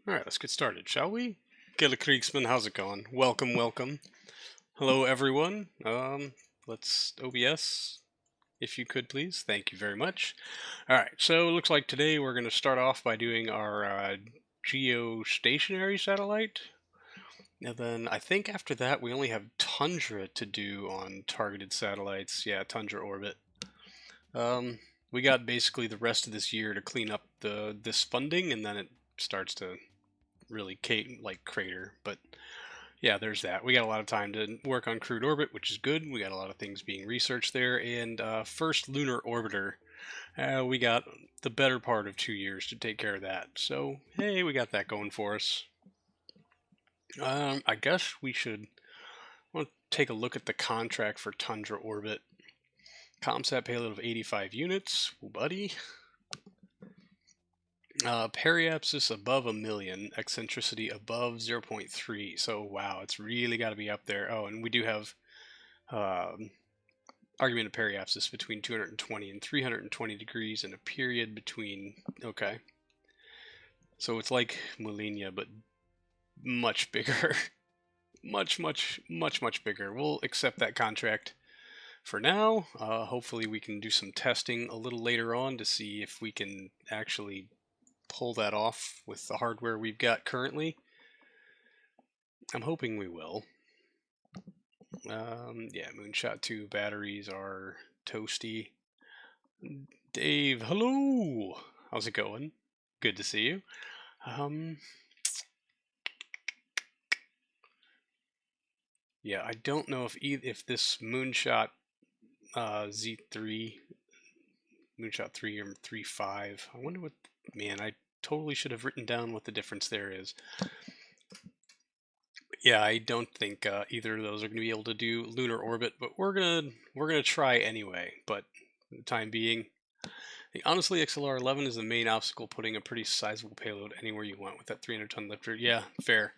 Alright, let's get started, shall we? Gilla Kriegsman, how's it going? Welcome, welcome. Hello, everyone. Let's OBS, if you could, please. Thank you very much. Alright, so it looks like today we're going to start off by doing our geostationary satellite. And then I think after that we only have Tundra to do on targeted satellites. Yeah, Tundra orbit. We got basically the rest of this year to clean up this funding, and then it starts to really crater. But yeah, there's that. We got a lot of time to work on crewed orbit, which is good. We got a lot of things being researched there. And first lunar orbiter, we got the better part of 2 years to take care of that. So hey, we got that going for us. I guess we should take a look at the contract for Tundra orbit. ComSat payload of 85 units, oh, buddy. Periapsis above 1,000,000, eccentricity above 0.3. So wow, it's really got to be up there. Oh, and we do have argument of periapsis between 220 and 320 degrees, and a period between. Okay, so it's like Molina, but much bigger, much bigger. We'll accept that contract for now. Hopefully, we can do some testing a little later on to see if we can actually pull that off with the hardware we've got currently. I'm hoping we will. Yeah, Moonshot 2 batteries are toasty. Dave, hello! How's it going? Good to see you. Yeah, I don't know if this Moonshot Z3, Moonshot 3 or 3.5, I wonder what, man, I totally should have written down what the difference there is. Yeah, I don't think either of those are going to be able to do lunar orbit, but we're gonna try anyway. But for the time being, honestly, XLR-11 is the main obstacle, putting a pretty sizable payload anywhere you want with that 300-ton lifter. Yeah, fair.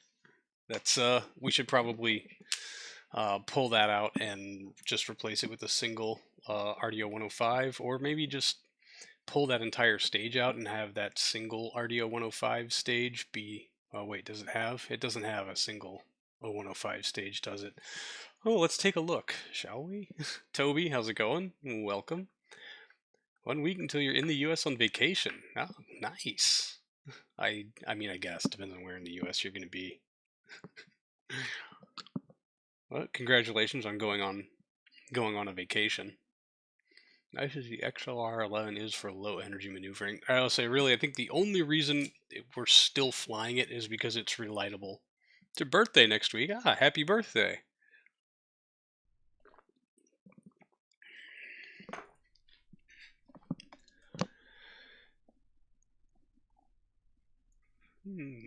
That's we should probably pull that out and just replace it with a single RDO 105, or maybe just pull that entire stage out and have that single RDO 105 stage be. Oh wait, does it have? It doesn't have a single 105 stage, does it? Oh, let's take a look, shall we? Toby, how's it going? Welcome. 1 week until you're in the U.S. on vacation. Oh, nice. I mean, I guess depends on where in the U.S. you're going to be. Well, congratulations on going on a vacation. Nice as the XLR-11 is for low energy maneuvering. I'll say, really, I think the only reason we're still flying it is because it's relightable. It's your birthday next week. Ah, happy birthday.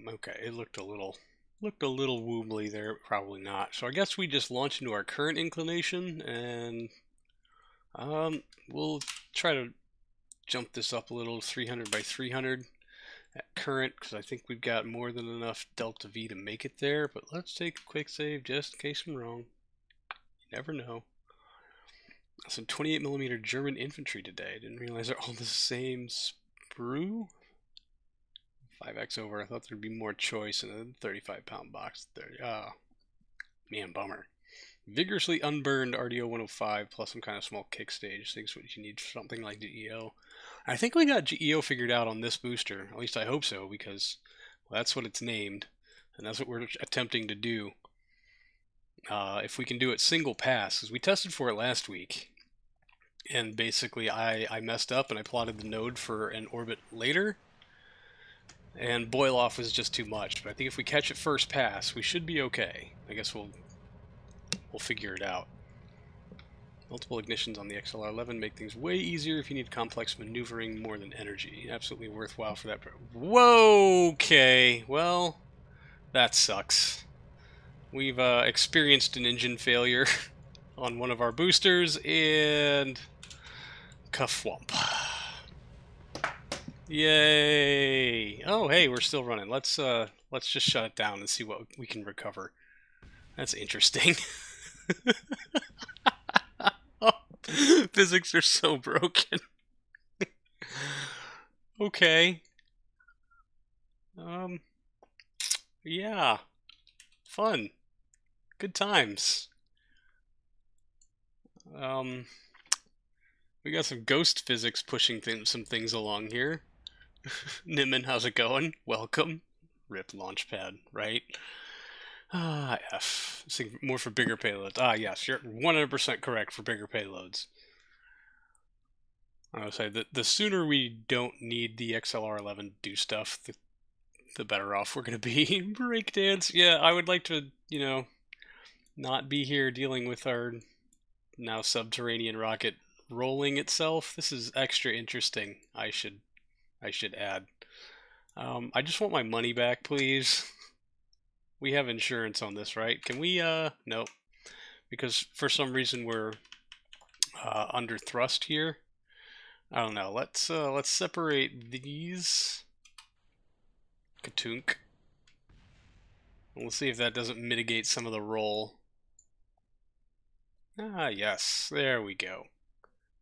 Okay, it looked a little wobbly there, probably not. So I guess we just launch into our current inclination, and we'll try to jump this up a little, 300 by 300 at current, because I think we've got more than enough delta V to make it there. But let's take a quick save just in case I'm wrong. You never know. Some 28mm German infantry today. Didn't realize they're all the same sprue. 5x over. I thought there'd be more choice in a 35-pound box. 30. Oh, man, bummer. Vigorously unburned RDO 105 plus some kind of small kick stage. Things what you need for something like GEO. I think we got GEO figured out on this booster. At least I hope so, because well, that's what it's named, and that's what we're attempting to do. If we can do it single pass, because we tested for it last week, and basically I messed up and I plotted the node for an orbit later, and boil off was just too much. But I think if we catch it first pass, we should be okay. I guess we'll figure it out. Multiple ignitions on the XLR-11 make things way easier if you need complex maneuvering more than energy. Absolutely worthwhile for that. Whoa, okay. Well, that sucks. We've experienced an engine failure on one of our boosters, and kafwump. Yay! Oh, hey, we're still running. Let's just shut it down and see what we can recover. That's interesting. Oh, physics are so broken. Okay. Yeah, fun. Good times. Um, we got some ghost physics pushing some things along here. Niman, how's it going? Welcome. RIP Launchpad, right? Ah, F. More for bigger payloads. Ah, yes, you're 100% correct for bigger payloads. I would say that the sooner we don't need the XLR11 to do stuff, the better off we're going to be. Breakdance. Yeah, I would like to, not be here dealing with our now subterranean rocket rolling itself. This is extra interesting. I should add. I just want my money back, please. We have insurance on this, right? Can we? Nope. Because for some reason we're under thrust here. I don't know. Let's separate these. Katunk. We'll see if that doesn't mitigate some of the roll. Ah, yes. There we go.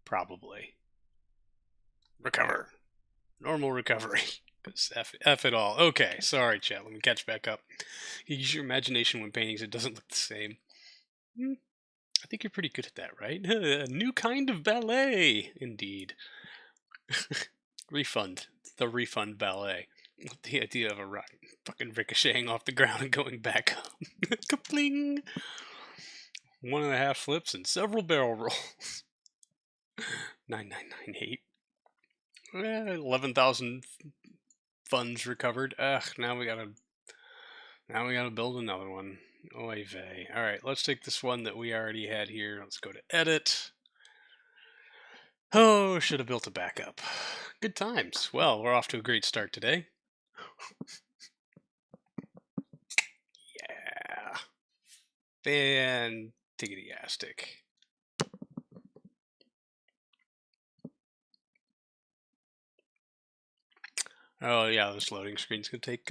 Probably. Recover. Normal recovery. F it all. Okay, sorry, chat. Let me catch back up. Use your imagination when paintings. It doesn't look the same. I think you're pretty good at that, right? A new kind of ballet. Indeed. Refund. The refund ballet. The idea of a rocket fucking ricocheting off the ground and going back up. Kapling! 1.5 flips and several barrel rolls. 9998. 11,000 funds recovered. Ugh, now we gotta build another one. Oy vey. Alright, let's take this one that we already had here. Let's go to edit. Oh, should have built a backup. Good times. Well, we're off to a great start today. Yeah. Fan-tiggity-astic. Oh yeah, this loading screen's gonna take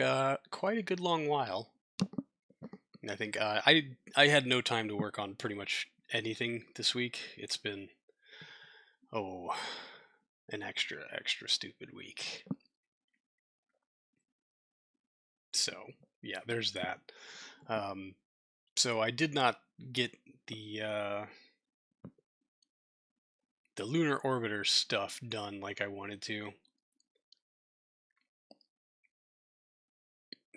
quite a good long while. I think I had no time to work on pretty much anything this week. It's been an extra stupid week. So yeah, there's that. So I did not get the lunar orbiter stuff done like I wanted to.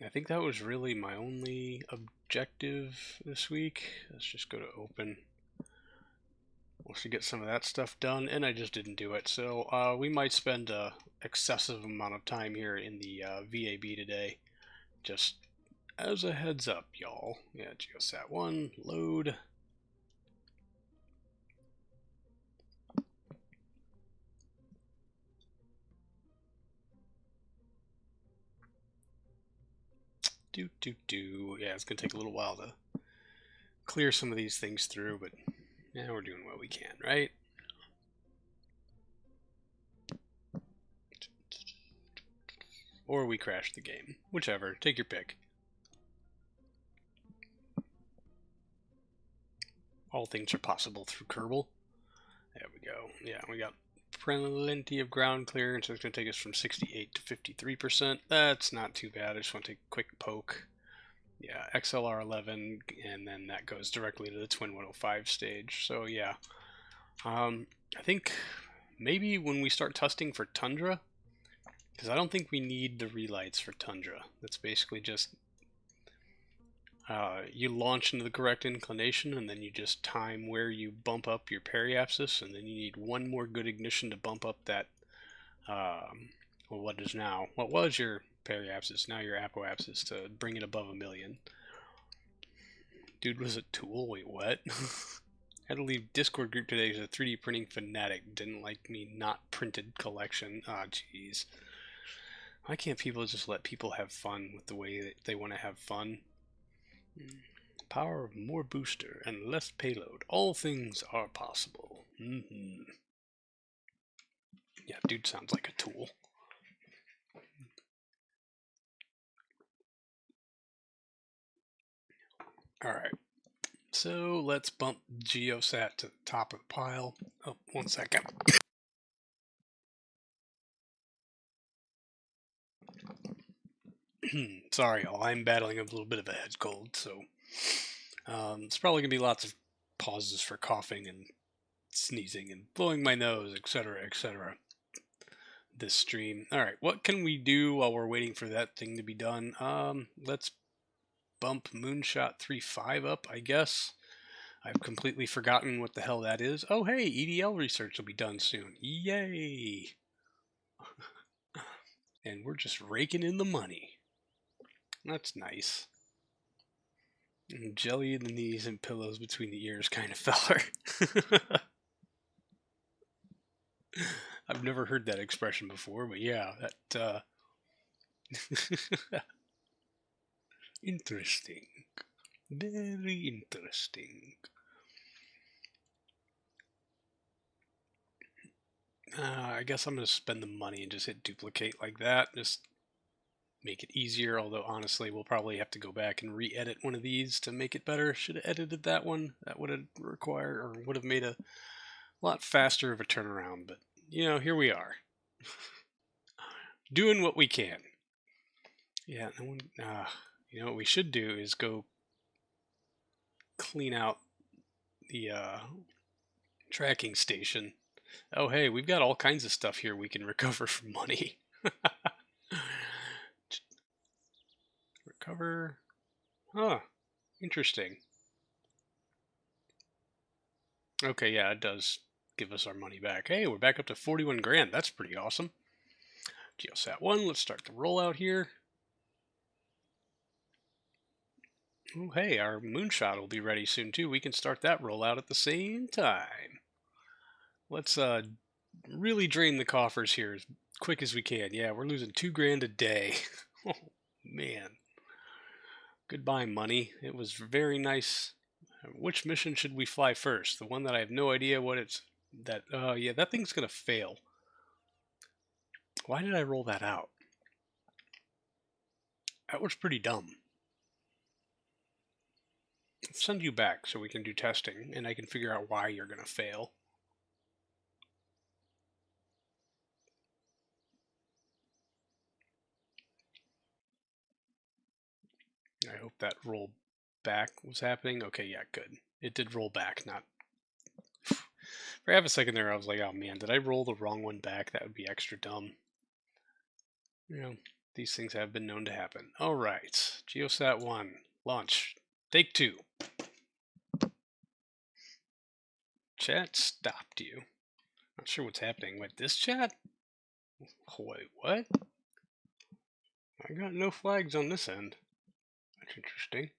I think that was really my only objective this week. Let's just go to open. We should get some of that stuff done, and I just didn't do it. So we might spend a excessive amount of time here in the VAB today. Just as a heads up, y'all. Yeah, Geosat 1, load. Yeah, it's going to take a little while to clear some of these things through, but yeah, we're doing what we can, right? Or we crash the game. Whichever. Take your pick. All things are possible through Kerbal. There we go. Yeah, we got plenty of ground clearance. It's going to take us from 68 to 53%. That's not too bad. I just want to take a quick poke. Yeah, XLR11, and then that goes directly to the Twin 105 stage. So yeah, I think maybe when we start testing for Tundra, because I don't think we need the relights for Tundra. That's basically just you launch into the correct inclination, and then you just time where you bump up your periapsis, and then you need one more good ignition to bump up that, well, what was your periapsis, now your apoapsis, to bring it above 1 million. Dude was a tool. Wait, what? Had to leave Discord group today because a 3D printing fanatic didn't like me not printed collection. Ah, jeez. Why can't people just let people have fun with the way that they want to have fun? Power of more booster and less payload. All things are possible. Yeah, dude sounds like a tool. Alright. So let's bump Geosat to the top of the pile. Oh, 1 second. Sorry, y'all. I'm battling a little bit of a head cold, so it's probably gonna be lots of pauses for coughing and sneezing and blowing my nose, etc., etc. This stream. All right, what can we do while we're waiting for that thing to be done? Let's bump Moonshot 3.5 up, I guess. I've completely forgotten what the hell that is. Oh, hey, EDL research will be done soon. Yay! And we're just raking in the money. That's nice. And jelly in the knees and pillows between the ears kind of feller. I've never heard that expression before, but yeah, that, interesting. Very interesting. I guess I'm going to spend the money and just hit duplicate like that. Just make it easier, although honestly we'll probably have to go back and re-edit one of these to make it better. Should have edited that one. That would have required, or would have made a lot faster of a turnaround, but you know, here we are. Doing what we can. Yeah, no one, you know what we should do is go clean out the tracking station. Oh hey, we've got all kinds of stuff here we can recover for money. Recover. Huh. Interesting. Okay, yeah, it does give us our money back. Hey, we're back up to 41 grand. That's pretty awesome. Geosat 1, let's start the rollout here. Oh, hey, our moonshot will be ready soon too. We can start that rollout at the same time. Let's really drain the coffers here as quick as we can. Yeah, we're losing 2 grand a day. Oh, man. Goodbye, money. It was very nice. Which mission should we fly first? The one that I have no idea what it's... yeah, that thing's gonna fail. Why did I roll that out? That was pretty dumb. I'll send you back so we can do testing, and I can figure out why you're gonna fail. I hope that roll back was happening. Okay, yeah, good. It did roll back, not... For half a second there, I was like, oh man, did I roll the wrong one back? That would be extra dumb. You know, these things have been known to happen. Alright, Geosat 1, launch. Take 2. Chat stopped you. Not sure what's happening with this chat. Wait, what? I got no flags on this end. That's interesting.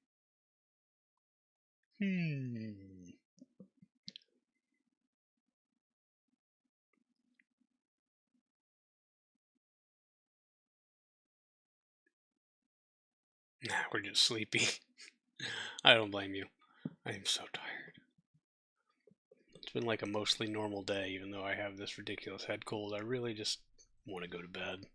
Nah, we're just sleepy. I don't blame you. I am so tired. It's been like a mostly normal day, even though I have this ridiculous head cold. I really just want to go to bed.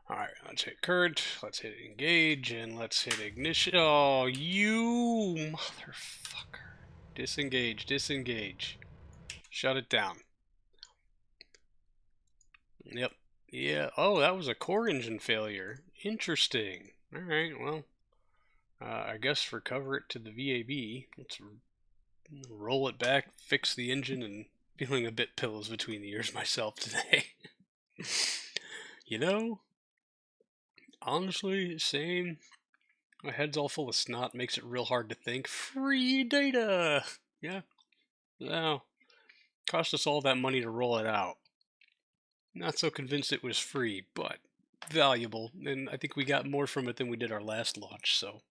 Alright, let's hit current, let's hit engage, and let's hit ignition. Oh, you motherfucker. Disengage, disengage. Shut it down. Yep. Yeah. Oh, that was a core engine failure. Interesting. Alright, well, I guess recover it to the VAB. Let's roll it back, fix the engine, and feeling a bit pillows between the ears myself today. You know, honestly, same. My head's all full of snot, makes it real hard to think. Free data! Yeah. Well, cost us all that money to roll it out. Not so convinced it was free, but valuable, and I think we got more from it than we did our last launch, so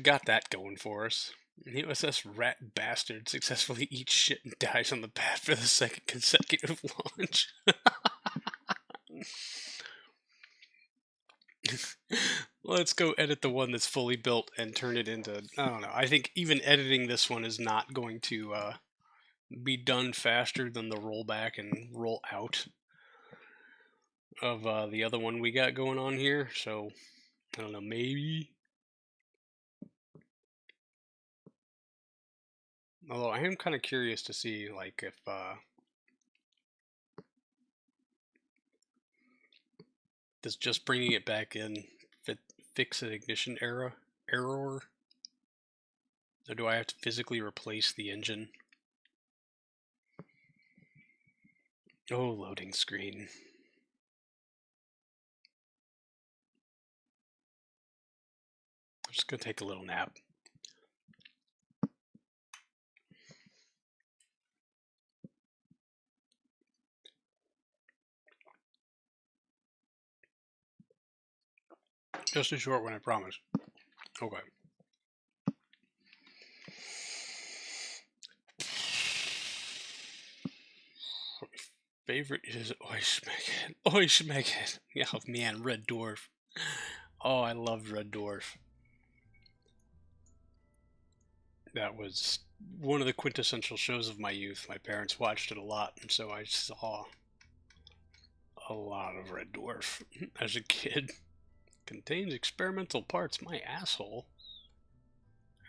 got that going for us. The USS Rat Bastard successfully eats shit and dies on the pad for the second consecutive launch. Let's go edit the one that's fully built and turn it into... I don't know. I think even editing this one is not going to be done faster than the rollback and roll out of the other one we got going on here. So, I don't know, maybe... Although I am kind of curious to see, like, if... Does just bringing it back in fix an ignition error? Or do I have to physically replace the engine? Oh, loading screen. I'm just gonna take a little nap. Just a short one, I promise. Okay. Favorite is Oishmegan. Oishmegan. Yeah, man, Red Dwarf. Oh, I loved Red Dwarf. That was one of the quintessential shows of my youth. My parents watched it a lot, and so I saw a lot of Red Dwarf as a kid. Contains experimental parts, my asshole.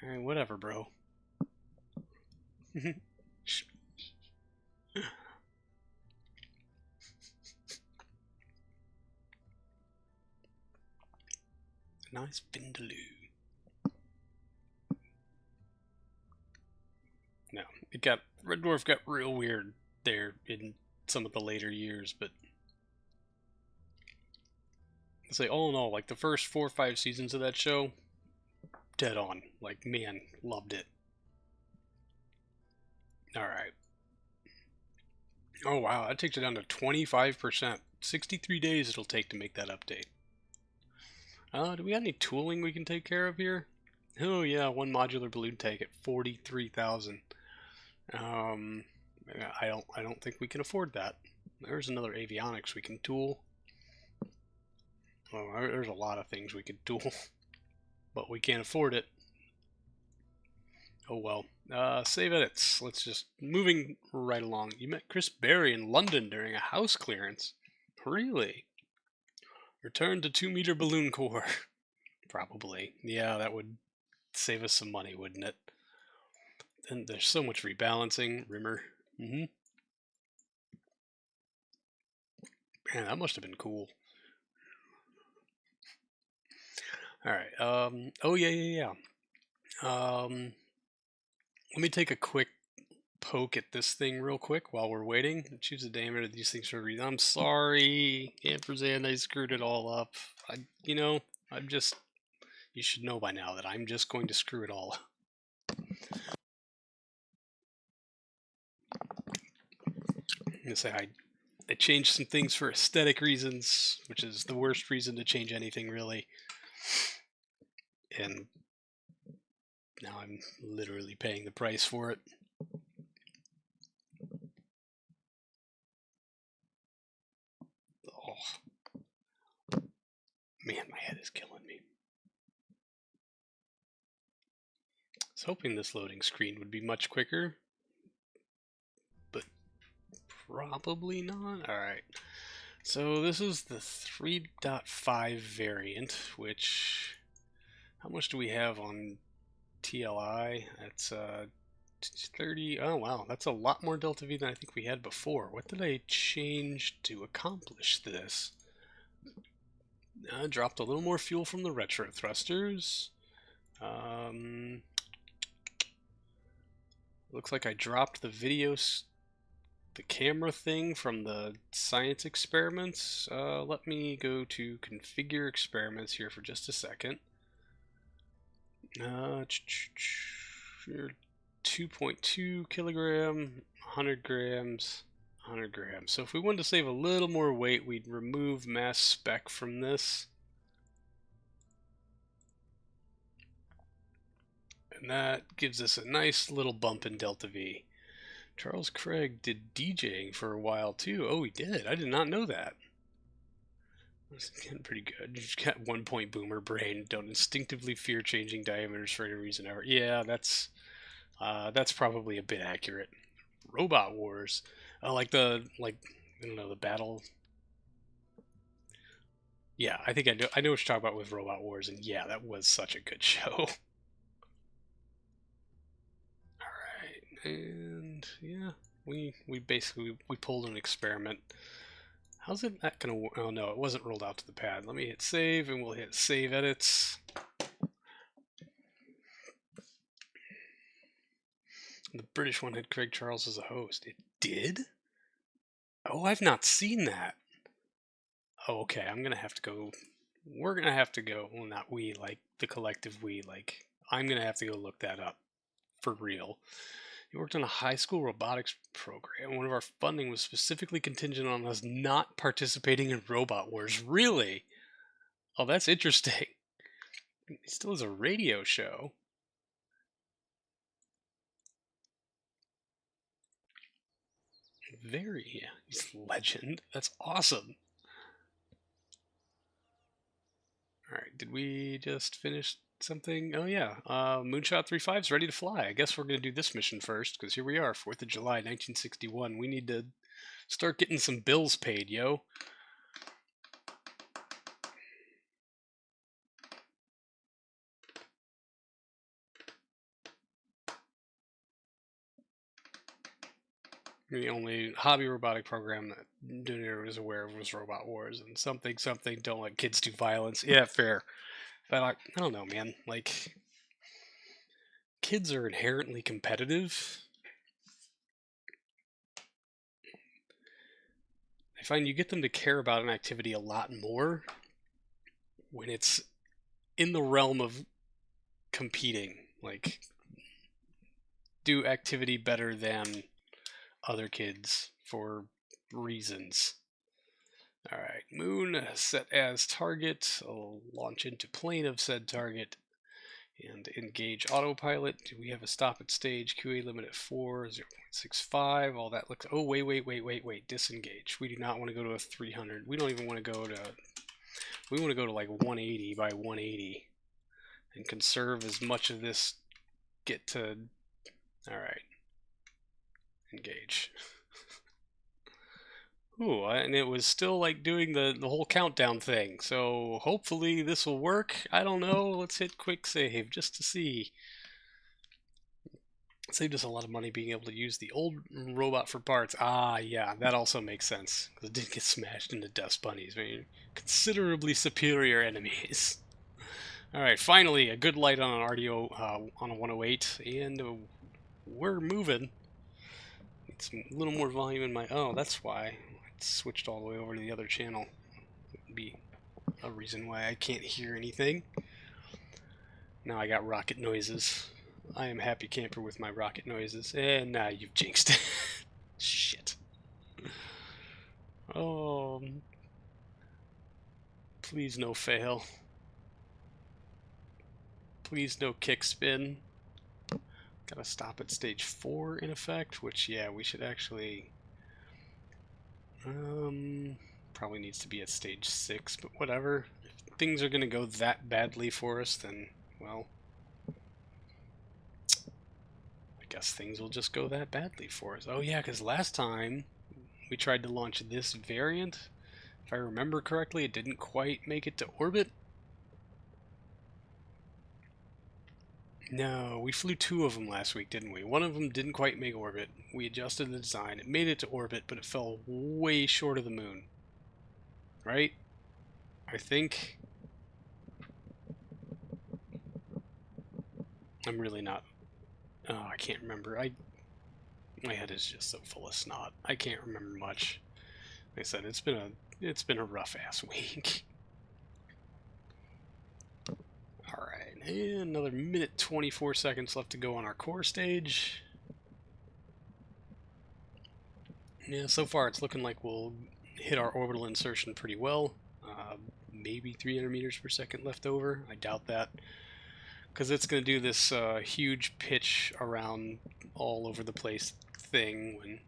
Alright, whatever, bro. Nice Vindaloo. No, Red Dwarf got real weird there in some of the later years, but I'd say all in all, like the first 4 or 5 seasons of that show, dead on. Like, man, loved it. Alright. Oh wow, that takes it down to 25%. 63 days it'll take to make that update. Do we have any tooling we can take care of here? Oh yeah, one modular balloon tank at 43,000. I don't think we can afford that. There's another avionics we can tool. Well, there's a lot of things we could tool, but we can't afford it. Oh well. Save edits. Let's just moving right along. You met Chris Berry in London during a house clearance. Really? Return to 2-meter balloon core. Probably. Yeah, that would save us some money, wouldn't it? And there's so much rebalancing. Rimmer. Man, that must have been cool. Alright, oh yeah. Let me take a quick poke at this thing real quick while we're waiting. Choose the diameter of these things for a reason. I'm sorry, ampersand, I screwed it all up. I'm just, you should know by now that I'm just going to screw it all up. I'm gonna say I changed some things for aesthetic reasons, which is the worst reason to change anything really. And now I'm literally paying the price for it. Oh. Man, my head is killing me. I was hoping this loading screen would be much quicker, but probably not. Alright, so this is the 3.5 variant, which, how much do we have on TLI? That's 30. Oh wow, that's a lot more delta V than I think we had before. What did I change to accomplish this? Dropped a little more fuel from the retro thrusters. Looks like I dropped the camera thing from the science experiments. Let me go to configure experiments here for just a second. 2.2 kilogram, 100 grams, 100 grams. So if we wanted to save a little more weight, we'd remove mass spec from this. And that gives us a nice little bump in delta V. Charles Craig did DJing for a while too. Oh, he did. I did not know that. That's getting pretty good. You just got 1-point boomer brain. Don't instinctively fear changing diameters for any reason ever. Yeah, that's probably a bit accurate. Robot Wars. I don't know, the battle. Yeah, I think I know what you're talking about with Robot Wars, and yeah, that was such a good show. Alright, and yeah, we basically pulled an experiment. How's it not gonna work? Oh no, it wasn't rolled out to the pad. Let me hit save and we'll hit save edits. The British one had Craig Charles as a host. It did? Oh, I've not seen that. Oh, okay, I'm gonna have to go. We're gonna have to go. Well, not we, like the collective we. Like, I'm gonna have to go look that up for real. He worked on a high school robotics program. One of our funding was specifically contingent on us not participating in Robot Wars. Really? Oh, that's interesting. He still has a radio show. Very. He's a legend. That's awesome. Alright, did we just finish something? Oh yeah, Moonshot 35's ready to fly. I guess we're going to do this mission first, because here we are, 4th of July, 1961. We need to start getting some bills paid, yo. The only hobby robotic program that Junior was aware of was Robot Wars, and something, don't let kids do violence. Yeah, fair. But I don't know, man. Like, kids are inherently competitive. I find you get them to care about an activity a lot more when it's in the realm of competing. Like, do activity better than other kids for reasons. Alright, moon set as target. I'll launch into plane of said target and engage autopilot. Do we have a stop at stage? QA limit at 4, 0.65. All that looks. Oh, wait. Disengage. We do not want to go to a 300. We don't even want to go to. We want to go to like 180 by 180 and conserve as much of this. Get to. Alright. Engage. Ooh, and it was still like doing the whole countdown thing. So hopefully this will work. I don't know. Let's hit quick save just to see. It saved us a lot of money being able to use the old robot for parts. Ah, yeah, that also makes sense. Because it did get smashed into dust bunnies. I mean, considerably superior enemies. Alright, finally, a good light on an RDO on a 108. And we're moving. It's a little more volume in my... Oh, that's why. I switched all the way over to the other channel. Would be a reason why I can't hear anything. Now I got rocket noises. I am happy camper with my rocket noises. And now you've jinxed it. Shit. Oh. Please no fail. Please no kick spin. Gotta stop at stage 4 in effect, which, yeah, we should actually... probably needs to be at stage 6, but whatever. If things are gonna go that badly for us, then, well... I guess things will just go that badly for us. Oh yeah, because last time we tried to launch this variant. If I remember correctly, it didn't quite make it to orbit. No, we flew 2 of them last week, didn't we? One of them didn't quite make orbit. We adjusted the design. It made it to orbit, but it fell way short of the moon. Right? I think... I'm really not... Oh, I can't remember. My head is just so full of snot. I can't remember much. Like I said, it's been a rough ass week. Alright, and another minute 24 seconds left to go on our core stage. Yeah, so far it's looking like we'll hit our orbital insertion pretty well. Maybe 300 meters per second left over. I doubt that. Because it's going to do this huge pitch around all over the place thing when...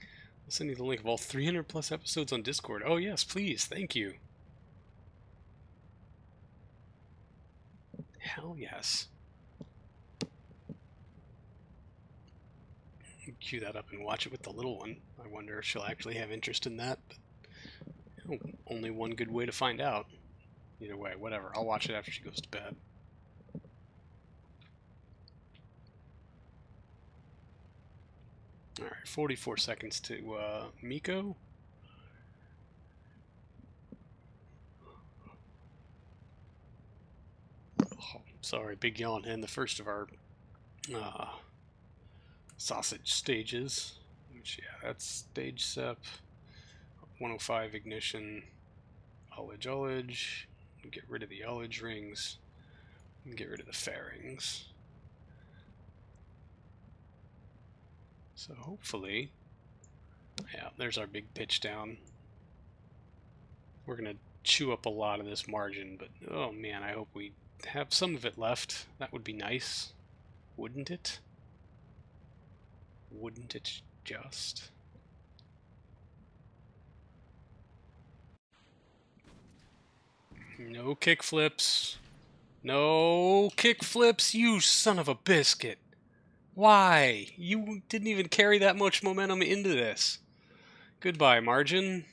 I'll send you the link of all 300 plus episodes on Discord. Oh yes, please, thank you. Hell yes. Cue that up and watch it with the little one. I wonder if she'll actually have interest in that. But, only one good way to find out. Either way, whatever. I'll watch it after she goes to bed. Alright, 44 seconds to Miko. Sorry, big yawn, and the first of our sausage stages. Which, yeah, that's stage sep, 105 ignition, ullage. Get rid of the ullage rings, and get rid of the fairings. So hopefully, yeah, there's our big pitch down. We're gonna chew up a lot of this margin, but oh man, I hope we have some of it left. That would be nice, wouldn't it? Wouldn't it just? No kick flips. No kick flips, you son of a biscuit. Why? You didn't even carry that much momentum into this. Goodbye, margin.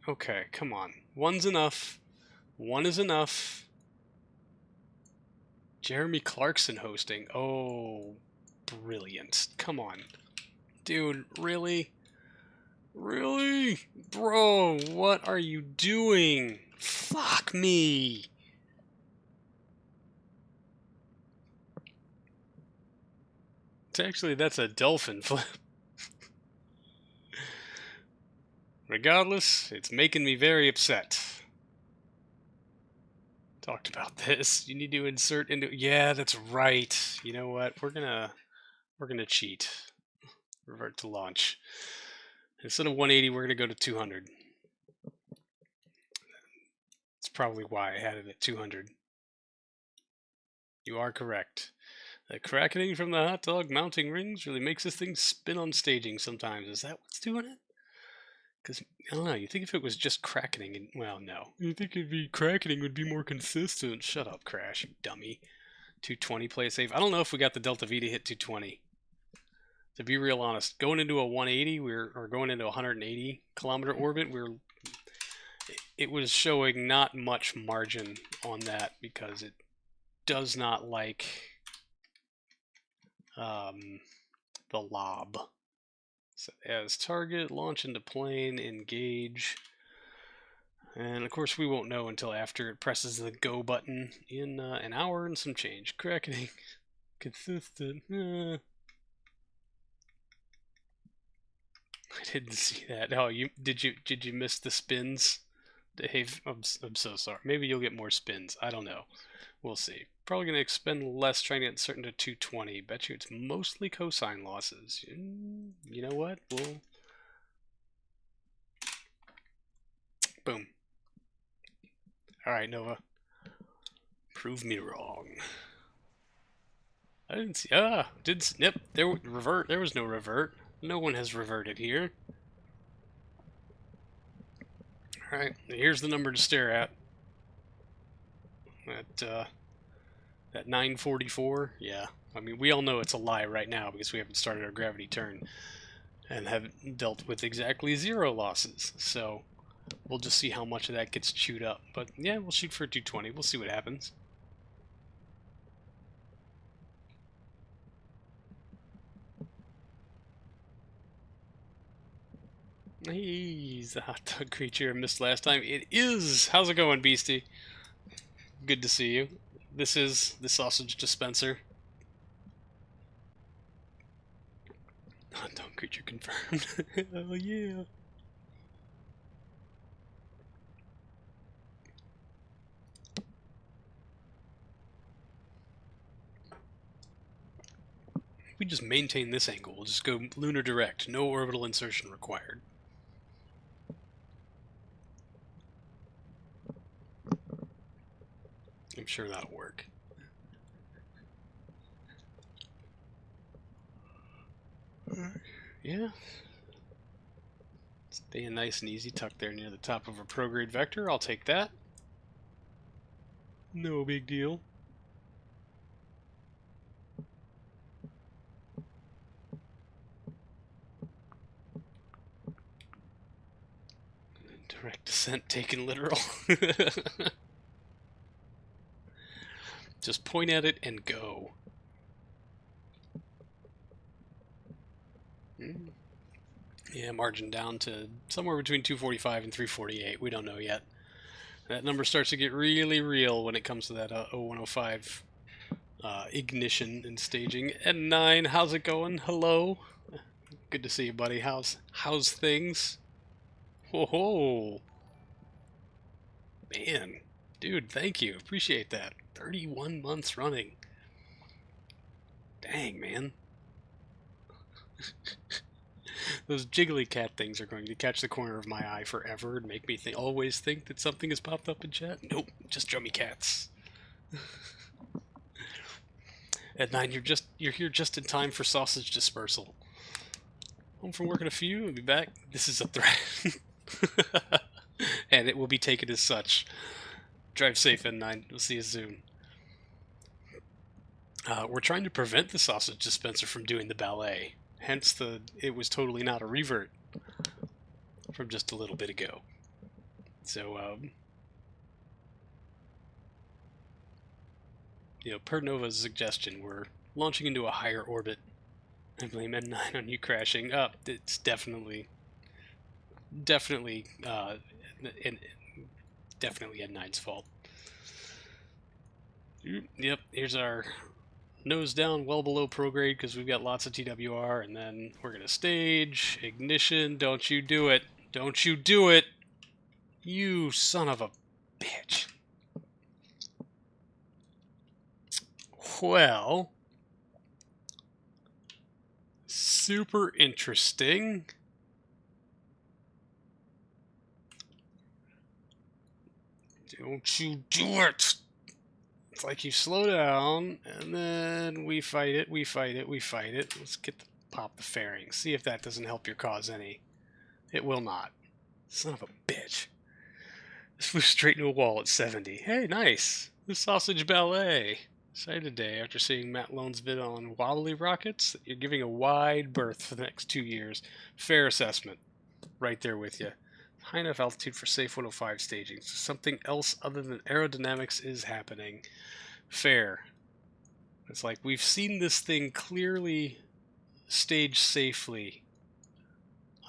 Okay, come on. One's enough. One is enough. Jeremy Clarkson hosting. Oh, brilliant. Come on. Dude, really? Really? Bro, what are you doing? Fuck me. Actually, that's a dolphin flip. Regardless, it's making me very upset. Talked about this. You need to insert into... Yeah, that's right. You know what? We're gonna cheat. Revert to launch. Instead of 180, we're gonna go to 200. That's probably why I had it at 200. You are correct. The crackening from the hot dog mounting rings really makes this thing spin on staging sometimes. Is that what's doing it? Because, I don't know, you think if it was just crackening, and, well, no. You think it'd be crackening would be more consistent. Shut up, Crash, you dummy. 220 play safe. I don't know if we got the Delta V to hit 220. To be real honest, going into a 180, or going into a 180 kilometer orbit, it was showing not much margin on that because it does not like the lob. Set as target, launch into plane, engage. And of course we won't know until after it presses the go button in an hour and some change. Crackening. Consistent. I didn't see that. Oh, did you miss the spins? Dave, I'm so sorry. Maybe you'll get more spins. I don't know. We'll see. Probably going to expend less trying to get certain to 220. Bet you it's mostly cosine losses. You know what? We'll... Boom. Alright, Nova. Prove me wrong. I didn't see... Yep, there was no revert. No one has reverted here. Alright, here's the number to stare at. That 944, yeah. I mean, we all know it's a lie right now because we haven't started our gravity turn and have dealt with exactly 0 losses. So we'll just see how much of that gets chewed up. But yeah, we'll shoot for 220. We'll see what happens. He's a hot dog creature I missed last time. It is! How's it going, Beastie? Good to see you. This is the sausage dispenser. Hot dog creature confirmed. Oh yeah. We just maintain this angle. We'll just go lunar direct. No orbital insertion required. I'm sure that'll work. Yeah. Staying nice and easy, tucked there near the top of a prograde vector. I'll take that. No big deal. Direct descent taken literal. Just point at it and go. Yeah, margin down to somewhere between 245 and 348. We don't know yet. That number starts to get really real when it comes to that 0105 ignition and staging. And 9, how's it going? Hello. Good to see you, buddy. How's things? Whoa, ho. Man, dude, thank you. Appreciate that. 31 months running. Dang, man. Those jiggly cat things are going to catch the corner of my eye forever and make me always think that something has popped up in chat. Nope, just drummy cats. At 9, you're here just in time for sausage dispersal. Home from work in a few, I'll be back. This is a threat. And it will be taken as such. Drive safe, N9. We'll see you soon. We're trying to prevent the sausage dispenser from doing the ballet. Hence it was totally not a revert from just a little bit ago. So, per Nova's suggestion, we're launching into a higher orbit. I blame N9 on you crashing. It's definitely N9's fault. Yep, here's our nose down, well below prograde because we've got lots of TWR, and then we're gonna stage ignition. Don't you do it! Don't you do it! You son of a bitch! Well, super interesting. Don't you do it! It's like you slow down, and then we fight it. Let's pop the fairing. See if that doesn't help your cause any. It will not. Son of a bitch. This flew straight into a wall at 70. Hey, nice! The sausage ballet. Excited today after seeing Matt Lone's vid on wobbly rockets. You're giving a wide berth for the next 2 years. Fair assessment. Right there with you. High enough altitude for safe 105 staging. So something else other than aerodynamics is happening. Fair. It's like we've seen this thing clearly staged safely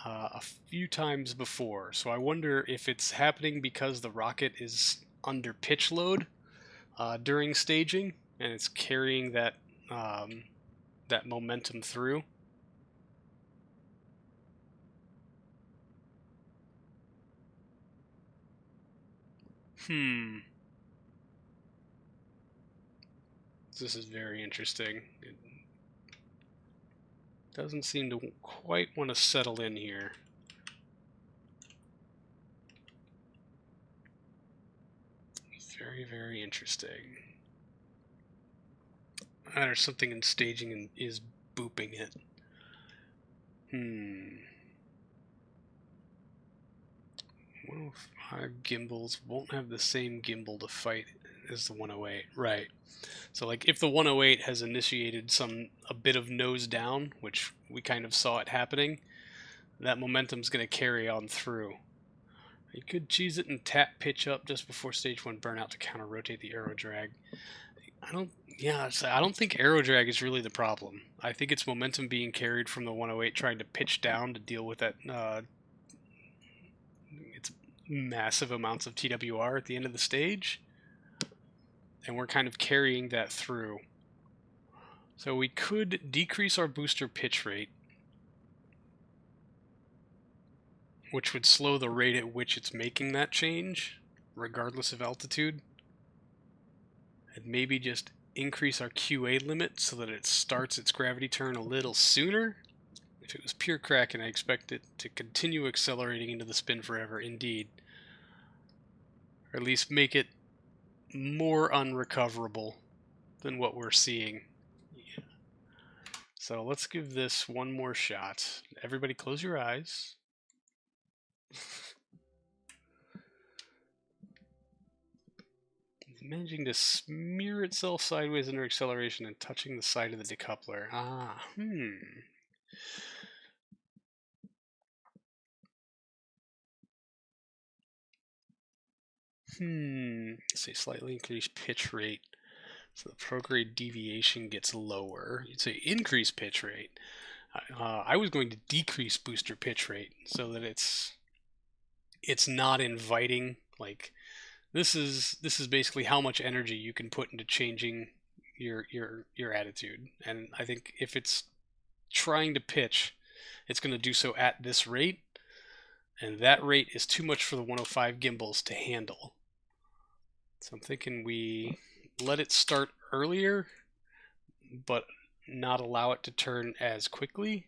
a few times before. So I wonder if it's happening because the rocket is under pitch load during staging, and it's carrying that that momentum through. This is very interesting. It doesn't seem to quite want to settle in here. Very, very interesting. There's something in staging and is booping it. 105 gimbals won't have the same gimbal to fight as the 108. Right. So like if the 108 has initiated a bit of nose down, which we kind of saw it happening, that momentum's going to carry on through. You could cheese it and tap pitch up just before stage 1 burnout to counter rotate the aero drag. I don't think aero drag is really the problem. I think it's momentum being carried from the 108 trying to pitch down to deal with that it's massive amounts of TWR at the end of the stage. And we're kind of carrying that through. So we could decrease our booster pitch rate, which would slow the rate at which it's making that change, regardless of altitude. And maybe just increase our QA limit so that it starts its gravity turn a little sooner. If it was pure Kraken, I expect it to continue accelerating into the spin forever, indeed. Or at least make it more unrecoverable than what we're seeing. Yeah. So let's give this one more shot. Everybody close your eyes. Managing to smear itself sideways under acceleration and touching the side of the decoupler. Say slightly increased pitch rate. So the prograde deviation gets lower. You'd say increase pitch rate. I was going to decrease booster pitch rate so that it's not inviting. Like this is basically how much energy you can put into changing your attitude. And I think if it's trying to pitch, it's going to do so at this rate, and that rate is too much for the 105 gimbals to handle. So I'm thinking we let it start earlier, but not allow it to turn as quickly.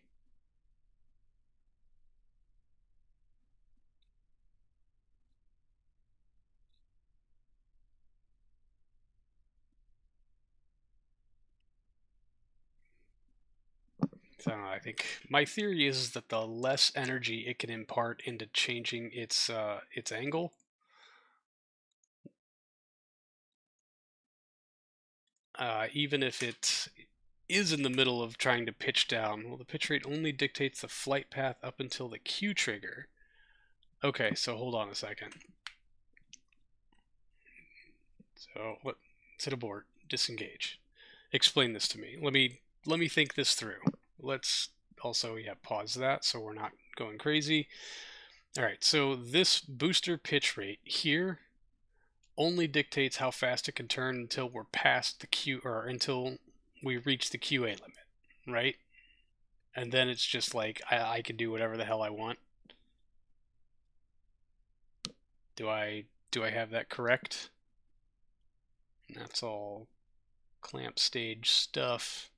So I think my theory is that the less energy it can impart into changing its angle, even if it is in the middle of trying to pitch down, well, the pitch rate only dictates the flight path up until the Q trigger. Okay, so hold on a second. So what? Set abort. Disengage. Explain this to me. Let me think this through. Let's also pause that so we're not going crazy. All right, so this booster pitch rate here only dictates how fast it can turn until we're past the Q, or until we reach the QA limit, right? And then it's just like I can do whatever the hell I want. Do I have that correct? And that's all clamp stage stuff.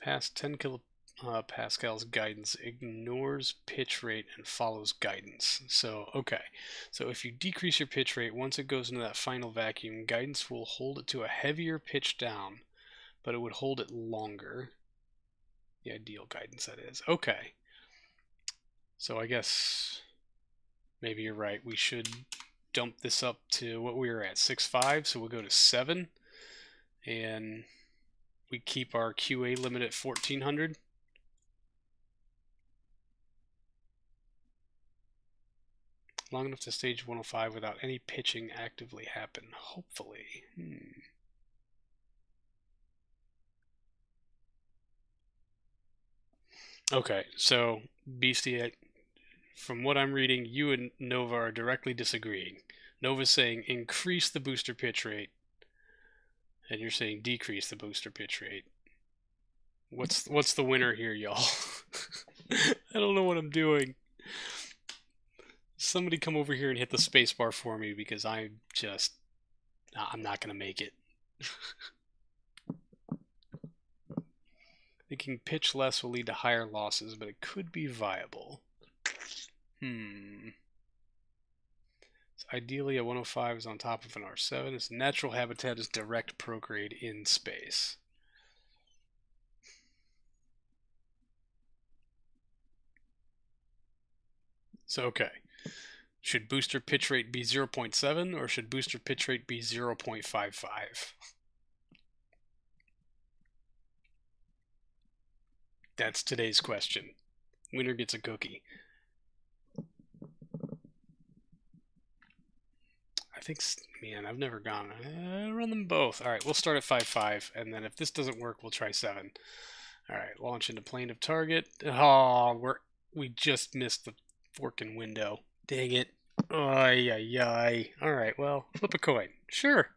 Past 10 kilopascals guidance ignores pitch rate and follows guidance. So, okay. So if you decrease your pitch rate, once it goes into that final vacuum, guidance will hold it to a heavier pitch down, but it would hold it longer. The ideal guidance, that is. Okay. So I guess maybe you're right. We should dump this up to what we were at, 6.5. So we'll go to 7. And we keep our QA limit at 1400. Long enough to stage 105 without any pitching actively happen, hopefully. Okay, so Beastie, from what I'm reading, you and Nova are directly disagreeing. Nova's saying increase the booster pitch rate, and you're saying decrease the booster pitch rate. What's the winner here, y'all? I don't know what I'm doing. Somebody come over here and hit the spacebar for me, because I'm not gonna make it. Thinking pitch less will lead to higher losses, but it could be viable. So ideally, a 105 is on top of an R7. Its natural habitat is direct prograde in space. So, okay. Should booster pitch rate be 0.7 or should booster pitch rate be 0.55? That's today's question. Winner gets a cookie. I think, man, I've never gone. Run them both. All right, we'll start at 5.5, and then if this doesn't work, we'll try 7. All right, launch into plane of target. Oh, we just missed the forking window. Dang it. Ay, ay, ay. All right, well, flip a coin. Sure.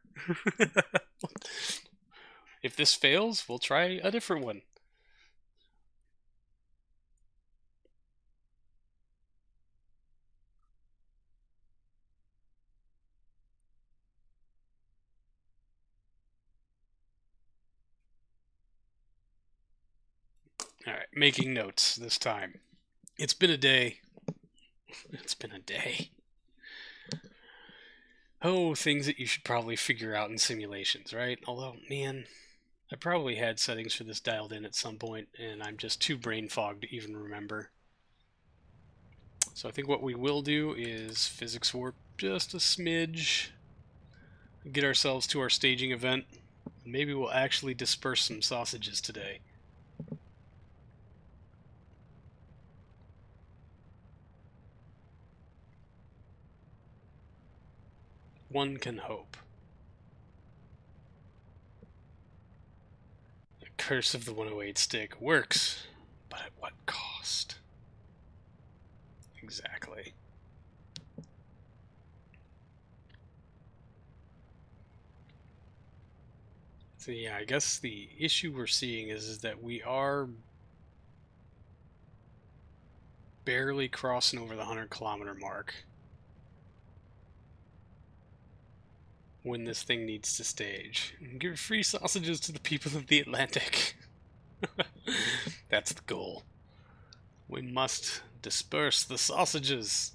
If this fails, we'll try a different one. All right, making notes this time. It's been a day. It's been a day. Oh, things that you should probably figure out in simulations, right? Although, man, I probably had settings for this dialed in at some point, and I'm just too brain fogged to even remember. So I think what we will do is physics warp just a smidge, get ourselves to our staging event. Maybe we'll actually disperse some sausages today. One can hope. The curse of the 108 stick works, but at what cost? Exactly. So yeah, I guess the issue we're seeing is that we are barely crossing over the 100-kilometer mark when this thing needs to stage. Give free sausages to the people of the Atlantic. That's the goal. We must disperse the sausages.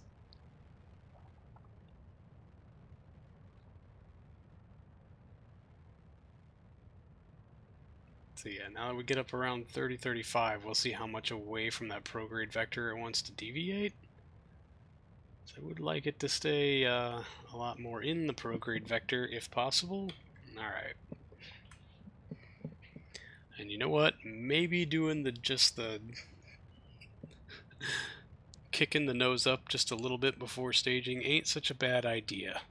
So yeah, now that we get up around 30-35, we'll see how much away from that prograde vector it wants to deviate. So I would like it to stay a lot more in the prograde vector if possible. Alright. And you know what? Maybe doing just the kicking the nose up just a little bit before staging ain't such a bad idea.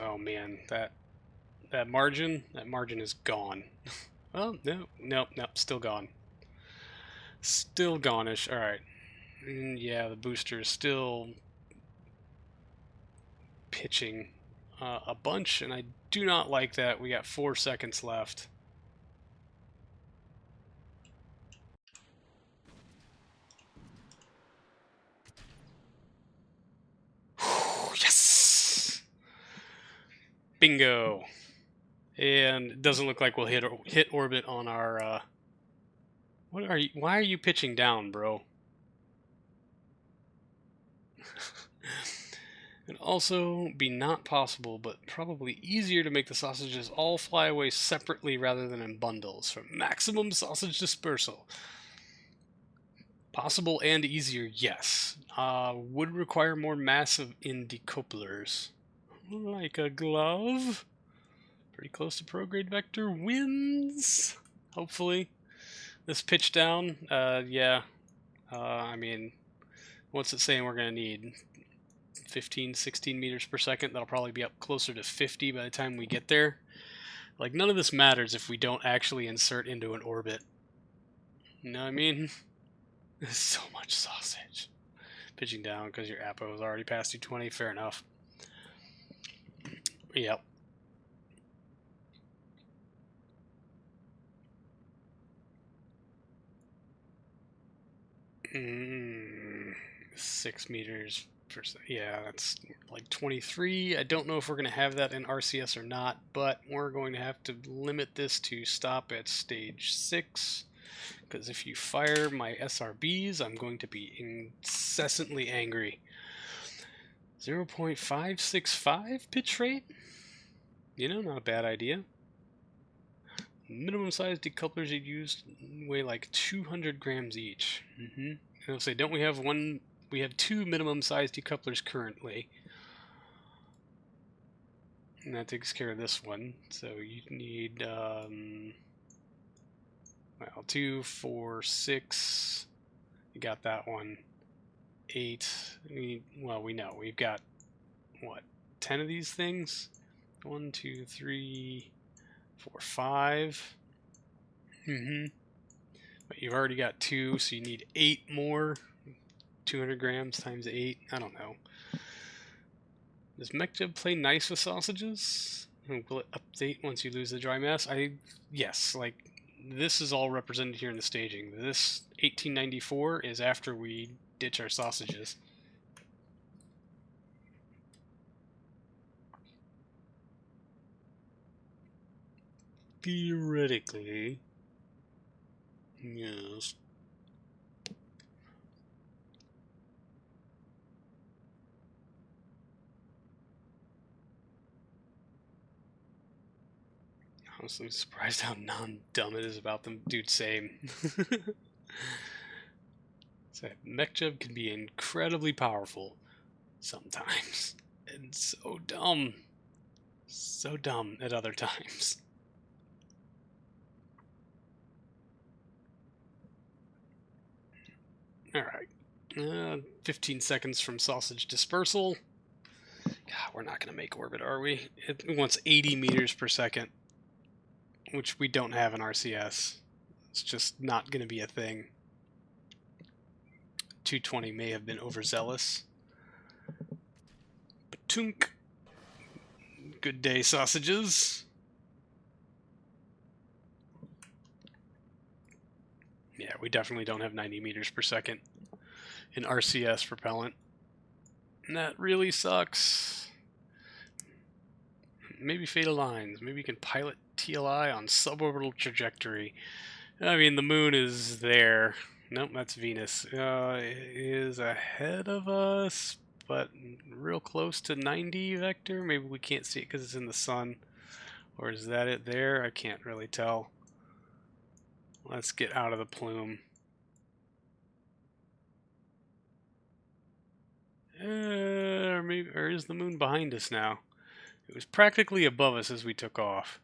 Oh man, that margin is gone. Well, nope, still gone. Still gone-ish. Alright. Yeah, the booster is still pitching a bunch, and I do not like that. We got 4 seconds left. Yes! Bingo! And it doesn't look like we'll hit orbit on our... What are you? Why are you pitching down, bro? And also be not possible, but probably easier to make the sausages all fly away separately rather than in bundles for maximum sausage dispersal. Possible and easier, yes. Would require more massive in decouplers. Like a glove. Pretty close to prograde vector. Wins! Hopefully. This pitch down, yeah. I mean, what's it saying we're going to need? 15, 16 meters per second. That'll probably be up closer to 50 by the time we get there. Like, none of this matters if we don't actually insert into an orbit. You know what I mean? There's so much sausage. Pitching down because your APO is already past 220. Fair enough. Yep. Mm, 6 meters per second. Yeah, that's like 23. I don't know if we're going to have that in RCS or not, but we're going to have to limit this to stop at stage 6. Because if you fire my SRBs, I'm going to be incessantly angry. 0.565 pitch rate? You know, not a bad idea. Minimum size decouplers you use weigh like 200 grams each. I'll say, don't we have one? We have 2 minimum size decouplers currently. And that takes care of this one. So you need, well, 2, 4, 6. You got that one. 8. Well, we know. We've got, what, 10 of these things? 1, 2, 3, 4, 5. But you've already got 2, so you need 8 more. 200 grams times 8. I don't know. Does MechJeb play nice with sausages? Will it update once you lose the dry mass? Yes, like, this is all represented here in the staging. This 1894 is after we ditch our sausages. Theoretically, yes. Honestly, surprised how non-dumb it is about them. Dude, same. So, MechJeb can be incredibly powerful sometimes, and so dumb. So dumb at other times. Alright. 15 seconds from sausage dispersal. God, we're not going to make orbit, are we? It wants 80 meters per second, which we don't have in RCS. It's just not going to be a thing. 220 may have been overzealous. Batunk. Good day, sausages. Yeah, we definitely don't have 90 meters per second in RCS propellant. And that really sucks. Maybe fatal lines. Maybe you can pilot TLI on suborbital trajectory. I mean, the moon is there. Nope, that's Venus. It is ahead of us, but real close to 90 vector. Maybe we can't see it because it's in the sun. Or is that it there? I can't really tell. Let's get out of the plume. Or is the moon behind us now? It was practically above us as we took off.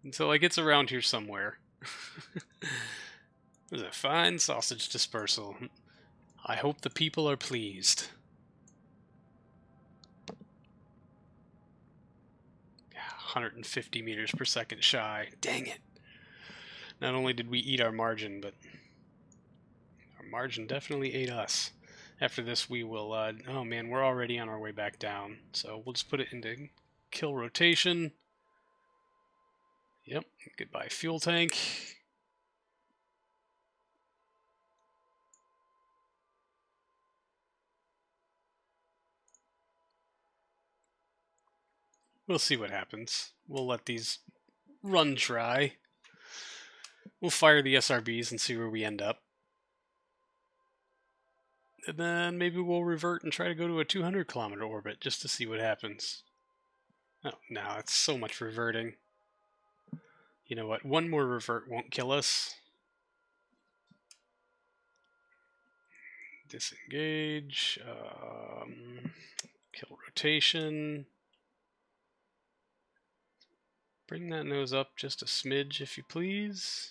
And so, like, it's around here somewhere. There's a fine sausage dispersal. I hope the people are pleased. 150 meters per second shy. Dang it. Not only did we eat our margin, but our margin definitely ate us. After this, we will, oh man, we're already on our way back down. So we'll just put it into kill rotation. Yep, goodbye fuel tank. We'll see what happens. We'll let these run try. We'll fire the SRBs and see where we end up. And then maybe we'll revert and try to go to a 200-kilometer orbit just to see what happens. Oh, no, it's so much reverting. You know what? One more revert won't kill us. Disengage. Kill rotation. Bring that nose up just a smidge, if you please.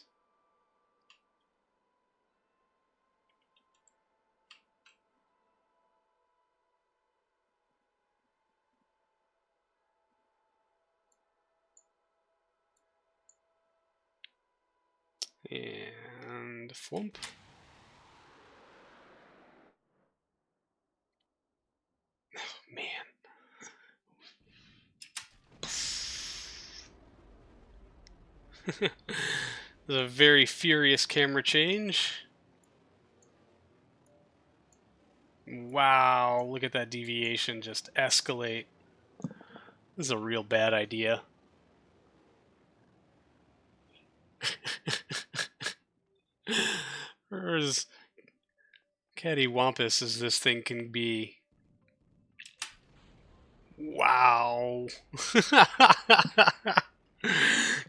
And flump. Oh, man. There's a very furious camera change. Wow, look at that deviation just escalate. This is a real bad idea. Or as cattywampus as this thing can be. Wow.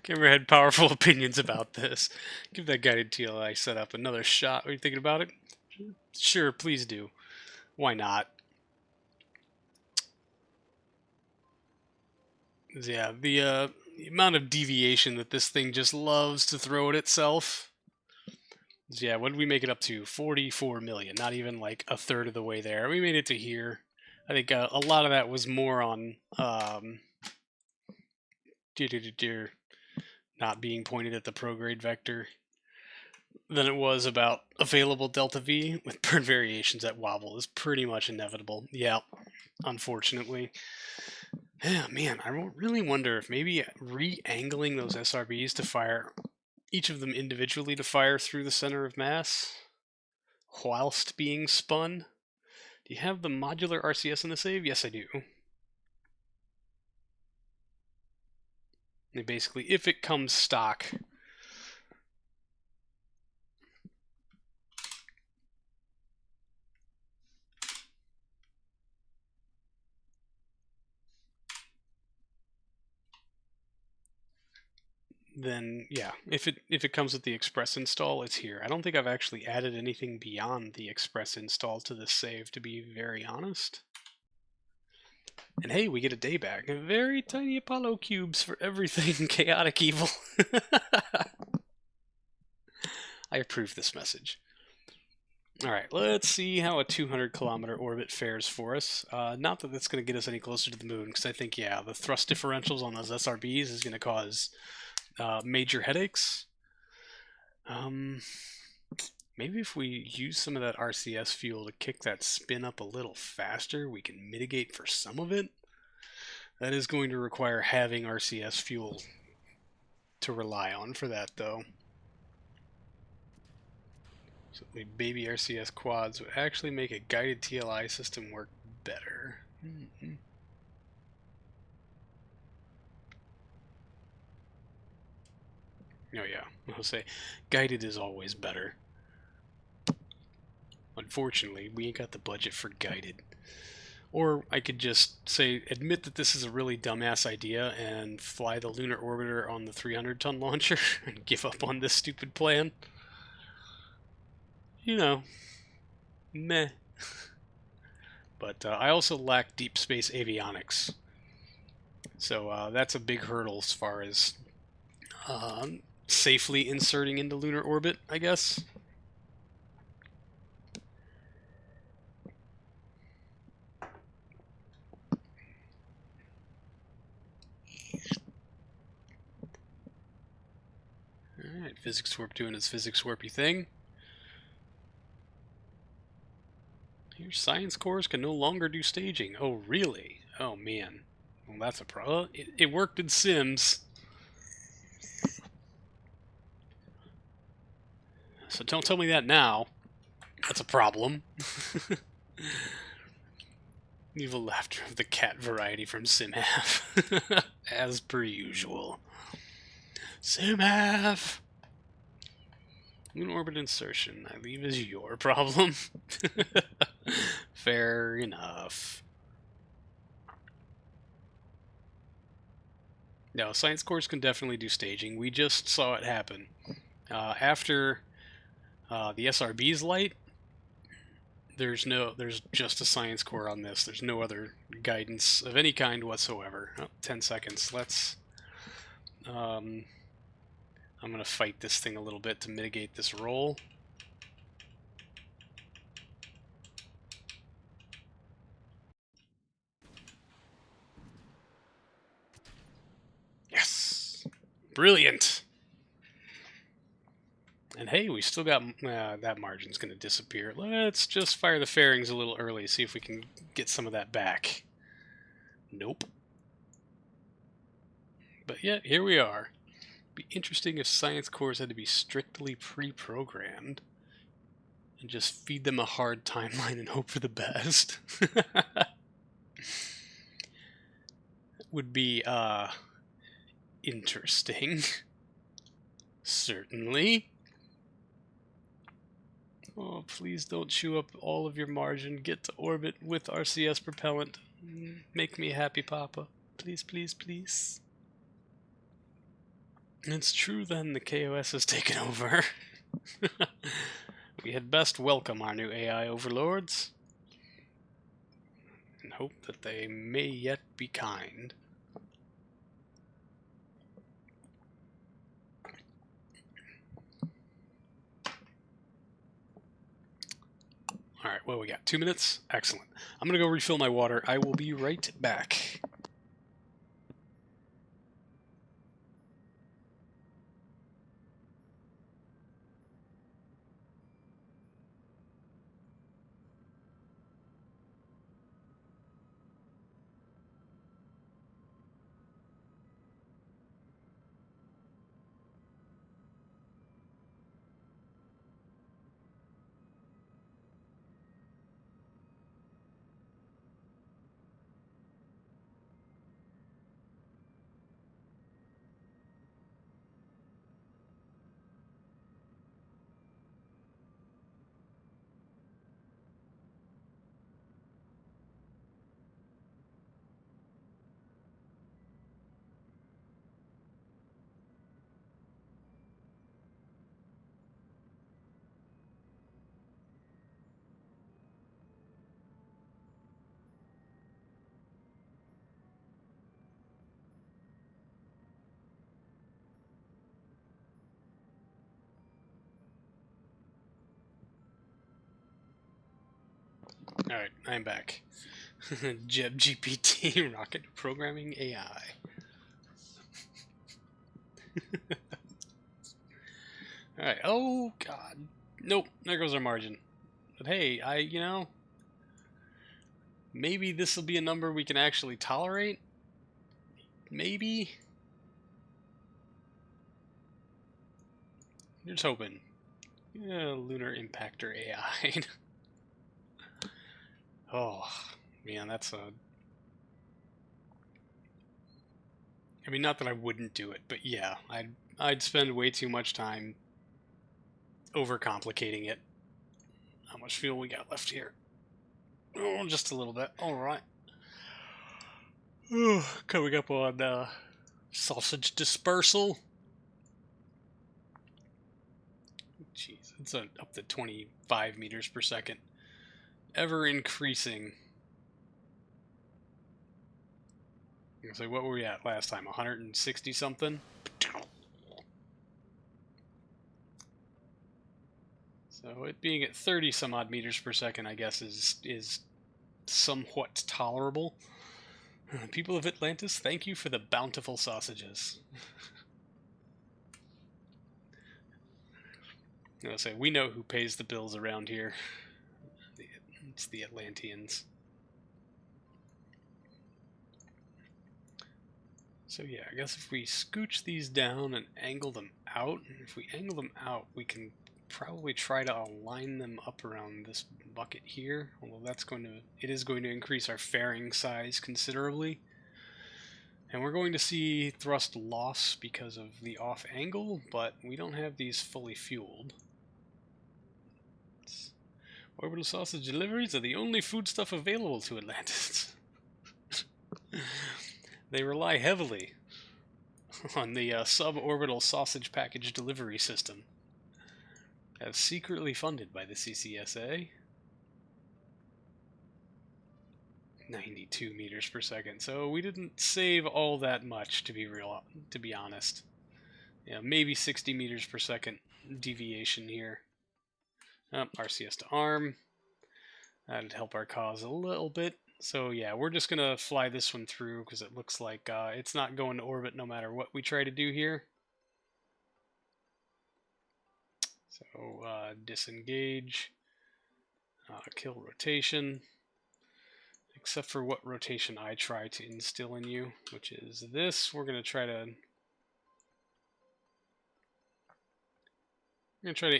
Camera had powerful opinions about this. Give that guided TLI setup another shot. Are you thinking about it? Sure, please do. Why not? Yeah, the amount of deviation that this thing just loves to throw at itself. Yeah, what did we make it up to? 44 million. Not even like a third of the way there. We made it to here. I think a lot of that was more on not being pointed at the prograde vector than it was about available delta V with burn variations that wobble is pretty much inevitable. Yeah, unfortunately. Yeah, man, I really wonder if maybe re-angling those SRBs to fire each of them individually to fire through the center of mass whilst being spun. Do you have the modular RCS in the save? Yes, I do. And basically, if it comes stock, then yeah, if it comes with the Express install, it's here. I don't think I've actually added anything beyond the Express install to this save, to be very honest. And hey, we get a day back. Very tiny Apollo cubes for everything chaotic evil. I approve this message. Alright, let's see how a 200-kilometer orbit fares for us. Not that that's going to get us any closer to the moon, because I think, yeah, the thrust differentials on those SRBs is going to cause major headaches. Maybe if we use some of that RCS fuel to kick that spin up a little faster, we can mitigate for some of it. That is going to require having RCS fuel to rely on for that, though. So the baby RCS quads would actually make a guided TLI system work better. Oh yeah, I'll say guided is always better. Unfortunately, we ain't got the budget for guided. Or I could just say, admit that this is a really dumbass idea and fly the lunar orbiter on the 300-ton launcher and give up on this stupid plan. You know, meh. But I also lack deep space avionics. So that's a big hurdle as far as safely inserting into lunar orbit, I guess. Alright, Physics Warp doing its Physics Warpy thing. Your science cores can no longer do staging. Oh, really? Oh, man. Well, that's a problem. It worked in Sims. So don't tell me that now. That's a problem. Evil laughter of the cat variety from SimHalf. As per usual. SimHalf! Moon orbit insertion. I leave is your problem. Fair enough. No, science cores can definitely do staging. We just saw it happen. After the SRB's light, there's just a science core on this. There's no other guidance of any kind whatsoever. Oh, 10 seconds. Let's... I'm going to fight this thing a little bit to mitigate this roll. Yes! Brilliant! And hey, we still got... that margin's going to disappear. Let's just fire the fairings a little early, see if we can get some of that back. Nope. But yeah, here we are. It'd be interesting if science cores had to be strictly pre-programmed and just feed them a hard timeline and hope for the best. Would be interesting. Certainly. Oh, please don't chew up all of your margin. Get to orbit with RCS propellant. Make me happy, Papa. Please, please, please. It's true then, the KOS has taken over. We had best welcome our new AI overlords and hope that they may yet be kind. Alright, what do we got? 2 minutes? Excellent. I'm going to go refill my water. I will be right back. Alright, I'm back. Jeb GPT, rocket programming AI. Alright, oh god. Nope, there goes our margin. But hey, maybe this will be a number we can actually tolerate? Maybe? Just hoping. Yeah, lunar impactor AI. Oh, man, that's a... I mean, not that I wouldn't do it, but yeah, I'd spend way too much time overcomplicating it. How much fuel we got left here? Oh, just a little bit. All right. Coming up on sausage dispersal. Jeez, it's up to 25 meters per second. Ever increasing. So what were we at last time? 160 something? So it being at 30 some odd meters per second, I guess, is somewhat tolerable. People of Atlantis, thank you for the bountiful sausages. I'll say, we know who pays the bills around here. It's the Atlanteans. So yeah, I guess if we scooch these down and angle them out, if we angle them out, we can probably try to align them up around this bucket here, although it is going to increase our fairing size considerably. And we're going to see thrust loss because of the off angle, but we don't have these fully fueled. Orbital sausage deliveries are the only foodstuff available to Atlantis. They rely heavily on the suborbital sausage package delivery system, as secretly funded by the CCSA. 92 meters per second, so we didn't save all that much, to be honest. Yeah, maybe 60 meters per second deviation here. RCS to arm. That'd help our cause a little bit. So yeah, we're just gonna fly this one through because it looks like it's not going to orbit no matter what we try to do here. So disengage, kill rotation, except for what rotation I try to instill in you, which is this. We're gonna try to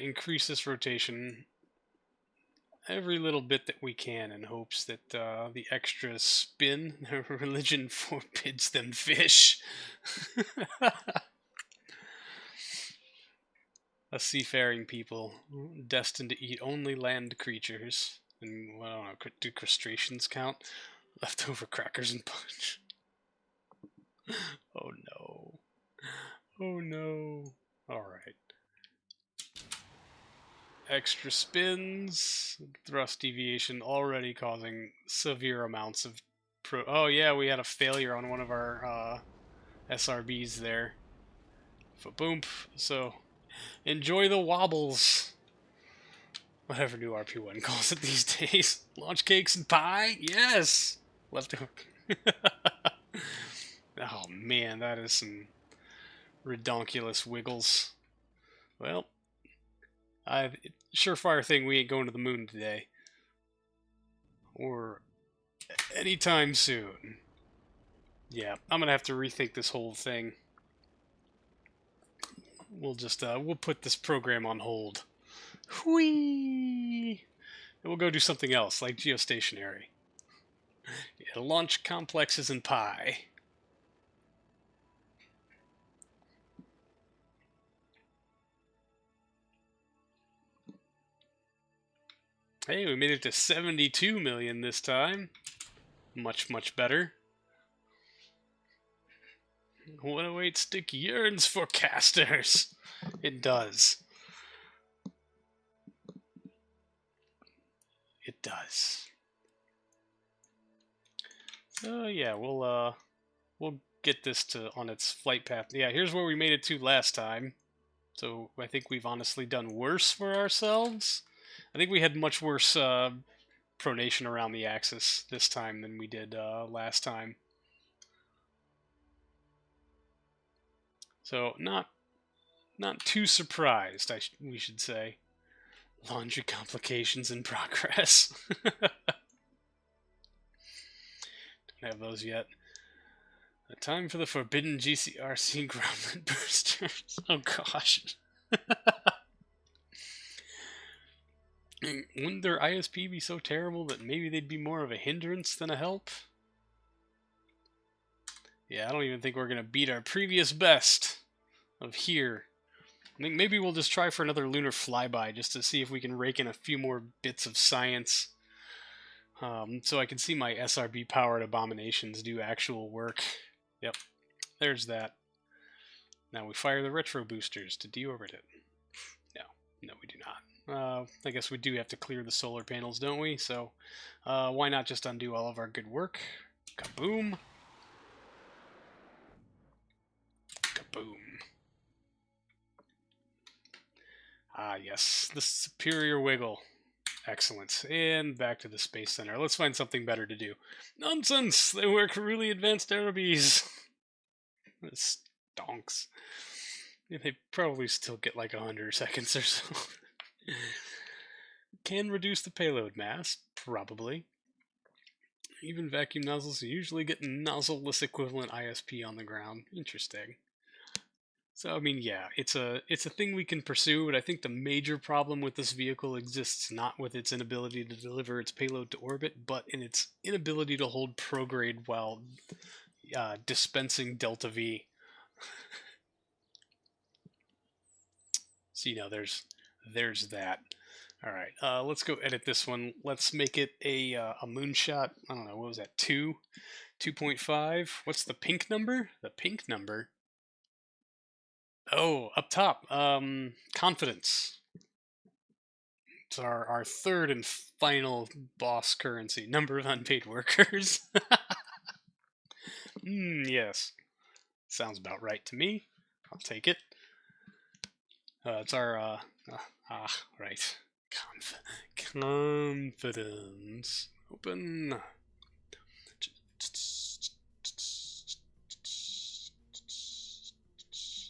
increase this rotation every little bit that we can in hopes that the extra spin, religion forbids them fish. A seafaring people destined to eat only land creatures. And, well, I don't know, do crustaceans count? Leftover crackers and punch. Oh no. Oh no. Alright. Extra spins, thrust deviation already causing severe amounts of oh yeah, we had a failure on one of our SRBs there. Boom. So enjoy the wobbles. Whatever new RP1 calls it these days. Launch cakes and pie? Yes! Leftover. Oh man, that is some redonkulous wiggles. Well, surefire thing, we ain't going to the moon today. Or anytime soon. Yeah, I'm gonna have to rethink this whole thing. We'll just, we'll put this program on hold. Whee! And we'll go do something else, like geostationary. Yeah, launch complexes and pie. Hey, we made it to 72 million this time. Much, much better. 108 stick yearns for casters. It does. It does. So yeah, we'll get this on its flight path. Yeah, here's where we made it to last time. So I think we've honestly done worse for ourselves. I think we had much worse pronation around the axis this time than we did last time. So not too surprised, we should say. Laundry complications in progress. Don't have those yet. The time for the forbidden GCRC groundlet boosters. Oh gosh. Wouldn't their ISP be so terrible that maybe they'd be more of a hindrance than a help? Yeah, I don't even think we're going to beat our previous best of here. I think maybe we'll just try for another lunar flyby just to see if we can rake in a few more bits of science. So I can see my SRB-powered abominations do actual work. Yep, there's that. Now we fire the retro boosters to deorbit it. No, we do not. I guess we do have to clear the solar panels, don't we? So why not just undo all of our good work? Kaboom! Kaboom. Ah, yes, the superior wiggle. Excellent. And back to the Space Center. Let's find something better to do. Nonsense! They work really advanced Arabies. This stonks. They probably still get like 100 seconds or so. Can reduce the payload mass? Probably. Even vacuum nozzles usually get nozzle-less equivalent ISP on the ground. Interesting. So, I mean, yeah, it's a thing we can pursue, but I think the major problem with this vehicle exists not with its inability to deliver its payload to orbit, but in its inability to hold prograde while dispensing Delta V. So, you know, there's that. All right, let's go edit this one. Let's make it a moonshot. I don't know, what was that, 2.5? What's the pink number? The pink number? Oh, up top, confidence. It's our third and final boss currency. Number of unpaid workers. Yes. Sounds about right to me. I'll take it. It's our, right. Confidence. Open.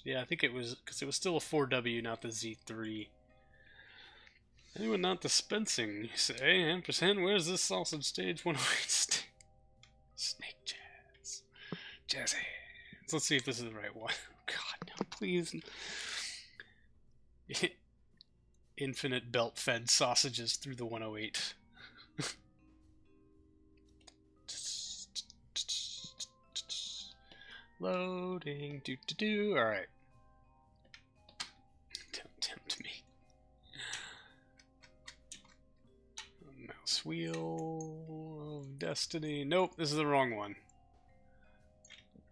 Yeah, I think it was, because it was still a 4W, not the Z3. Anyone not dispensing, you say? Ampersand, where's this sausage stage 108? Snake jazz. Jazz hands. Let's see if this is the right one. Oh, God, no, please. Infinite belt-fed sausages through the 108. Loading. Do. Alright. Don't tempt me. Mouse wheel of destiny. Nope, this is the wrong one.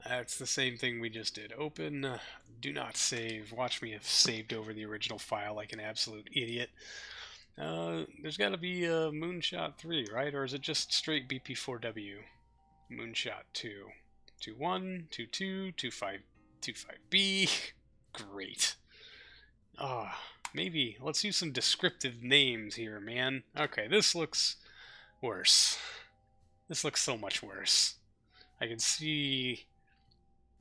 That's the same thing we just did. Open. Do not save. Watch me have saved over the original file like an absolute idiot. There's got to be a Moonshot 3, right? Or is it just straight BP4W? Moonshot 2. 2.1, 2.2, 2.5, 2.5B. Great. Maybe. Let's use some descriptive names here, man. Okay, this looks worse. This looks so much worse. I can see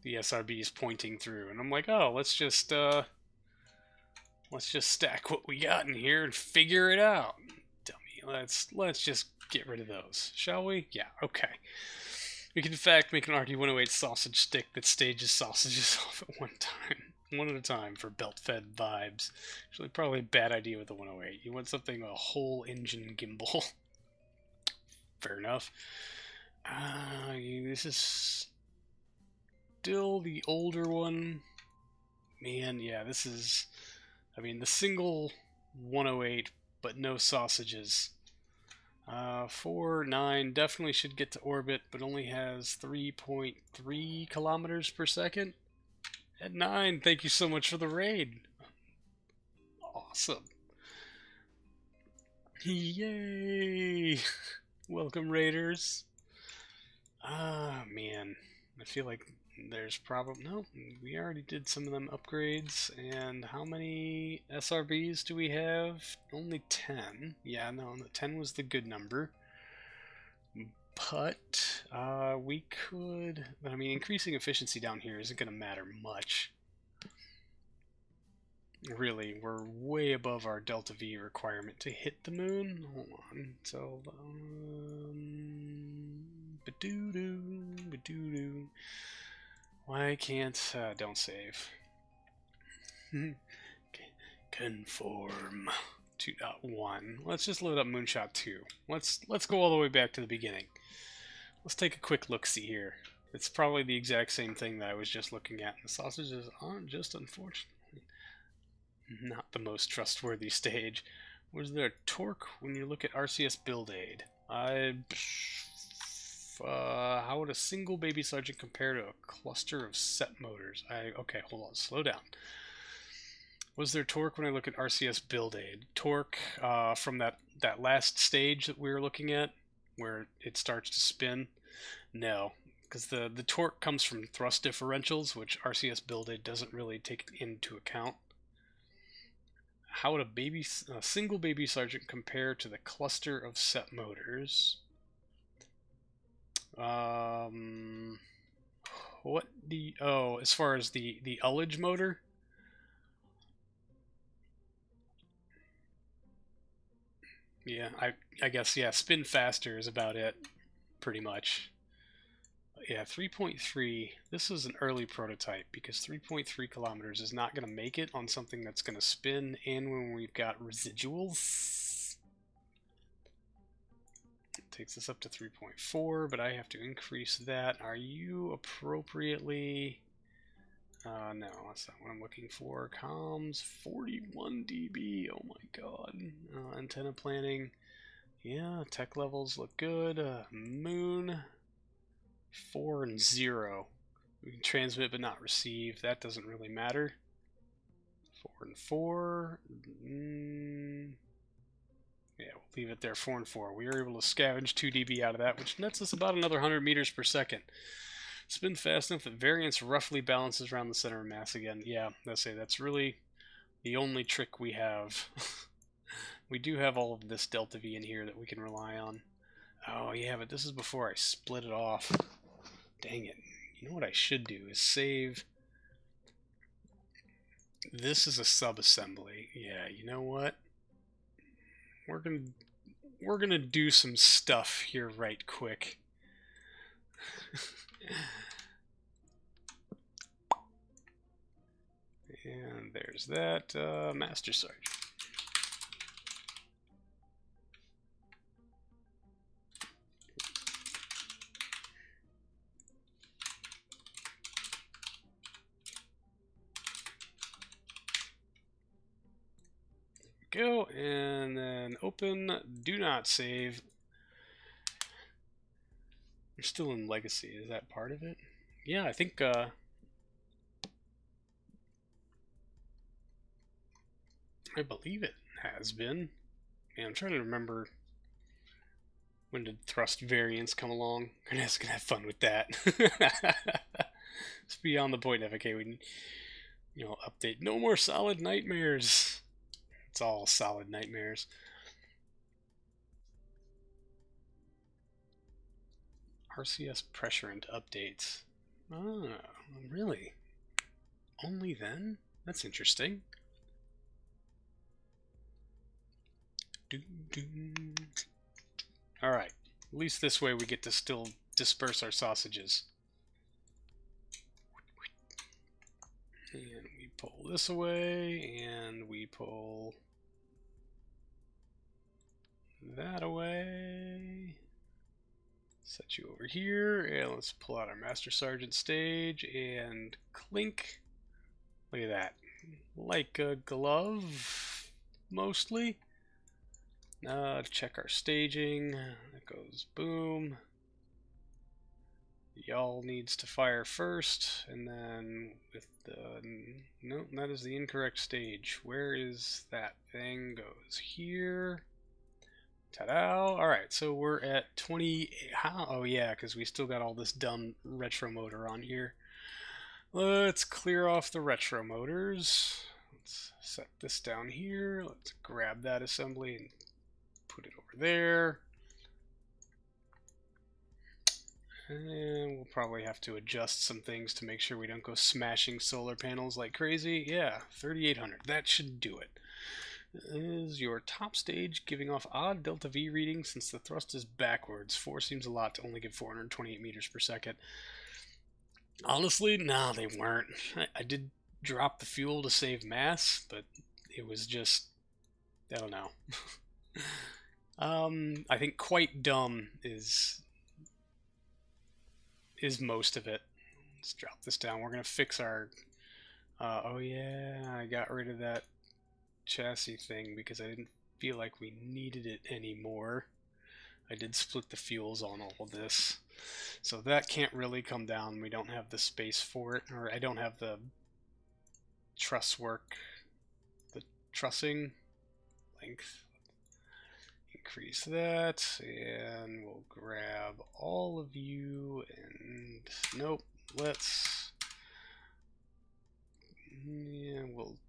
the SRBs pointing through, and I'm like, oh, let's just stack what we got in here and figure it out. Dummy. Let's just get rid of those, shall we? Yeah, okay. We can in fact make an RD-108 sausage stick that stages sausages off at one at a time for belt-fed vibes. Actually, probably a bad idea with the 108. You want something, a whole engine gimbal. Fair enough. This is still the older one. Man, yeah, this is, I mean, the single 108, but no sausages. 4.9 definitely should get to orbit, but only has 3.3 kilometers per second. At 9, thank you so much for the raid. Awesome. Yay! Welcome, raiders. Man. I feel like there's probably... No, we already did some of them upgrades. And how many SRBs do we have? Only 10. Yeah, no, the 10 was the good number. But we could... I mean, increasing efficiency down here isn't going to matter much. Really, we're way above our delta V requirement to hit the moon. Hold on. So, ba-doo-doo. Why can't, don't save. Conform. 2.1. Let's just load up Moonshot 2. Let's go all the way back to the beginning. Let's take a quick look-see here. It's probably the exact same thing that I was just looking at. The sausages aren't just, unfortunately, not the most trustworthy stage. Was there torque when you look at RCS build aid? How would a single baby sergeant compare to a cluster of set motors? Okay, hold on, slow down. Was there torque when I look at RCS build aid? Torque from that last stage that we were looking at, where it starts to spin? No, because the torque comes from thrust differentials, which RCS build aid doesn't really take into account. How would a single baby sergeant compare to the cluster of set motors? What the as far as the ullage motor? Yeah, I guess, yeah, spin faster is about it, pretty much. Yeah, 3.3, this is an early prototype because 3.3 kilometers is not going to make it on something that's going to spin and when we've got residuals. It takes us up to 3.4, but I have to increase that. Are you appropriately... no, that's not what I'm looking for. Comms, 41 dB, oh my god. Antenna planning, yeah, tech levels look good. Moon, 4 and 0. We can transmit but not receive. That doesn't really matter. 4 and 4. Yeah, we'll leave it there. 4 and 4. We were able to scavenge 2 dB out of that, which nets us about another 100 meters per second. Spin fast enough that variance roughly balances around the center of mass again. Yeah, that's really the only trick we have. We do have all of this delta V in here that we can rely on. Oh yeah, but this is before I split it off. Dang it. You know what I should do is save. This is a sub-assembly. Yeah, you know what? We're gonna do some stuff here right quick. And there's that Master Sergeant. Go, and then open, do not save. We're still in Legacy, is that part of it? Yeah, I think, I believe it has been. Man, I'm trying to remember when did thrust variance come along. I'm just gonna have fun with that. It's beyond the point of, okay, we, update. No more solid nightmares. It's all solid nightmares. RCS pressure into updates. Oh, really? Only then? That's interesting. Alright. At least this way we get to still disperse our sausages. And we pull this away, and we pull that away. Set you over here, and let's pull out our Master Sergeant stage, and clink. Look at that. Like a glove, mostly. Check our staging. That goes boom. Y'all needs to fire first, and then with the... Nope, that is the incorrect stage. Where is that thing? Goes here. Ta-da! Alright, so we're at 20... How? Oh yeah, because we still got all this dumb retro motor on here. Let's clear off the retro motors. Let's set this down here. Let's grab that assembly and put it over there. And we'll probably have to adjust some things to make sure we don't go smashing solar panels like crazy. Yeah, 3800. That should do it. Is your top stage giving off odd delta V readings since the thrust is backwards? 4 seems a lot to only give 428 meters per second. Honestly, no, they weren't. I did drop the fuel to save mass, but it was just, I don't know. I think quite dumb is most of it. Let's drop this down. We're gonna fix our. Oh yeah, I got rid of that chassis thing because I didn't feel like we needed it anymore. I did split the fuels on all of this, so that can't really come down. We don't have the space for it, or I don't have the truss work, the trussing length. Increase that, and we'll grab all of you, and nope, we'll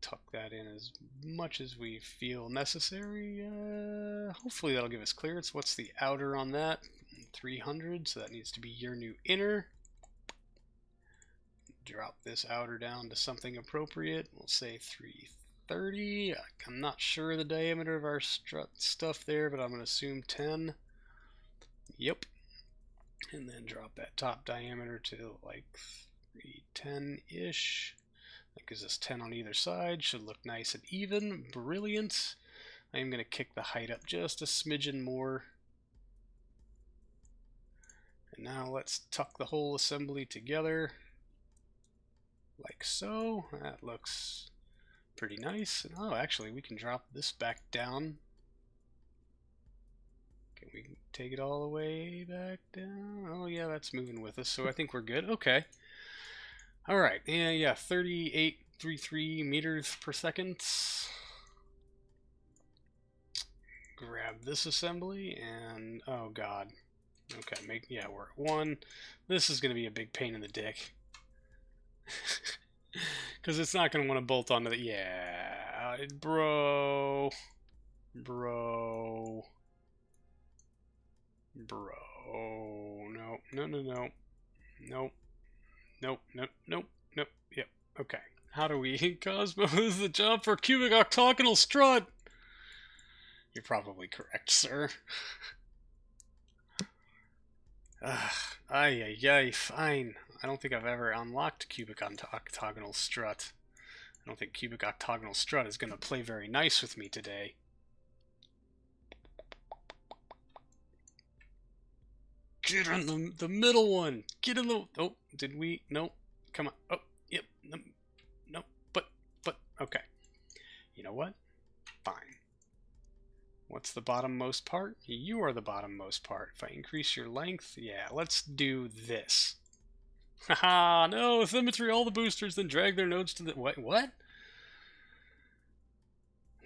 tuck that in as much as we feel necessary. Hopefully that'll give us clearance. What's the outer on that? 300, so that needs to be your new inner. Drop this outer down to something appropriate. We'll say 330. I'm not sure the diameter of our strut stuff there, but I'm going to assume 10. Yep. And then drop that top diameter to like 310-ish. That gives us 10 on either side. Should look nice and even. Brilliant. I am going to kick the height up just a smidgen more. And now let's tuck the whole assembly together. Like so. That looks pretty nice. Oh, actually, we can drop this back down. Can we take it all the way back down? Oh, yeah, that's moving with us, so I think we're good. Okay. All right. Yeah, 3833 meters per second. Grab this assembly, and oh, God. Okay, yeah, we're at 1. This is going to be a big pain in the dick. Because it's not going to want to bolt onto the... Yeah, bro. No. Nope. Yep, okay. How do we... Cosmos the job for cubic octagonal strut? You're probably correct, sir. Fine. I don't think I've ever unlocked cubic octagonal strut. I don't think cubic octagonal strut is going to play very nice with me today. Get in the middle one. Get in the... Oh, did we? Nope. Come on. Oh, yep. No. But, okay. You know what? Fine. What's the bottommost part? You are the bottommost part. If I increase your length, yeah, let's do this. Haha, no, symmetry, all the boosters, then drag their nodes to the... What?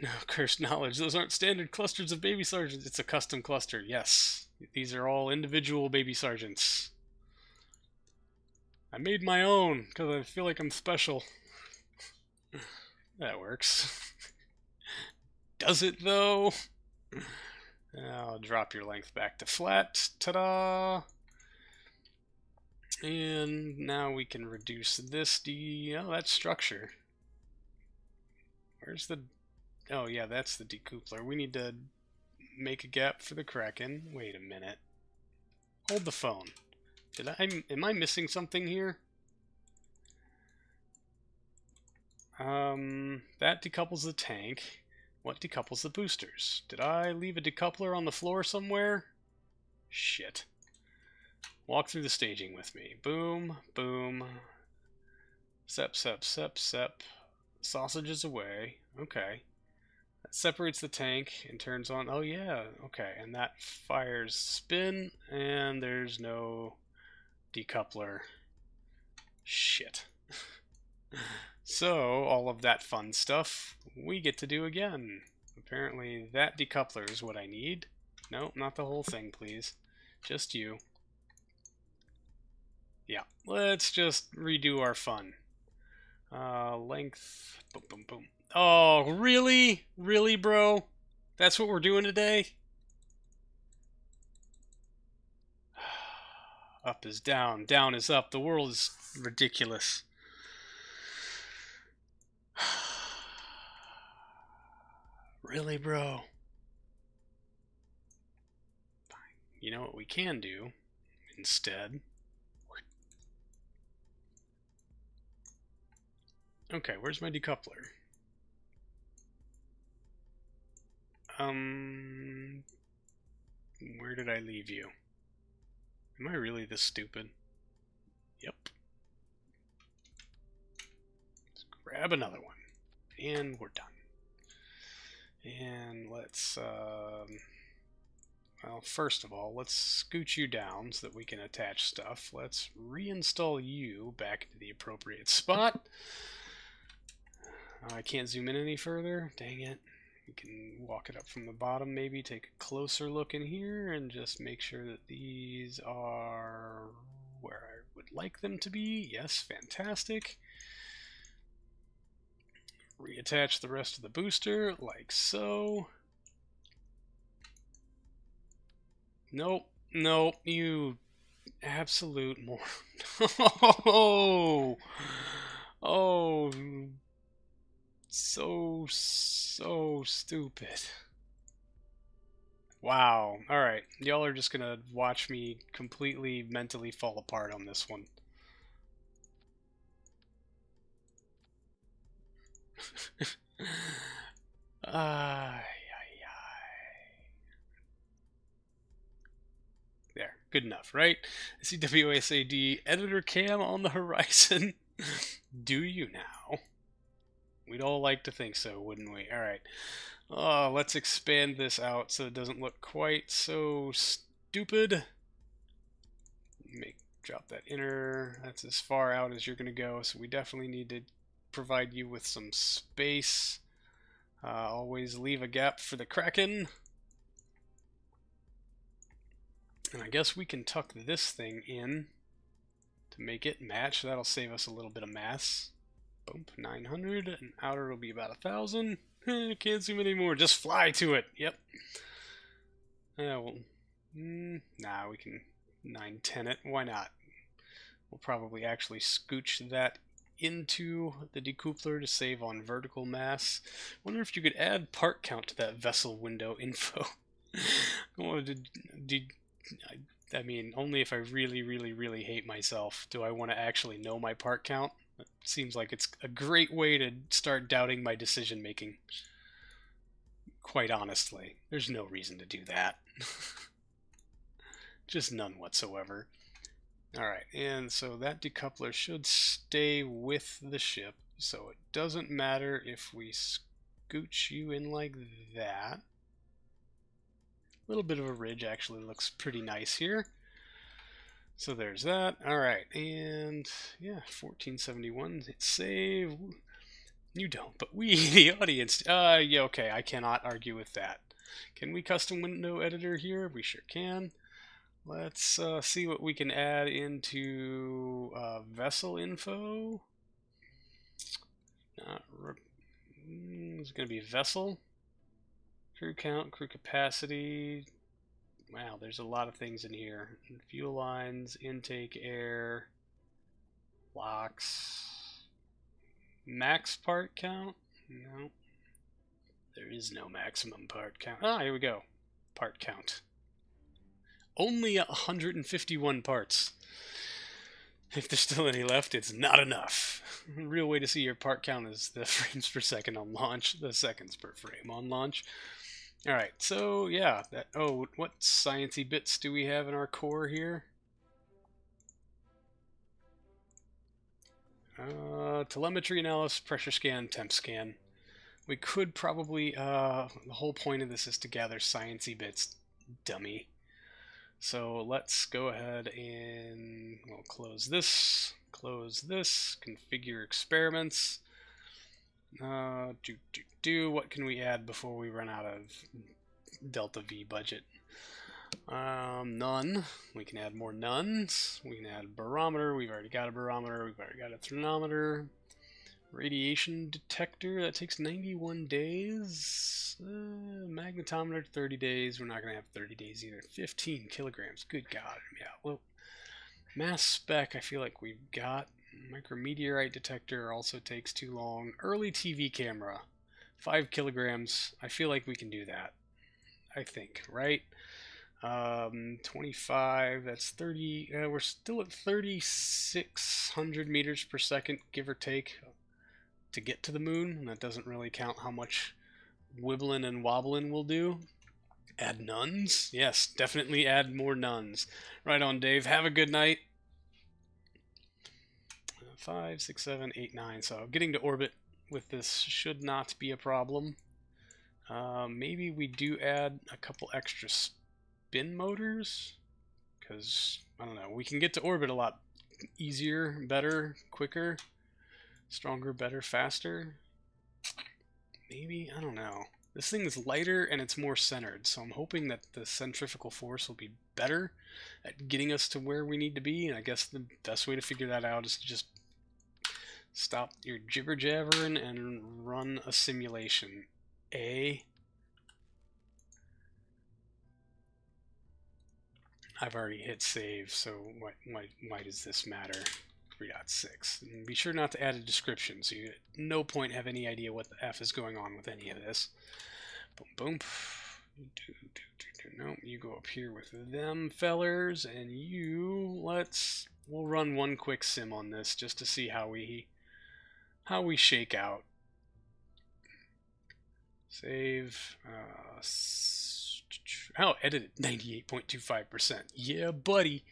No, cursed knowledge. Those aren't standard clusters of baby sergeants. It's a custom cluster, yes. These are all individual baby sergeants. I made my own, because I feel like I'm special. That works. Does it, though? I'll drop your length back to flat. Ta-da! And now we can reduce this that structure. Where's the... Oh, yeah, that's the decoupler. We need to make a gap for the Kraken. Wait a minute. Hold the phone. Am I missing something here? That decouples the tank. What decouples the boosters? Did I leave a decoupler on the floor somewhere? Shit. Walk through the staging with me. Boom, boom. Sep. Sausages away. Okay. That separates the tank and turns on... Oh, yeah. Okay, and that fires spin, and there's no decoupler. Shit. So, all of that fun stuff we get to do again. Apparently, that decoupler is what I need. No, not the whole thing, please. Just you. Yeah, let's just redo our fun. Length. Boom, boom, boom. Oh, really? Really, bro? That's what we're doing today? Up is down, down is up. The world is ridiculous. Really, bro? You know what we can do instead? Okay, where's my decoupler? Where did I leave you? Am I really this stupid? Yep. Let's grab another one. And we're done. And let's, well, first of all, let's scooch you down so that we can attach stuff. Let's reinstall you back into the appropriate spot. I can't zoom in any further. Dang it. We can walk it up from the bottom, maybe take a closer look in here and just make sure that these are where I would like them to be. Yes, fantastic. Reattach the rest of the booster like so. Nope, nope, you absolute moron. Oh, oh, so stupid. Wow. Alright, y'all are just gonna watch me completely mentally fall apart on this one. Ay, ay, ay. There, good enough, right? CWSAD editor cam on the horizon. Do you now? We'd all like to think so, wouldn't we? Alright. Let's expand this out so it doesn't look quite so stupid. Drop that inner. That's as far out as you're going to go, so we definitely need to provide you with some space. Always leave a gap for the Kraken. And I guess we can tuck this thing in to make it match. That'll save us a little bit of mass. Boom, 900, and outer will be about 1,000. Can't zoom anymore. Just fly to it. Yep. Well, nah, we can 910 it. Why not? We'll probably actually scooch that into the decoupler to save on vertical mass. Wonder if you could add part count to that vessel window info. I mean, only if I really hate myself do I want to actually know my part count. It seems like it's a great way to start doubting my decision making. Quite honestly, there's no reason to do that. Just none whatsoever. Alright, and so that decoupler should stay with the ship, so it doesn't matter if we scooch you in like that. A little bit of a ridge actually looks pretty nice here. So there's that. Alright, and yeah, 1471, hit save. You don't, but we, the audience, yeah, okay, I cannot argue with that. Can we custom window editor here? We sure can. Let's see what we can add into vessel info. It's going to be vessel, crew count, crew capacity. Wow, there's a lot of things in here. Fuel lines, intake air, locks. Max part count? No. There is no maximum part count. Ah, here we go. Part count. Only 151 parts. If there's still any left, it's not enough. The real way to see your part count is the frames per second on launch, the seconds per frame on launch. Alright, so yeah, what sciencey bits do we have in our core here? Telemetry analysis, pressure scan, temp scan. We could probably, the whole point of this is to gather sciencey bits, dummy. So let's go ahead and we'll close this, configure experiments. What can we add before we run out of delta V budget? None. We can add more nuns. We can add a barometer. We've already got a barometer. We've already got a thermometer. Radiation detector. That takes 91 days. Magnetometer, 30 days. We're not going to have 30 days either. 15 kilograms. Good God. Yeah, well, Mass spec, I feel like we've got. Micrometeorite detector also takes too long. Early TV camera, 5 kilograms. I feel like we can do that. I think, right? 25, that's 30. We're still at 3,600 meters per second, give or take, to get to the moon. And that doesn't really count how much wibbling and wobbling we'll do. Add nuns? Yes, definitely add more nuns. Right on, Dave. Have a good night. 5, 6, 7, 8, 9. So getting to orbit with this should not be a problem. Maybe we do add a couple extra spin motors, because, I don't know, we can get to orbit a lot easier, better, quicker, stronger, better, faster. Maybe? I don't know. This thing is lighter and it's more centered, so I'm hoping that the centrifugal force will be better at getting us to where we need to be, and I guess the best way to figure that out is to just stop your jibber-jabbering and run a simulation. I've already hit save, so why does this matter? 3.6. And be sure not to add a description, so you at no point have any idea what the F is going on with any of this. Boom, boom. No, you go up here with them fellers, and we'll run one quick sim on this just to see how we shake out. Save. Edited 98.25%. Yeah, buddy.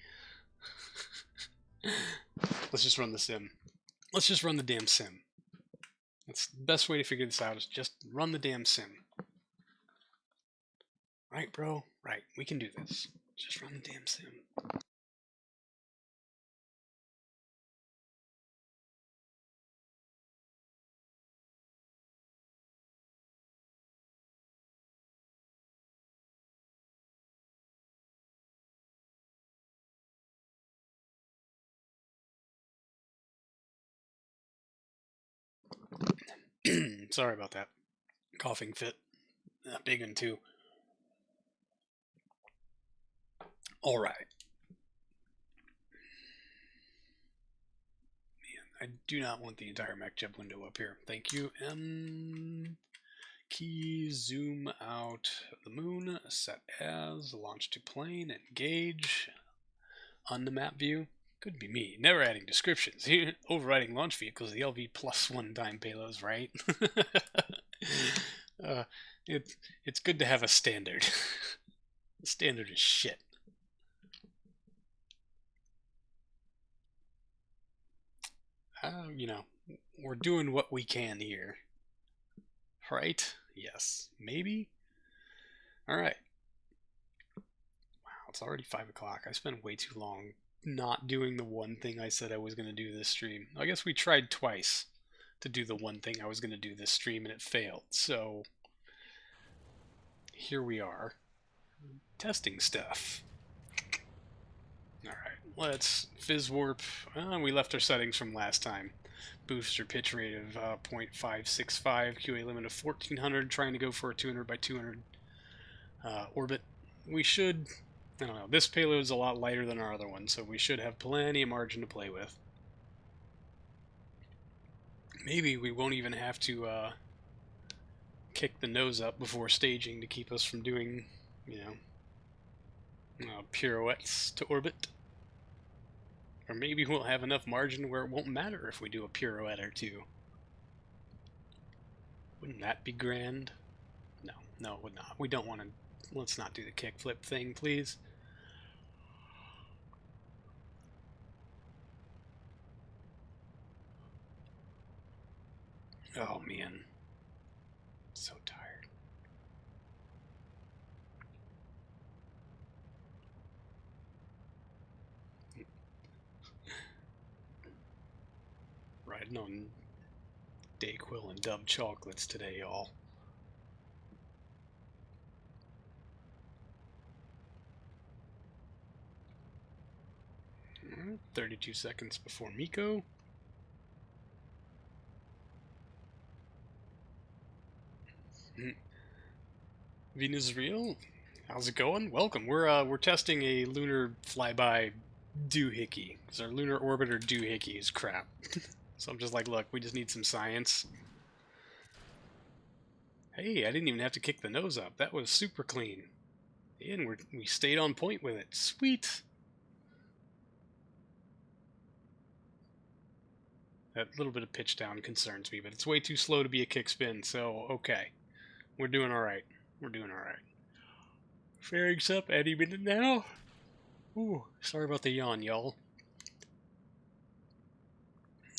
Let's just run the sim. Let's just run the damn sim. That's the best way to figure this out, is just run the damn sim. Right, bro? Right. We can do this. Just run the damn sim. Sorry about that. Coughing fit. Big one, too. All right. Man, I do not want the entire MacJeb window up here. Thank you. Key, zoom out the moon, set as, launch to plane, engage, on the map view. Could be me. Never adding descriptions. Overriding launch vehicles, the LV plus 1 time payloads, right? It's good to have a standard. The standard is shit. We're doing what we can here. Right? Yes. Maybe? Alright. Wow, it's already 5 o'clock. I spent way too long not doing the one thing I said I was going to do this stream. I guess we tried twice to do the one thing I was going to do this stream, and it failed. So, here we are. Testing stuff. Alright, let's fizz warp. We left our settings from last time. Booster pitch rate of 0.565, QA limit of 1400, trying to go for a 200 by 200 orbit. We should, I don't know, this payload is a lot lighter than our other one, so we should have plenty of margin to play with. Maybe we won't even have to kick the nose up before staging to keep us from doing, pirouettes to orbit. Or maybe we'll have enough margin where it won't matter if we do a pirouette or two. Wouldn't that be grand? No, it would not. We don't want to. Let's not do the kickflip thing, please. Oh, man. So tired. Riding on Dayquil and Dove chocolates today, y'all. 32 seconds before Miko. Venus Real, how's it going? Welcome. We're testing a lunar flyby doohickey, because our lunar orbiter doohickey is crap. So I'm just like, look, we just need some science. Hey, I didn't even have to kick the nose up. That was super clean. And we stayed on point with it. Sweet! That little bit of pitch down concerns me, but it's way too slow to be a kick spin, so okay. We're doing alright. We're doing alright. Fairings up any minute now. Ooh, sorry about the yawn, y'all.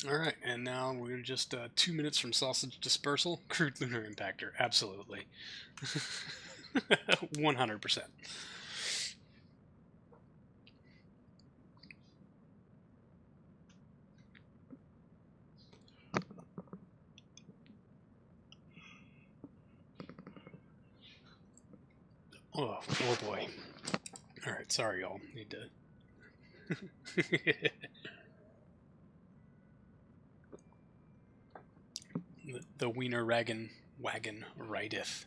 Alright, and now we're just 2 minutes from sausage dispersal. Crude lunar impactor, absolutely. 100%. Oh boy. Alright, sorry y'all. Need to... the wiener wagon rideth.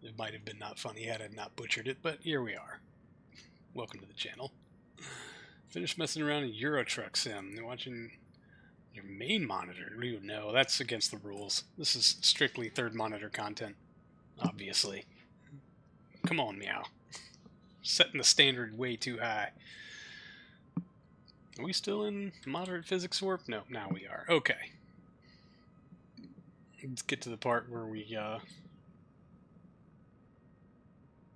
It might have been not funny had I not butchered it, but here we are. Welcome to the channel. Finish messing around in Euro Truck Sim. You're watching your main monitor. No, that's against the rules. This is strictly third monitor content, obviously. Come on, Meow. Setting the standard way too high. Are we still in moderate physics warp? No, now we are. Okay. Let's get to the part where we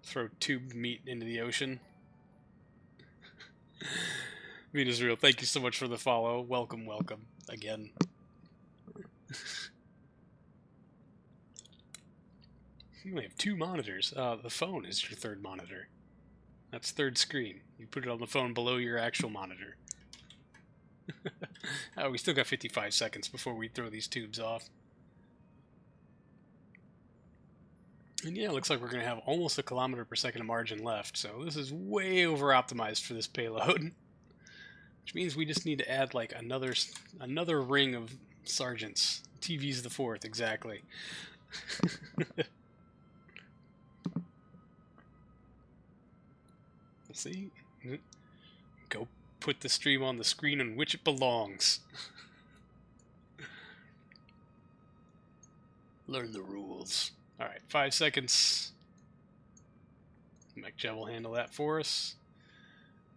throw tube meat into the ocean. Meat is real. Thank you so much for the follow. Welcome, welcome again. You only have 2 monitors. The phone is your third monitor. That's third screen. You put it on the phone below your actual monitor. Oh, we still got 55 seconds before we throw these tubes off. And yeah, it looks like we're going to have almost a kilometer per second of margin left, so this is way over optimized for this payload. Which means we just need to add like another ring of sergeants. TV's the 4th, exactly. See? Go put the stream on the screen in which it belongs. Learn the rules. Alright, 5 seconds. MacJev will handle that for us.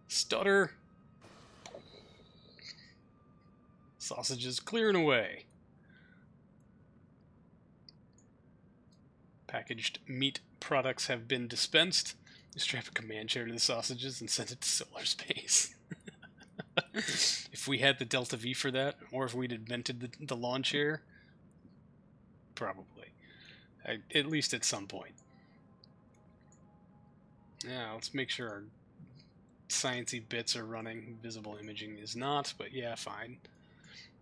Stutter. Sausages clearing away. Packaged meat products have been dispensed. You strap a command chair to the sausages and send it to solar space. If we had the Delta V for that, or if we'd invented the lawn chair, probably. At least at some point. Yeah, let's make sure our sciencey bits are running. Visible imaging is not, but yeah, fine.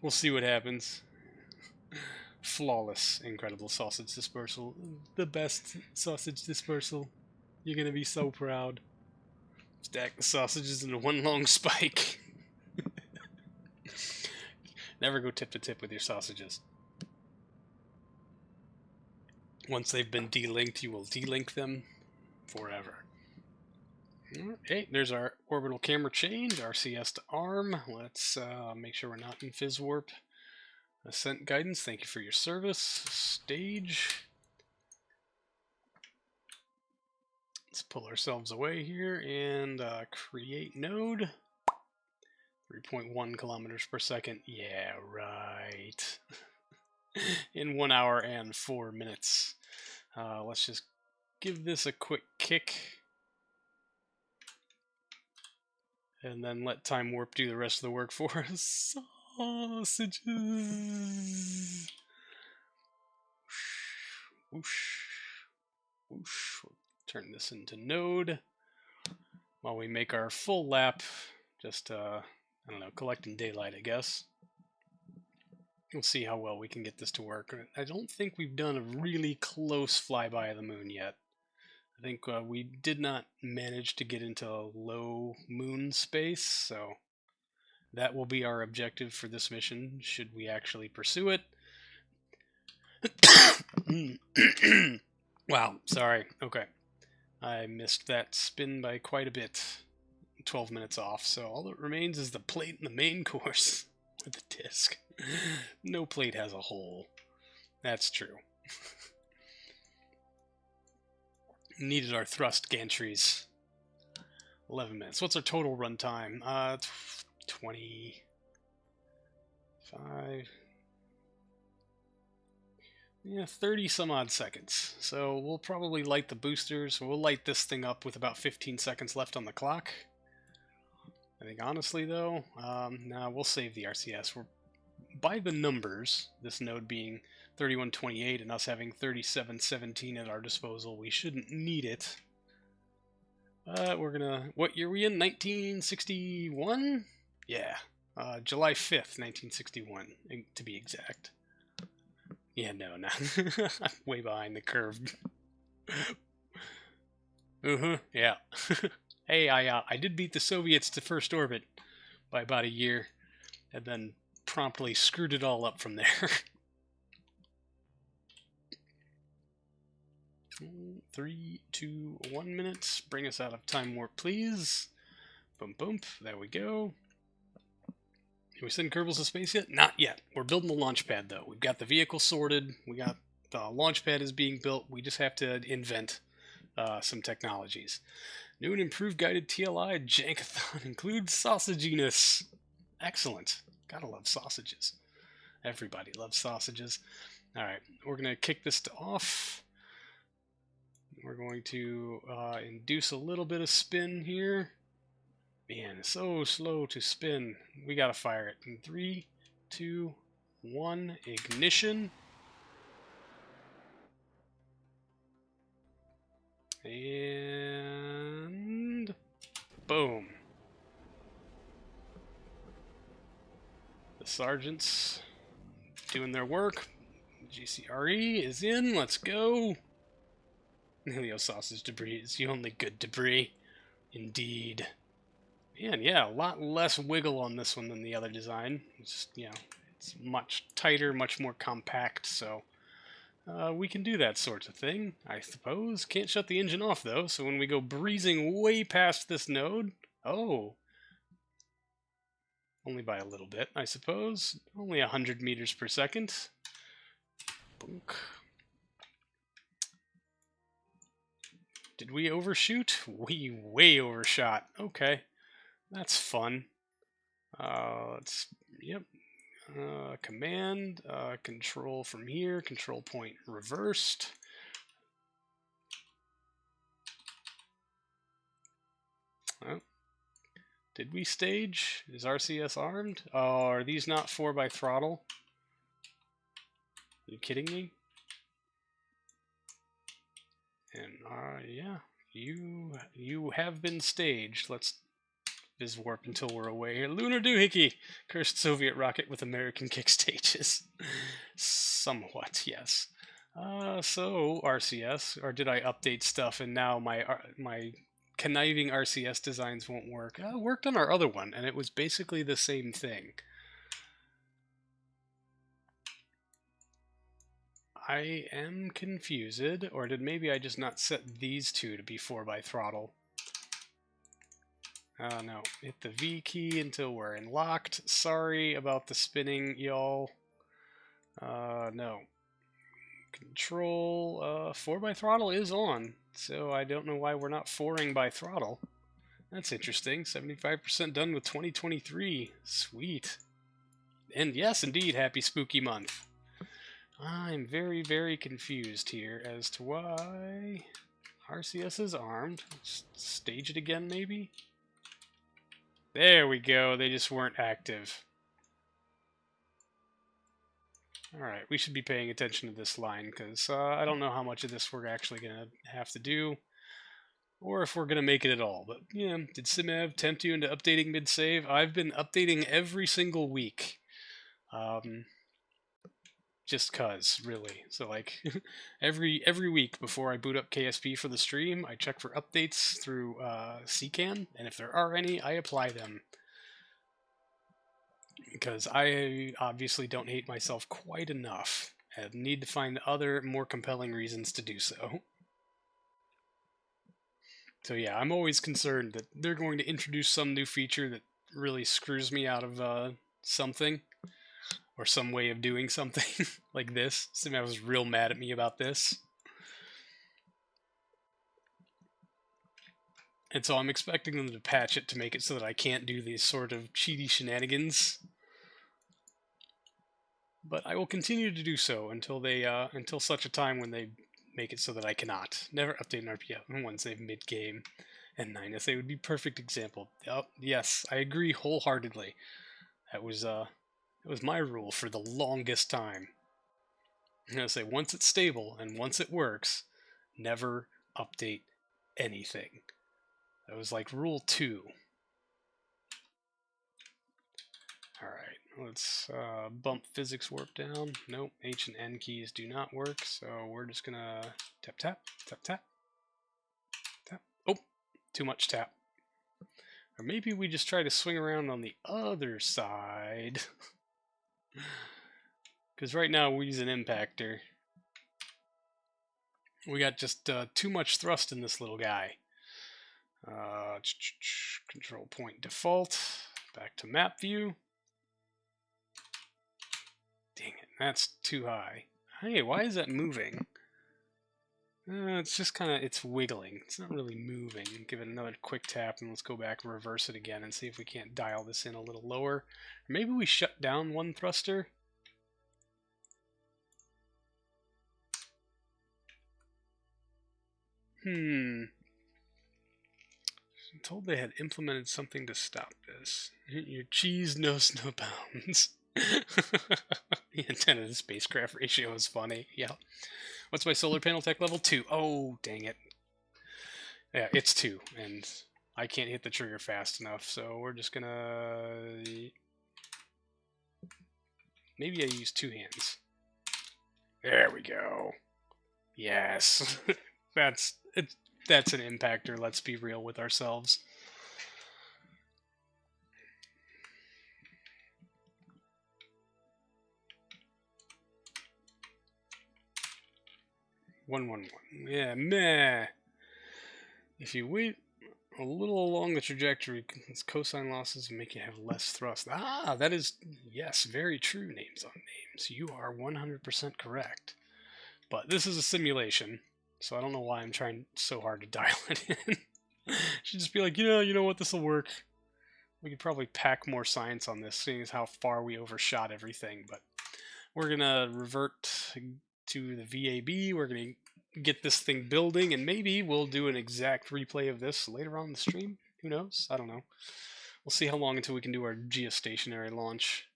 We'll see what happens. Flawless, incredible sausage dispersal. The best sausage dispersal. You're gonna be so proud. Stack the sausages into one long spike. Never go tip to tip with your sausages. Once they've been delinked, you will delink them forever. Okay, there's our orbital camera change, RCS to ARM. Let's make sure we're not in phys warp. Ascent guidance, thank you for your service. Stage. Let's pull ourselves away here and create node. 3.1 kilometers per second. Yeah, right. In 1 hour and 4 minutes. Let's just give this a quick kick. And then let time warp do the rest of the work for us. Sausages. Whoosh. Whoosh. We'll turn this into node while we make our full lap. Just, I don't know, collecting daylight, I guess. We'll see how well we can get this to work. I don't think we've done a really close flyby of the moon yet. I think we did not manage to get into low moon space, so that will be our objective for this mission, should we actually pursue it. Wow, sorry. Okay. I missed that spin by quite a bit. 12 minutes off, so all that remains is the plate and the main course with the disc. No plate has a hole. That's true. Needed our thrust gantries. 11 minutes. What's our total run time? 25. Yeah, 30 some odd seconds. So we'll probably light the boosters. We'll light this thing up with about 15 seconds left on the clock. I think honestly though, nah, we'll save the RCS. We're by the numbers, this node being 3128 and us having 3717 at our disposal, we shouldn't need it. We're gonna, what year are we in? 1961? Yeah, July 5th, 1961, to be exact. Yeah, no, I'm way behind the curve. Yeah. Hey, I did beat the Soviets to first orbit by about a year, and then promptly screwed it all up from there. 3, 2, 1 minutes. Bring us out of time warp, please. Boom, boom. There we go. Can we send Kerbals to space yet? Not yet. We're building the launch pad, though. We've got the vehicle sorted. We got the launch pad is being built. We just have to invent some technologies. New and improved guided TLI Jankathon includes sausaginess. Excellent. Gotta love sausages. Everybody loves sausages. Alright, we're going to kick this off. We're going to induce a little bit of spin here. Man, it's so slow to spin. We gotta fire it. In 3, 2, 1, ignition. And boom. The sergeants doing their work. GCRE is in. Let's go. Helio sausage debris is the only good debris. Indeed. Man, yeah, a lot less wiggle on this one than the other design. It's, you know, it's much tighter, much more compact, so we can do that sort of thing, I suppose. Can't shut the engine off, though, so when we go breezing way past this node... Oh. Only by a little bit, I suppose. Only 100 meters per second. Boink. Did we overshoot? We way overshot. Okay. That's fun. Let's, yep. Command, control from here, control point reversed. Oh. Did we stage? Is RCS armed? Oh, are these not 4x throttle? Are you kidding me? And, yeah, you have been staged. Let's Viz warp until we're away here. Lunar doohickey! Cursed Soviet rocket with American kick stages. Somewhat, yes. So, RCS, or did I update stuff and now my conniving RCS designs won't work? It worked on our other one, and it was basically the same thing. I am confused, or did maybe I just not set these two to be 4x throttle? No, hit the V key until we're unlocked. Sorry about the spinning, y'all. No. Control, 4x throttle is on, so I don't know why we're not 4ing by throttle. That's interesting. 75% done with 2023. Sweet. And yes, indeed, happy spooky month. I'm very, very confused here as to why RCS is armed. Let's stage it again, maybe? There we go. They just weren't active. Alright, we should be paying attention to this line, because I don't know how much of this we're actually going to have to do, or if we're going to make it at all. But, yeah, did SimAv tempt you into updating mid-save? I've been updating every single week. Just cuz, really. So, like, every week before I boot up KSP for the stream, I check for updates through CCAN, and if there are any, I apply them. Because I obviously don't hate myself quite enough, and need to find other, more compelling reasons to do so. So yeah, I'm always concerned that they're going to introduce some new feature that really screws me out of something, or some way of doing something like this. Somebody was real mad at me about this. And so I'm expecting them to patch it to make it so that I can't do these sort of cheaty shenanigans. But I will continue to do so until such a time when they make it so that I cannot. Never update an RPM once they've mid-game. And 9SA would be perfect example. Oh, yes, I agree wholeheartedly. That was my rule for the longest time. I'm gonna say once it's stable and once it works, never update anything. That was like rule 2. Alright, let's bump physics warp down. Nope, H and N keys do not work, so we're just gonna tap, tap, tap, tap, tap. Oh, too much tap. Or maybe we just try to swing around on the other side. Because right now we use an impactor. We got just too much thrust in this little guy. Control point default. Back to map view. Dang it, that's too high. Hey, why is that moving? It's just kind of, it's wiggling. It's not really moving. Give it another quick tap and let's go back and reverse it again and see if we can't dial this in a little lower. Or maybe we shut down one thruster. I'm told they had implemented something to stop this. Your cheese knows no bounds. The antenna to spacecraft ratio is funny. Yeah. What's my solar panel tech level? 2. Oh, dang it. Yeah, it's 2, and I can't hit the trigger fast enough, so we're just gonna... Maybe I use 2 hands. There we go. Yes. That's an impactor, let's be real with ourselves. One. Yeah, meh. If you wait a little along the trajectory, its cosine losses make you have less thrust. Ah, that is, yes, very true, names on names. You are 100% correct. But this is a simulation, so I don't know why I'm trying so hard to dial it in. Should just be like, you know what, this will work. We could probably pack more science on this, seeing as how far we overshot everything, but we're gonna revert to the VAB. We're gonna get this thing building, and maybe we'll do an exact replay of this later on in the stream. Who knows? I don't know. We'll see how long until we can do our geostationary launch.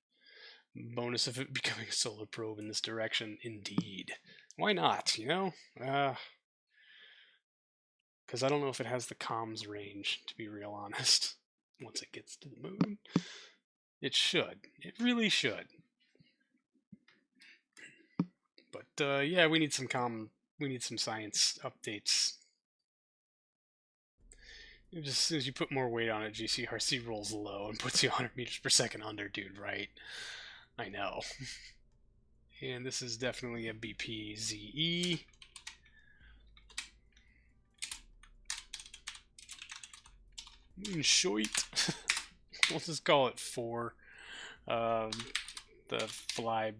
Bonus of it becoming a solar probe in this direction. Indeed. Why not, you know? Because I don't know if it has the comms range, to be real honest, once it gets to the moon. It should. It really should. But yeah, we need some science updates. Just as soon as you put more weight on it, GCRC rolls low and puts you 100 meters per second under, dude, right? I know. And this is definitely a BPZE. Short. We'll just call it 4. The fly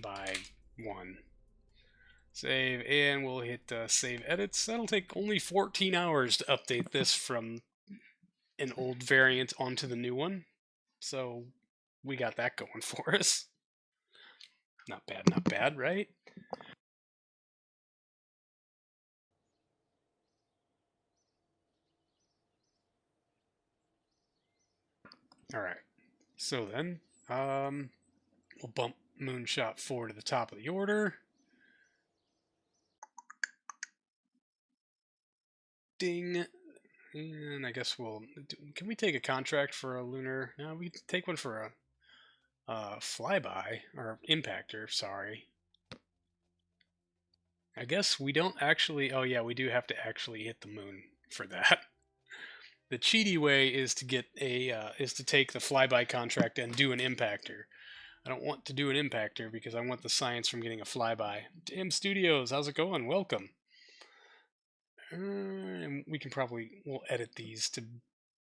by 1. Save, and we'll hit save edits. That'll take only 14 hours to update this from an old variant onto the new one. So we got that going for us. Not bad, right? Alright. So then, we'll bump Moonshot 4 to the top of the order. Ding. And I guess can we take a contract for a lunar? No, we take one for a flyby, or impactor, sorry. I guess we don't actually, oh yeah, we do have to actually hit the moon for that. The cheaty way is to get is to take the flyby contract and do an impactor. I don't want to do an impactor because I want the science from getting a flyby. Damn Studios, how's it going? Welcome. And we can we'll edit these to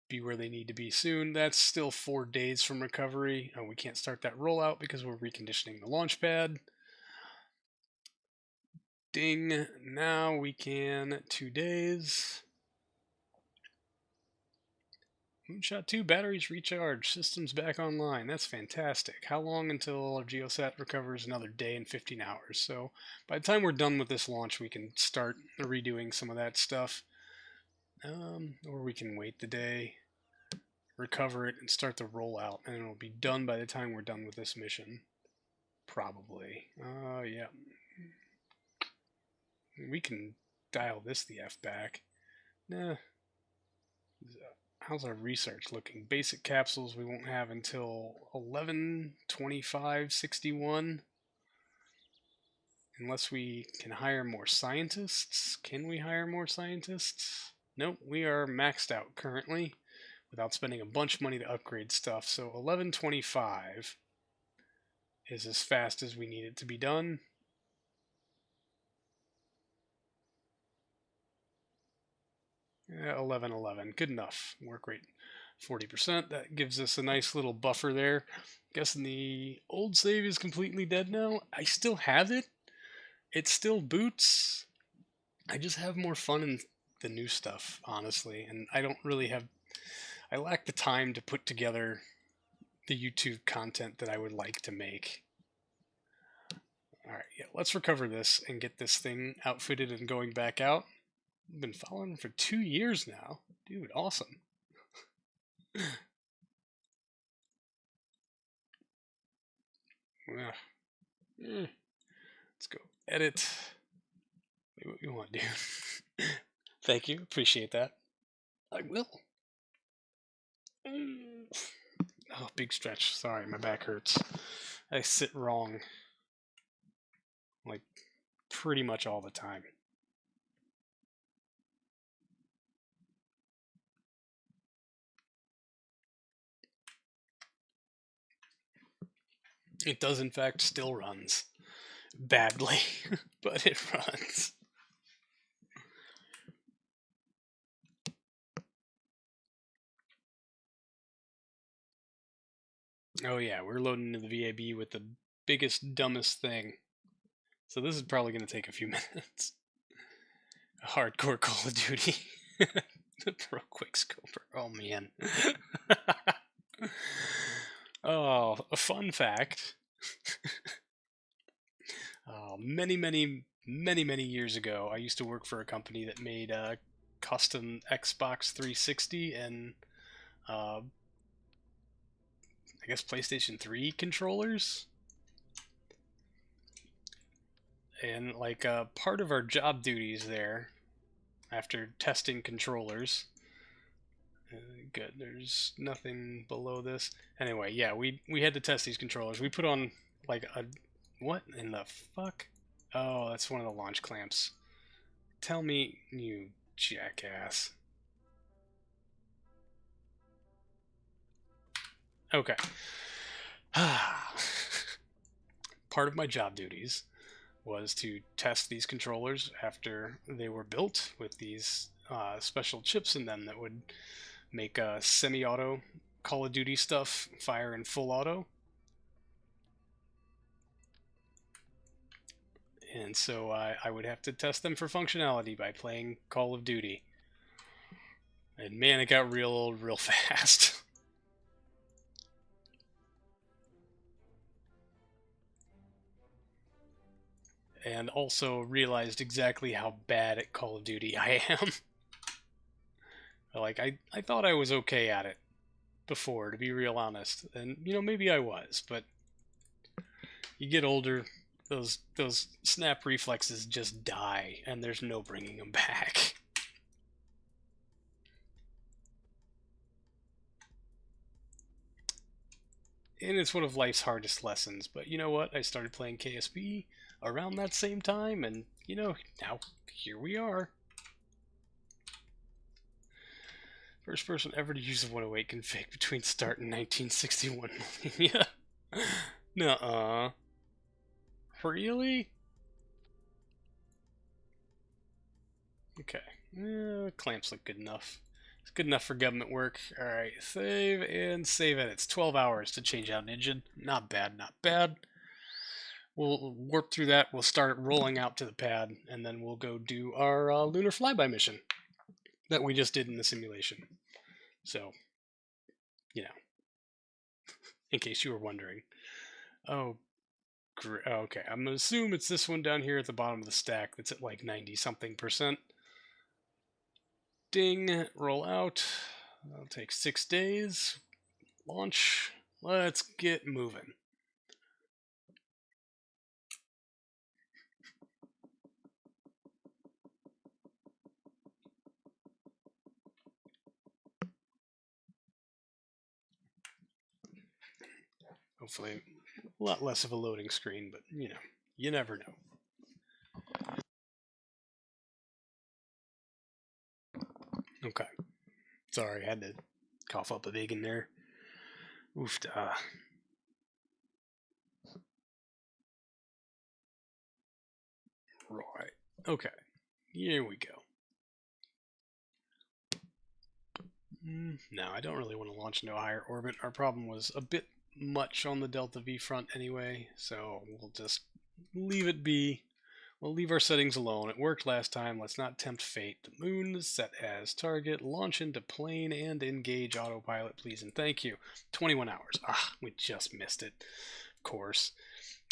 be where they need to be soon. That's still 4 days from recovery. We can't start that rollout because we're reconditioning the launch pad. Ding. Now we can 2 days. Moonshot 2 batteries recharged. Systems back online. That's fantastic. How long until our Geosat recovers? Another day and 15 hours. So by the time we're done with this launch, we can start redoing some of that stuff. Or we can wait the day, recover it, and start the rollout. And it'll be done by the time we're done with this mission. Probably. Yeah. We can dial this the F back. Nah. How's our research looking? Basic capsules we won't have until 11/25/61. Unless we can hire more scientists. Can we hire more scientists? Nope, we are maxed out currently without spending a bunch of money to upgrade stuff. So 11/25 is as fast as we need it to be done. Yeah, 11/11, good enough. Work rate 40%. That gives us a nice little buffer there. Guessing the old save is completely dead now. I still have it. It still boots. I just have more fun in the new stuff, honestly, and I don't really have. I lack the time to put together the YouTube content that I would like to make. Alright, yeah, let's recover this and get this thing outfitted and going back out. I've been following him for 2 years now. Dude, awesome. Let's go edit. Wait, what you want to do? Thank you, appreciate that. I will. Oh, big stretch. Sorry, my back hurts. I sit wrong. Like, pretty much all the time. It does, in fact, still runs. Badly, but it runs. Oh yeah, we're loading into the VAB with the biggest, dumbest thing. So this is probably going to take a few minutes. A hardcore Call of Duty. The Pro Quickscoper. Oh man. Oh, a fun fact. Many years ago, I used to work for a company that made custom Xbox 360 and I guess PlayStation 3 controllers. And like part of our job duties there, after testing controllers, good, there's nothing below this. Anyway, yeah, we had to test these controllers. We put on like a, what in the fuck? Oh, that's one of the launch clamps. Tell me, you jackass. Okay. Part of my job duties was to test these controllers after they were built with these special chips in them that would make semi-auto Call of Duty stuff fire in full auto. And so I would have to test them for functionality by playing Call of Duty. And man, it got real old real fast. And also realized exactly how bad at Call of Duty I am. Like, I thought I was okay at it before, to be real honest. And, you know, maybe I was, but you get older, those snap reflexes just die, and there's no bringing them back. And it's one of life's hardest lessons. But you know what? I started playing KSP around that same time, and, you know, now here we are. First person ever to use a 108 config between start and 1961. Yeah. Nuh-uh. Really? Okay. Clamps look good enough. It's good enough for government work. Alright, save and save it. It's 12 hours to change out an engine. Not bad, not bad. We'll warp through that. We'll start rolling out to the pad, and then we'll go do our lunar flyby mission that we just did in the simulation. So, in case you were wondering. Oh, okay. I'm gonna assume it's this one down here at the bottom of the stack that's at like 90-something%. Ding, roll out. That'll take 6 days. Launch. Let's get moving. Hopefully, a lot less of a loading screen, but you never know. Okay. Sorry, I had to cough up a big in there. Oofed. Right. Okay. Here we go. No, I don't really want to launch into a higher orbit. Our problem was a bit much on the Delta V front anyway, so we'll just leave it be. We'll leave our settings alone. It worked last time. Let's not tempt fate. The moon is set as target. Launch into plane and engage autopilot, please and thank you. 21 hours. We just missed it. Of course.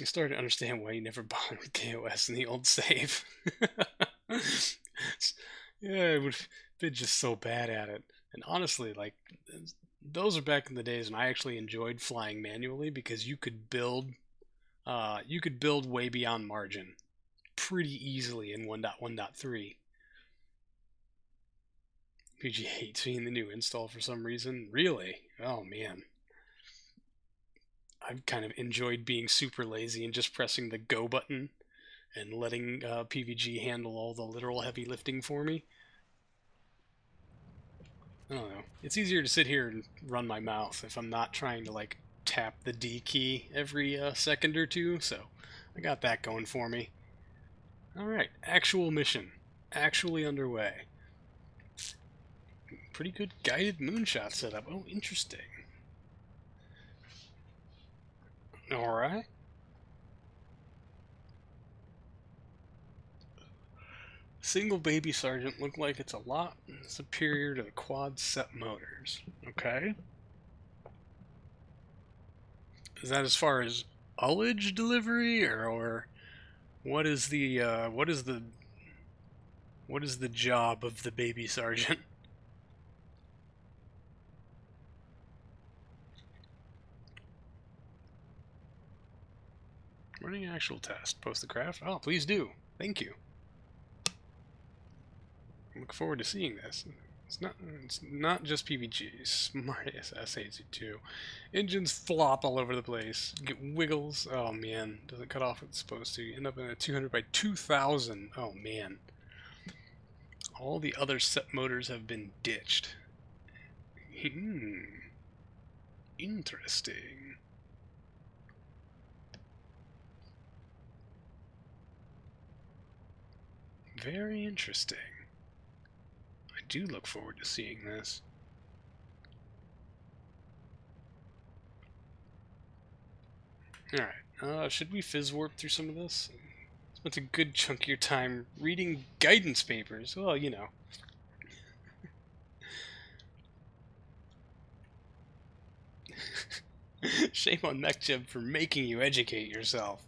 I started to understand why you never bothered with KOS in the old save. Yeah, it would have been just so bad at it. And honestly, like, those are back in the days when I actually enjoyed flying manually because you could build way beyond margin pretty easily in 1.1.3. PG hates seeing the new install for some reason. Really? Oh man. I've kind of enjoyed being super lazy and just pressing the go button and letting PVG handle all the literal heavy lifting for me. I don't know. It's easier to sit here and run my mouth if I'm not trying to like tap the D key every second or two, so I got that going for me. Alright, actual mission. Actually underway. Pretty good guided moonshot setup. Oh, interesting. Alright. Single baby Sergeant looked like it's a lot superior to the quad set motors. Okay. Is that as far as ullage delivery, or what is the job of the baby sergeant? Running actual test. Post the craft. Oh, please do. Thank you. I look forward to seeing this. It's not just PVG. Smart SAZ2. Engines flop all over the place. Get wiggles. Oh man, doesn't cut off what it's supposed to. You end up in a 200 by 2000. Oh man. All the other set motors have been ditched. Interesting. Very interesting. I do look forward to seeing this. Alright, should we fizz warp through some of this? Spent a good chunk of your time reading guidance papers. Well, you know. Shame on MechJeb for making you educate yourself.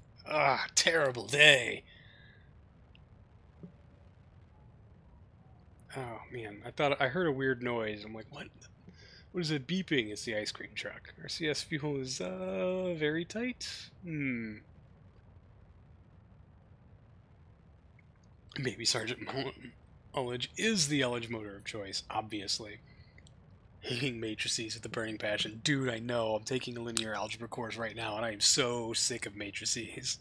Terrible day. Oh man, I heard a weird noise. I'm like, what? What is it beeping? It's the ice cream truck. RCS fuel is very tight. Baby Sergeant Ullage is the Ullage motor of choice, obviously. Hating matrices with a burning passion. Dude, I know. I'm taking a linear algebra course right now, and I am so sick of matrices.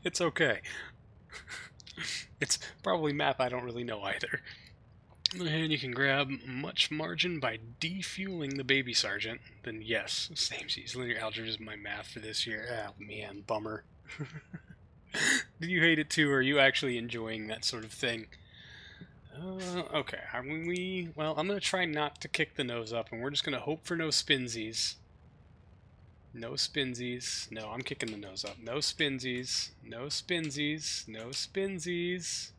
It's okay. It's probably math I don't really know either. And you can grab much margin by defueling the baby sergeant. Then yes, same seas. Linear algebra is my math for this year. Oh man, bummer. Do you hate it too, or are you actually enjoying that sort of thing? Okay. Well, I'm gonna try not to kick the nose up, and we're just gonna hope for no spinsies. No spinsies. No, I'm kicking the nose up. No spinsies. No spinsies. No spinsies.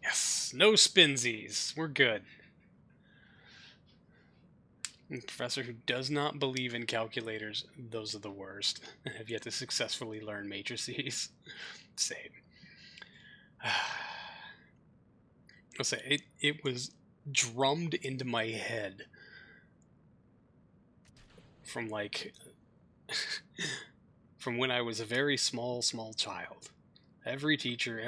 Yes, no spinsies. We're good. A professor who does not believe in calculators, those are the worst. Have yet to successfully learn matrices. Same. I'll say it was drummed into my head from like from when I was a very small child. Every teacher,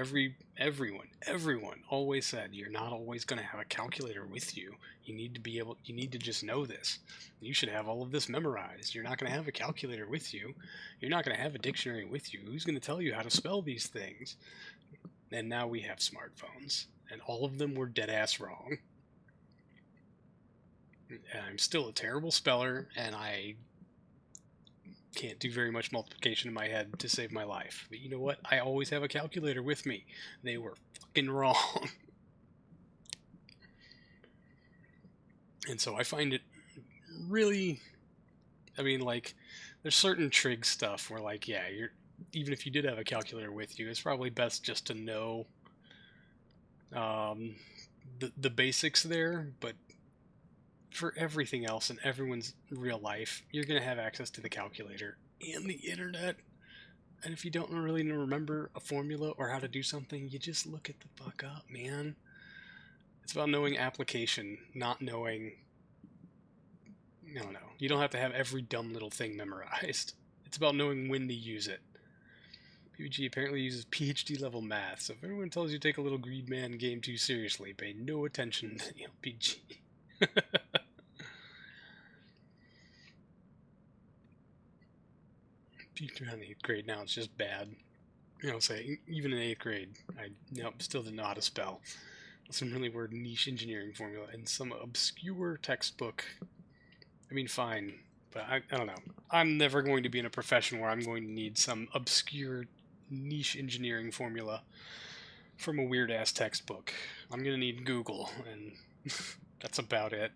everyone always said you're not always going to have a calculator with you. You need to just know this. You should have all of this memorized. You're not going to have a calculator with you. You're not going to have a dictionary with you. Who's going to tell you how to spell these things? And now we have smartphones, and all of them were dead ass wrong. And I'm still a terrible speller, and I can't do very much multiplication in my head to save my life. But you know what? I always have a calculator with me. They were fucking wrong. And so I find it really, I mean, like, there's certain trig stuff where, like, yeah, even if you did have a calculator with you, it's probably best just to know the basics there. But for everything else in everyone's real life, you're going to have access to the calculator and the internet. And if you don't really remember a formula or how to do something, you just look it the fuck up, man. It's about knowing application, not knowing... I don't know. You don't have to have every dumb little thing memorized. It's about knowing when to use it. PBG apparently uses PhD level math, so if everyone tells you to take a little Greed Man game too seriously, pay no attention to LPG. Peaked around the 8th grade, now it's just bad. Say, even in 8th grade, I still didn't know how to spell. Some really weird niche engineering formula and some obscure textbook. I mean, fine, but I don't know. I'm never going to be in a profession where I'm going to need some obscure niche engineering formula from a weird-ass textbook. I'm going to need Google, and that's about it.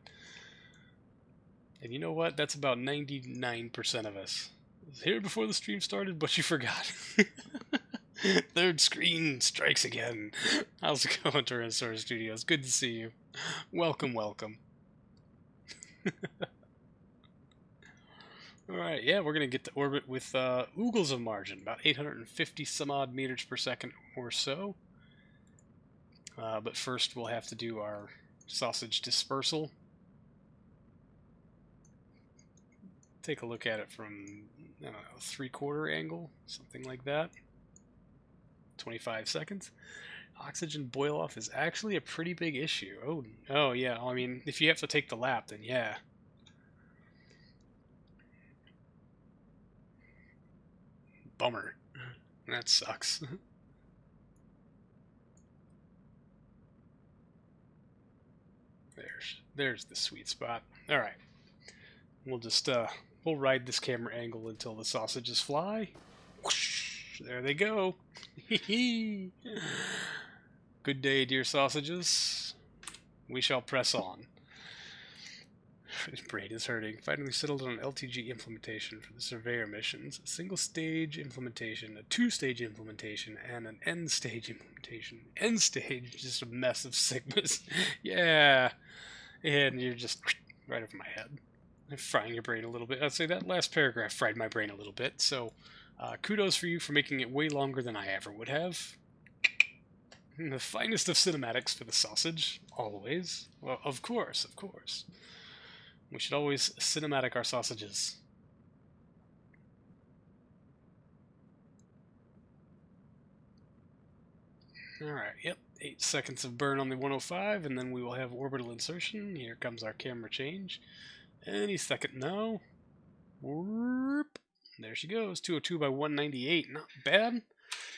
And you know what? That's about 99% of us. I was here before the stream started, but you forgot. Third screen strikes again. How's it going, Tyrannosaurus Studios? Good to see you. Welcome, welcome. Alright, yeah, we're going to get to orbit with oogles of margin, about 850 some odd meters per second or so. But first we'll have to do our sausage dispersal. Take a look at it from, I don't know, 3/4 angle, something like that. 25 seconds. Oxygen boil off is actually a pretty big issue. Oh yeah, I mean, if you have to take the lap, then yeah. Bummer. That sucks. There's the sweet spot. Alright. We'll just, we'll ride this camera angle until the sausages fly. Whoosh, there they go. Good day, dear sausages. We shall press on. His brain is hurting. Finally settled on an LTG implementation for the surveyor missions. A single-stage implementation, a two-stage implementation, and an end-stage implementation. End-stage, just a mess of sigmas. Yeah. And you're just right over my head. Frying your brain a little bit. I'd say that last paragraph fried my brain a little bit, so kudos for you for making it way longer than I ever would have. The finest of cinematics for the sausage, always. Well, of course, of course. We should always cinematic our sausages. Alright, yep. 8 seconds of burn on the 105, and then we will have orbital insertion. Here comes our camera change. Any second now. Whoop. There she goes. 202 by 198. Not bad.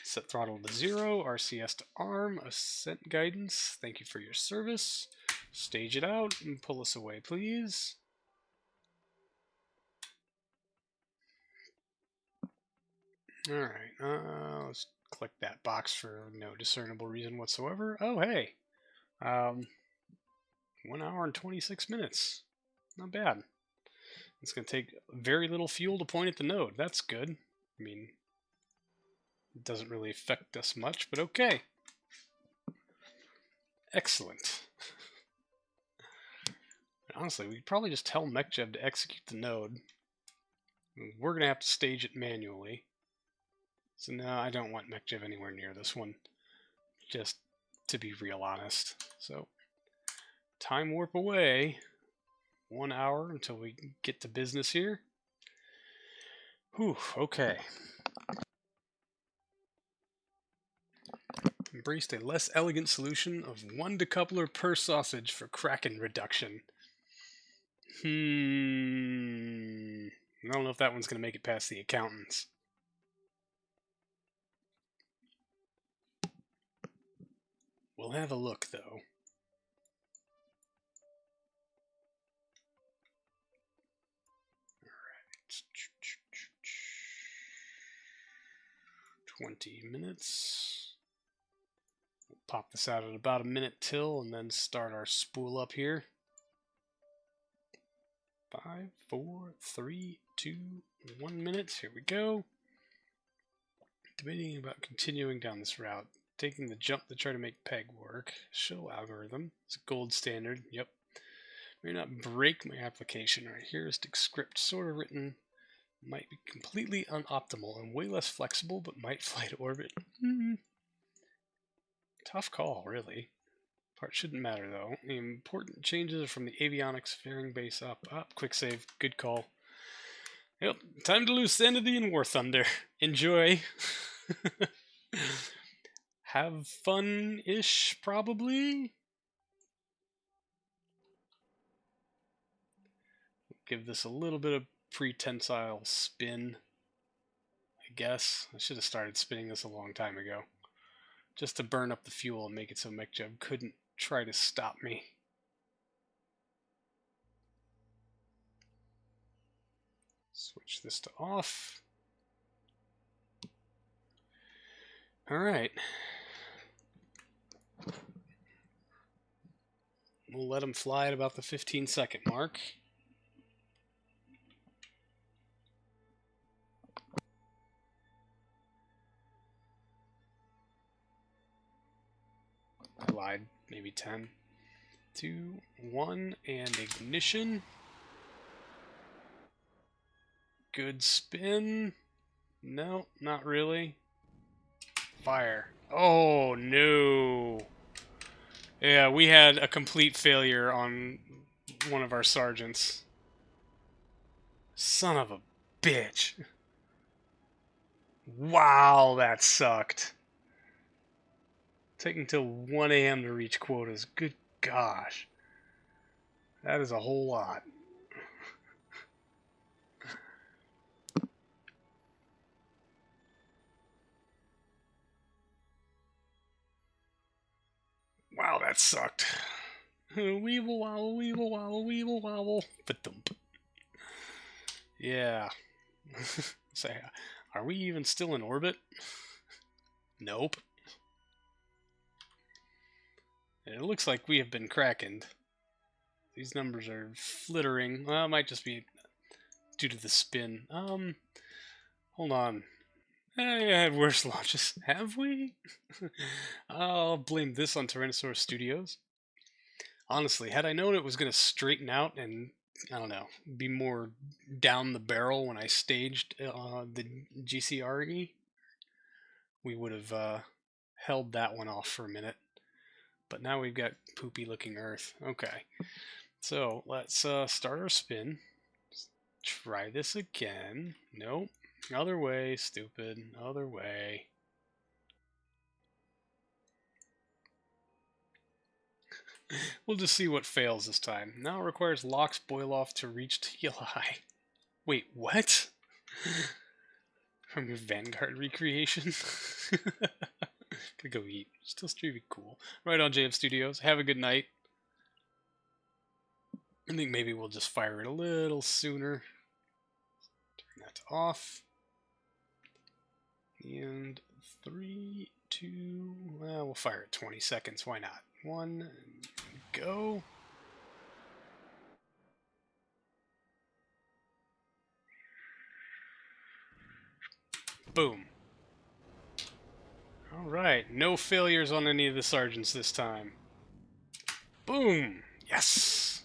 Set throttle to 0, RCS to arm, ascent guidance. Thank you for your service. Stage it out and pull us away, please. Alright, let's click that box for no discernible reason whatsoever. Oh, hey. 1 hour and 26 minutes. Not bad. It's going to take very little fuel to point at the node. That's good. I mean, it doesn't really affect us much, but okay. Excellent. Honestly, we could probably just tell MechJeb to execute the node. We're going to have to stage it manually. So no, I don't want MechJeb anywhere near this one. Just to be real honest. So, time warp away. 1 hour until we get to business here. Whew, okay. Embraced a less elegant solution of 1 decoupler per sausage for Kraken reduction. I don't know if that one's going to make it past the accountants. We'll have a look, though. Alright. 20 minutes. We'll pop this out at about a minute till and then start our spool up here. 5, 4, 3, 2, 1 minute. Here we go. Debating about continuing down this route. Taking the jump to try to make peg work. Show algorithm. It's a gold standard. Yep. May not break my application. Right, heuristic script sort of written. Might be completely unoptimal and way less flexible, but might fly to orbit. Tough call, really. Part shouldn't matter, though. The important changes are from the avionics fairing base up. Quick save. Good call. Yep. Time to lose sanity in War Thunder. Enjoy. Have fun-ish, probably. Give this a little bit of pre-tensile spin, I guess. I should have started spinning this a long time ago. Just to burn up the fuel and make it so MechJeb couldn't try to stop me. Switch this to off. Alright. We'll let him fly at about the 15-second mark. I lied. Maybe 10. 2, 1, and ignition. Good spin. No, not really. Fire. Oh, no. Yeah, we had a complete failure on one of our sergeants. Son of a bitch. Wow, that sucked. Taking till 1 a.m. to reach quotas. Good gosh. That is a whole lot. Wow, that sucked. Weeble wobble, weeble wobble, weeble wobble. Ba-dump. Yeah. Say, are we even still in orbit? Nope. It looks like we have been krakened. These numbers are flittering. Well, it might just be due to the spin. Hold on. I had worse launches. Have we? I'll blame this on Tyrannosaurus Studios. Honestly, had I known it was going to straighten out and, I don't know, be more down the barrel when I staged the GCRE, we would have held that one off for a minute. But now we've got poopy looking Earth. Okay. So let's start our spin. Try this again. Nope. Other way, stupid. Other way. We'll just see what fails this time. Now it requires LOX boil off to reach TLI. Wait, what? From your Vanguard recreation. Gonna go eat. Still streaming, cool. Right on, JM Studios. Have a good night. I think maybe we'll just fire it a little sooner. Turn that to off. And 3, 2, well, we'll fire it 20 seconds. Why not? 1, go. Boom. Alright, no failures on any of the sergeants this time. Boom! Yes!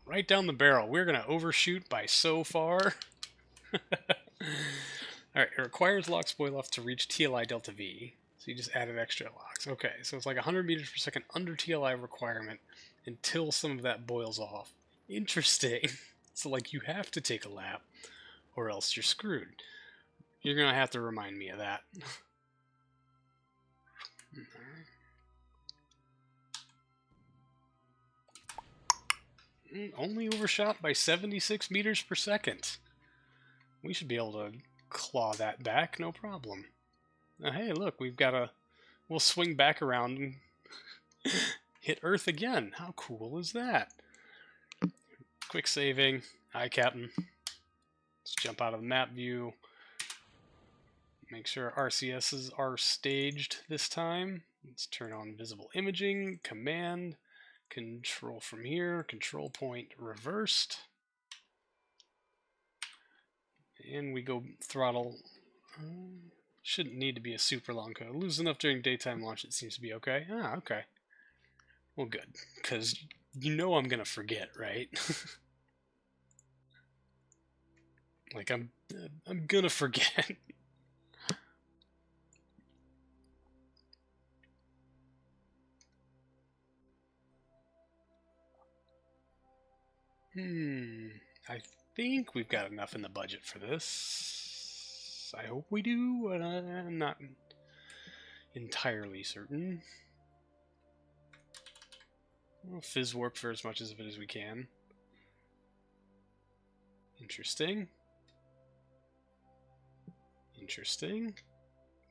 Right down the barrel. We're going to overshoot by so far. Alright, it requires lock spoil off to reach TLI Delta V. So you just added extra locks. Okay, so it's like 100 meters per second under TLI requirement until some of that boils off. Interesting. So like you have to take a lap or else you're screwed. You're going to have to remind me of that. Only overshot by 76 meters per second. We should be able to claw that back, no problem. Hey, look, we'll swing back around and hit Earth again. How cool is that? Quick saving. Hi, Captain. Let's jump out of the map view. Make sure RCSs are staged this time. Let's turn on visible imaging, command, control from here, control point reversed. And we go throttle. Shouldn't need to be a super long code. Lose enough during daytime launch, it seems to be okay. Ah, okay. Well, good. Because you know I'm going to forget, right? Like, I'm going to forget. I think we've got enough in the budget for this. I hope we do, but I'm not entirely certain. We'll fizz warp for as much of it as we can. Interesting. Interesting.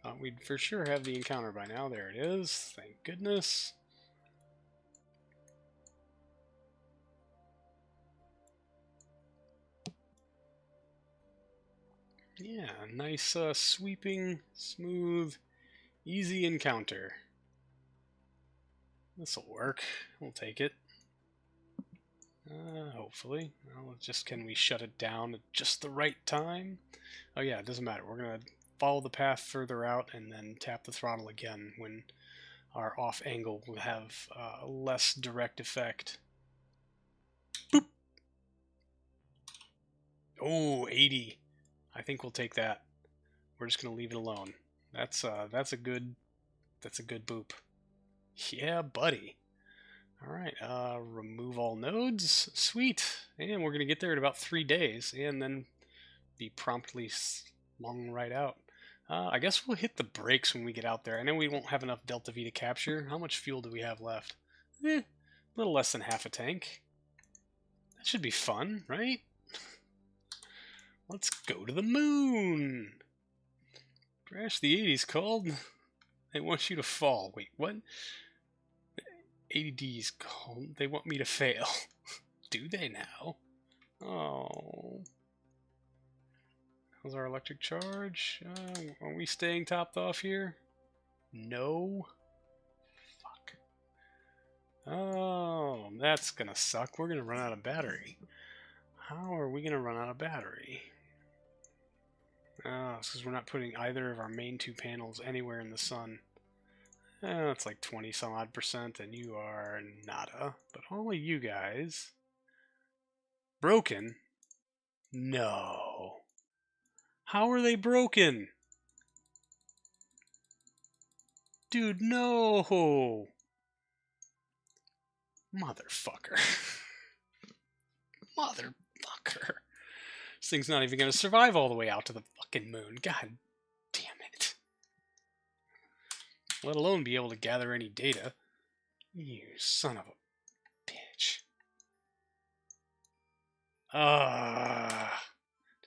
Thought we'd for sure have the encounter by now. There it is. Thank goodness. Yeah, nice sweeping, smooth, easy encounter. This'll work. We'll take it. Hopefully. Well, just can we shut it down at just the right time? Oh yeah, it doesn't matter. We're going to follow the path further out and then tap the throttle again when our off angle will have less direct effect. Boop! Oh, 80. I think we'll take that. We're just going to leave it alone. That's a good boop. Yeah, buddy. All right, remove all nodes. Sweet. And we're going to get there in about 3 days and then be promptly slung right out. I guess we'll hit the brakes when we get out there. I know we won't have enough Delta V to capture. How much fuel do we have left? A little less than half a tank. That should be fun, right? Let's go to the moon. Crash the 80's called. They want you to fall. Wait, what? 80D's called. They want me to fail. Do they now? Oh. How's our electric charge? Are we staying topped off here? No. Fuck. Oh, that's gonna suck. We're gonna run out of battery. How are we gonna run out of battery? Oh, it's because we're not putting either of our main 2 panels anywhere in the sun. It's like 20 some odd %, and you are nada. But all of you guys... Broken? No. How are they broken? Dude, no! Motherfucker. Motherfucker. This thing's not even going to survive all the way out to the fucking moon. God damn it. Let alone be able to gather any data. You son of a bitch.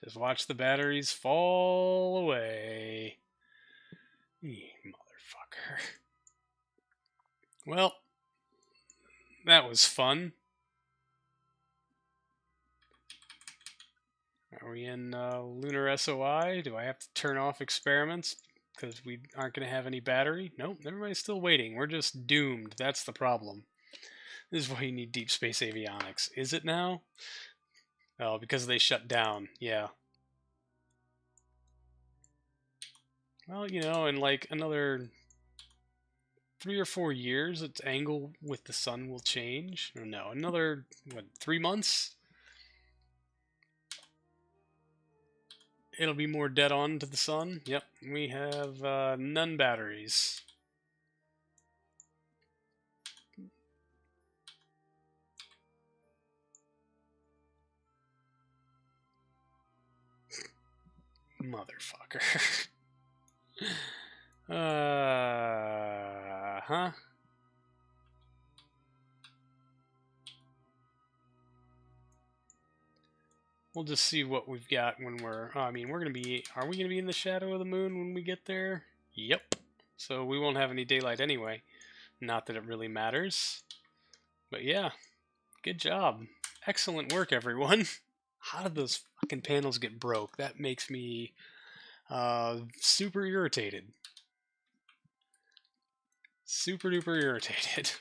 Just watch the batteries fall away. You motherfucker. Well, that was fun. Are we in Lunar SOI? Do I have to turn off experiments because we aren't going to have any battery? Nope, everybody's still waiting. We're just doomed. That's the problem. This is why you need deep space avionics. Is it now? Oh, because they shut down. Yeah. Well, you know, in like another 3 or 4 years, its angle with the sun will change. Or no, another, what, 3 months? It'll be more dead on to the sun. Yep, we have none batteries. Motherfucker. Huh? We'll just see what we've got when we're... I mean, we're going to be... Are we going to be in the shadow of the moon when we get there? Yep. So we won't have any daylight anyway. Not that it really matters. But yeah, good job. Excellent work, everyone. How did those fucking panels get broke? That makes me super irritated. Super duper irritated.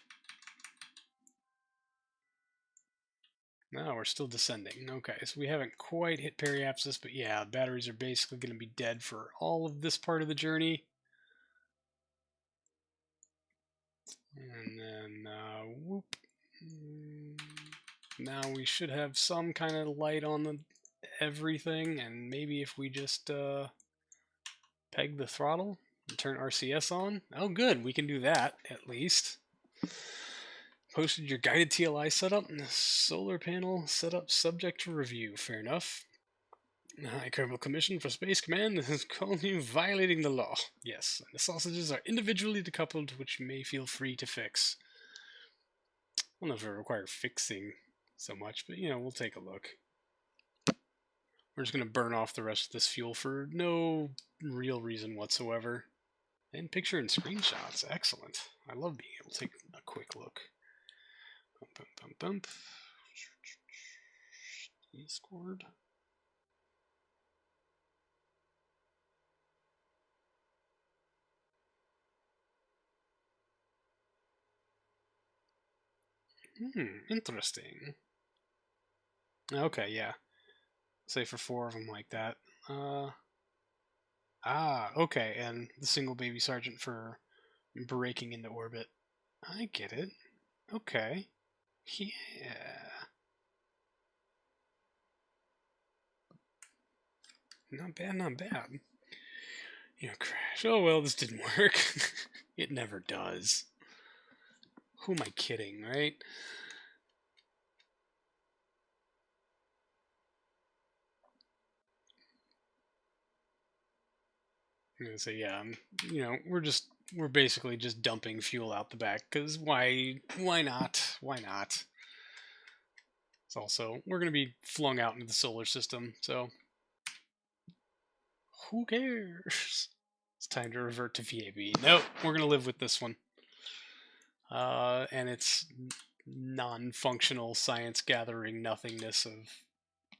No, we're still descending. Okay, so we haven't quite hit periapsis, but yeah, batteries are basically going to be dead for all of this part of the journey. And then, whoop. Now we should have some kind of light on the everything, and maybe if we just peg the throttle and turn RCS on. Oh, good, we can do that at least. Posted your guided TLI setup and the solar panel setup subject to review. Fair enough. The High Kerbal Commission for Space Command has called you violating the law. Yes, the sausages are individually decoupled, which you may feel free to fix. I don't know if it requires fixing so much, but you know, we'll take a look. We're just going to burn off the rest of this fuel for no real reason whatsoever. And picture and screenshots. Excellent. I love being able to take a quick look. Bump, bump, bump. E-scored. Interesting. Okay, yeah. Say for 4 of them like that. Okay, and the single baby sergeant for breaking into orbit. I get it. Okay. Yeah. Not bad, not bad. You know, crash. Oh, well, this didn't work. It never does. Who am I kidding, right? I'm gonna say, yeah, you know, we're basically just dumping fuel out the back, because why not? Why not? It's also, we're gonna be flung out into the solar system, so who cares? It's time to revert to VAB. Nope, we're gonna live with this one. And its non-functional science gathering nothingness of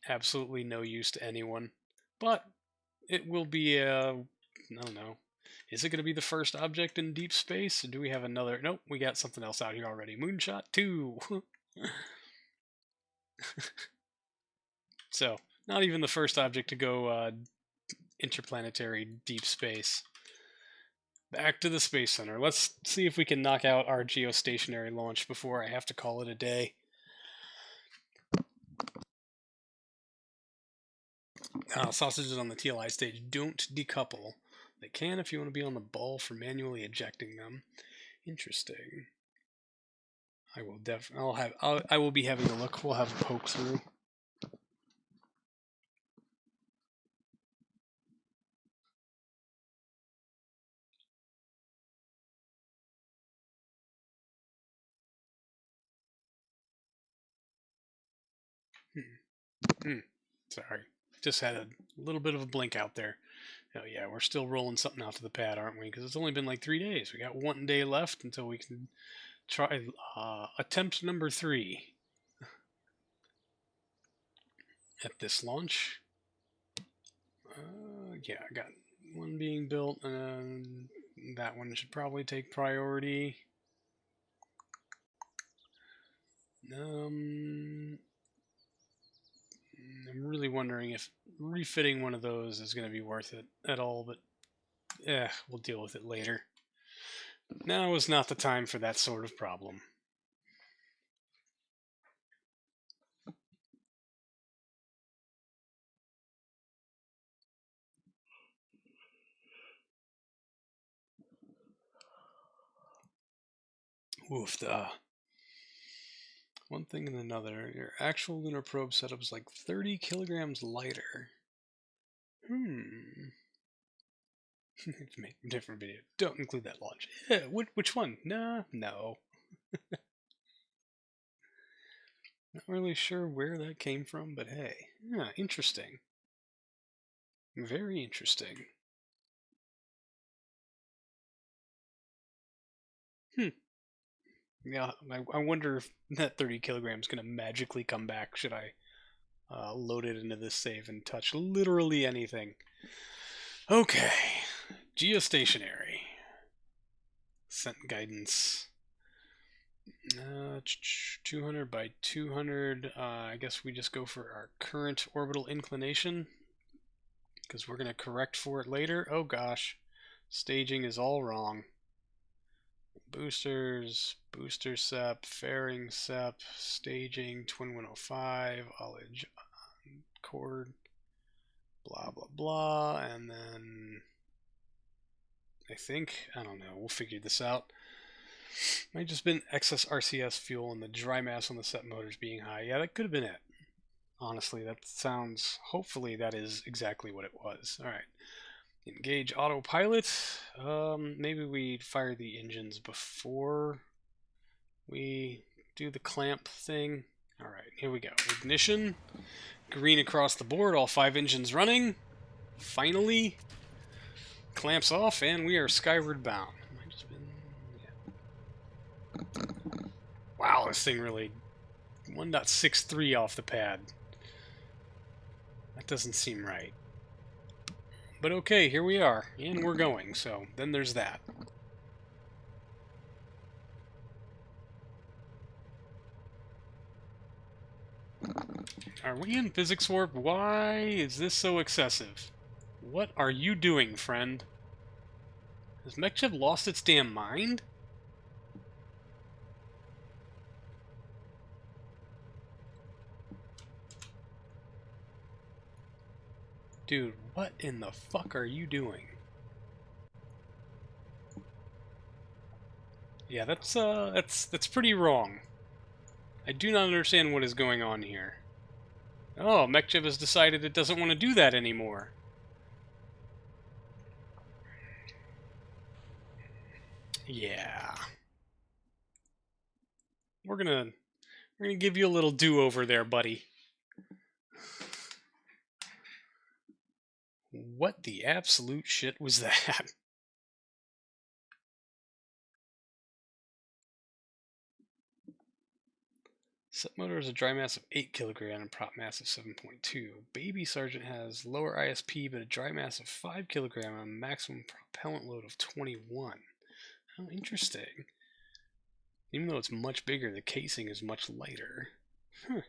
absolutely no use to anyone. But it will be I don't know. Is it going to be the first object in deep space? Or do we have another? Nope, we got something else out here already. Moonshot 2. So, not even the first object to go interplanetary deep space. Back to the Space Center. Let's see if we can knock out our geostationary launch before I have to call it a day. Sausages on the TLI stage don't decouple. They can if you want to be on the ball for manually ejecting them. Interesting. I will I will be having a look. We'll have a poke through. Sorry. just had a little bit of a blink out there. Oh yeah, we're still rolling something out to the pad, aren't we? Because it's only been like 3 days. We got 1 day left until we can try attempt number 3 at this launch. Yeah, I got one being built, and that one should probably take priority. I'm really wondering if refitting one of those is going to be worth it at all, but we'll deal with it later. Now is not the time for that sort of problem. Oof, one thing and another. Your actual lunar probe setup is like 30 kilograms lighter. Make a different video. Don't include that launch. Yeah, which one? Nah, no. Not really sure where that came from, but hey. Yeah, interesting. Very interesting. Yeah, I wonder if that 30 kilograms is going to magically come back. Should I load it into this save and touch literally anything? Okay. Geostationary. Scent guidance. 200 by 200. I guess we just go for our current orbital inclination, because we're going to correct for it later. Oh gosh. Staging is all wrong. Boosters, booster sep, fairing sep, staging, twin 105, ullage, cord, blah blah blah, and then I don't know, we'll figure this out. Might just been excess RCS fuel and the dry mass on the sep motors being high. Yeah, that could have been it. Honestly, hopefully that is exactly what it was. Alright. Engage autopilot. Maybe we fire the engines before we do the clamp thing. Alright, here we go. Ignition. Green across the board, all 5 engines running. Finally. Clamps off, and we are skyward bound. Wow, this thing really 1.63 off the pad. That doesn't seem right. But okay, here we are, and we're going, so then there's that. Are we in physics warp? Why is this so excessive? What are you doing, friend? Has Mekchev lost its damn mind? Dude, what in the fuck are you doing? Yeah, that's pretty wrong. I do not understand what is going on here. Oh, Mekchev has decided it doesn't want to do that anymore. Yeah. We're gonna give you a little do-over there, buddy. What the absolute shit was that? Sep motor has a dry mass of 8 kg and prop mass of 7.2. Baby Sergeant has lower ISP but a dry mass of 5 kg and a maximum propellant load of 21. How interesting. Even though it's much bigger, the casing is much lighter. Huh.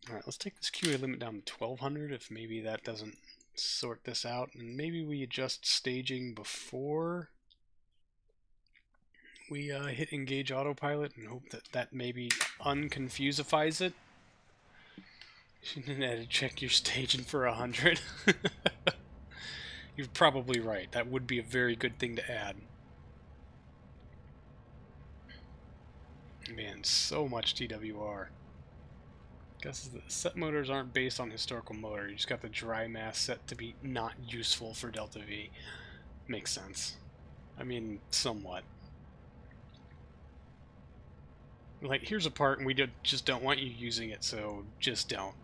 Alright, let's take this QA limit down to 1200 if maybe that doesn't sort this out. And maybe we adjust staging before we hit engage autopilot and hope that that maybe unconfusifies it. You didn't have to check your staging for 100. You're probably right. That would be a very good thing to add. Man, so much TWR. Guess the set motors aren't based on historical motor. You just got the dry mass set to be not useful for Delta V. Makes sense. I mean, somewhat. Like, here's a part and we just don't want you using it, so just don't.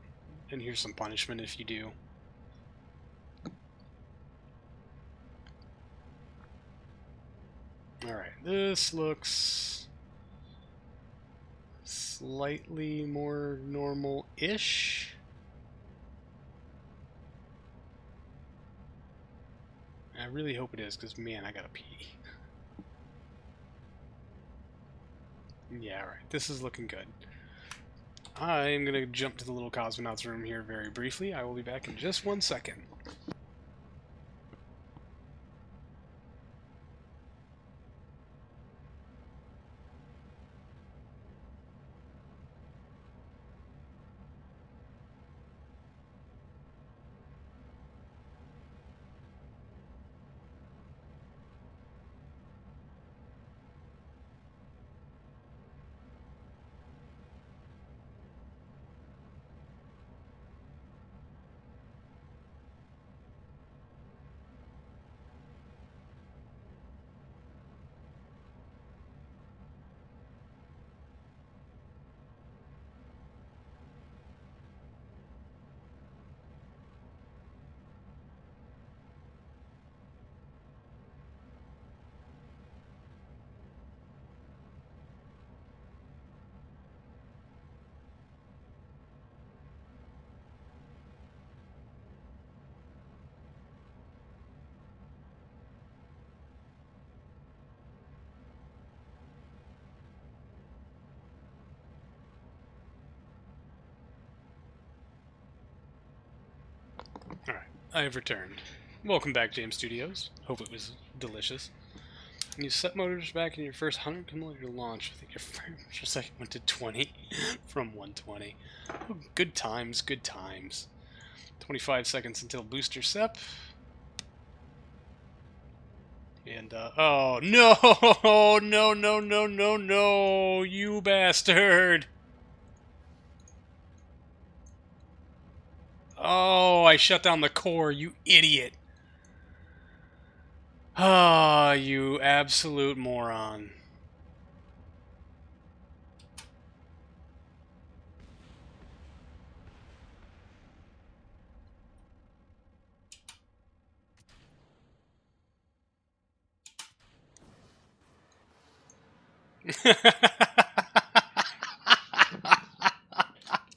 And here's some punishment if you do. Alright, this looks slightly more normal-ish. I really hope it is, because, man, I gotta pee. Yeah, alright, this is looking good. I'm gonna jump to the little cosmonauts room here very briefly. I will be back in just 1 second. Alright, I have returned. Welcome back, James Studios. Hope it was delicious. You set motors back in your first 100 kilometer launch. I think your first second went to 20 from 120. Oh, good times, good times. 25 seconds until booster sep. And, oh, no! No, no, no, no, no! You bastard! Oh, I shut down the core, you idiot! Ah, you absolute moron.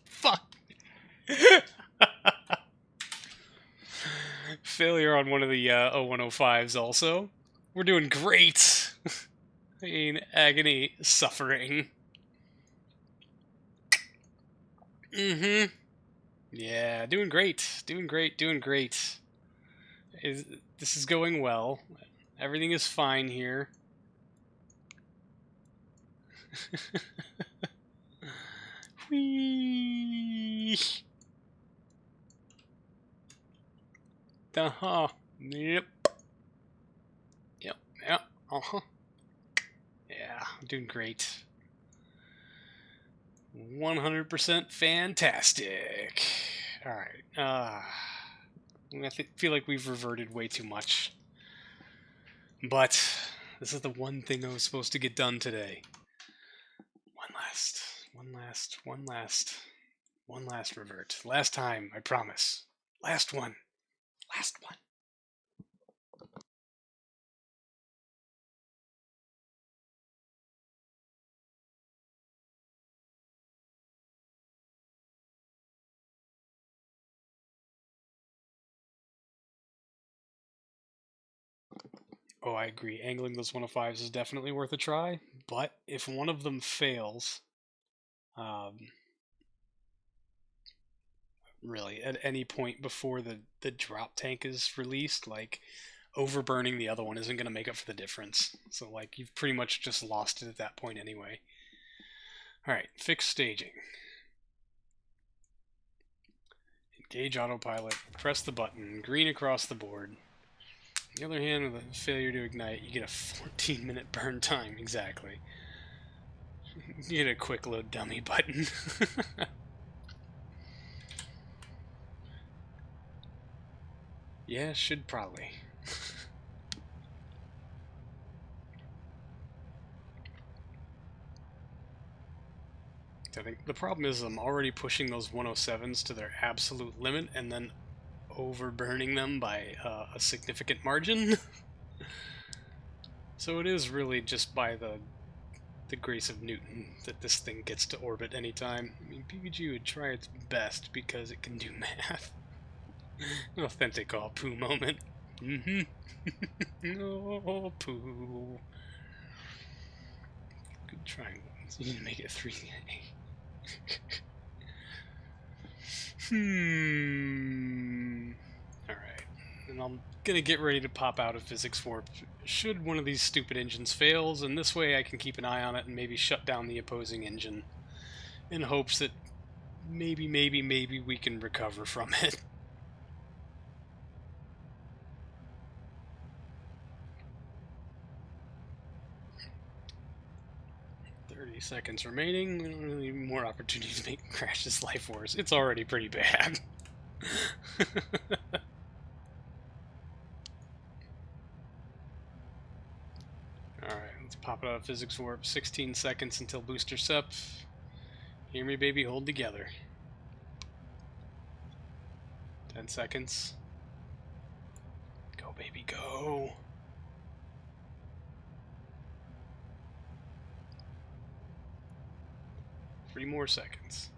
Fuck. Failure on one of the 0105s also. We're doing great. Pain, agony, suffering. Mm-hmm. Yeah, doing great. Doing great, doing great. This is going well. Everything is fine here. Whee! Uh-huh. Yep. Yep. Yep. Uh-huh. Yeah, I'm doing great. 100% fantastic. Alright. Feel like we've reverted way too much. But this is the one thing I was supposed to get done today. One last revert. Last time, I promise. Last one. Last one. Oh, I agree. Angling those 105s is definitely worth a try. But if one of them fails, um, really, at any point before the drop tank is released, like, overburning the other one isn't going to make up for the difference. So, like, you've pretty much just lost it at that point anyway. Alright, fixed staging. Engage autopilot, press the button, green across the board. On the other hand, with a failure to ignite, you get a 14-minute burn time, exactly. You get a quick load dummy button. Yeah, should probably. I think the problem is I'm already pushing those 107s to their absolute limit and then overburning them by a significant margin. So it is really just by the grace of Newton that this thing gets to orbit anytime. I mean, PVG would try its best because it can do math. An authentic all poo moment. No poo. Good trying. You need to make it 3. Alright. And I'm gonna get ready to pop out of physics warp should one of these stupid engines fails, and this way I can keep an eye on it and maybe shut down the opposing engine in hopes that maybe we can recover from it. 30 seconds remaining. We don't really need more opportunities to make crash this life force. It's already pretty bad. Alright, let's pop it out of physics warp. 16 seconds until booster's up. Hear me, baby, hold together. 10 seconds. Go, baby, go. Three more seconds.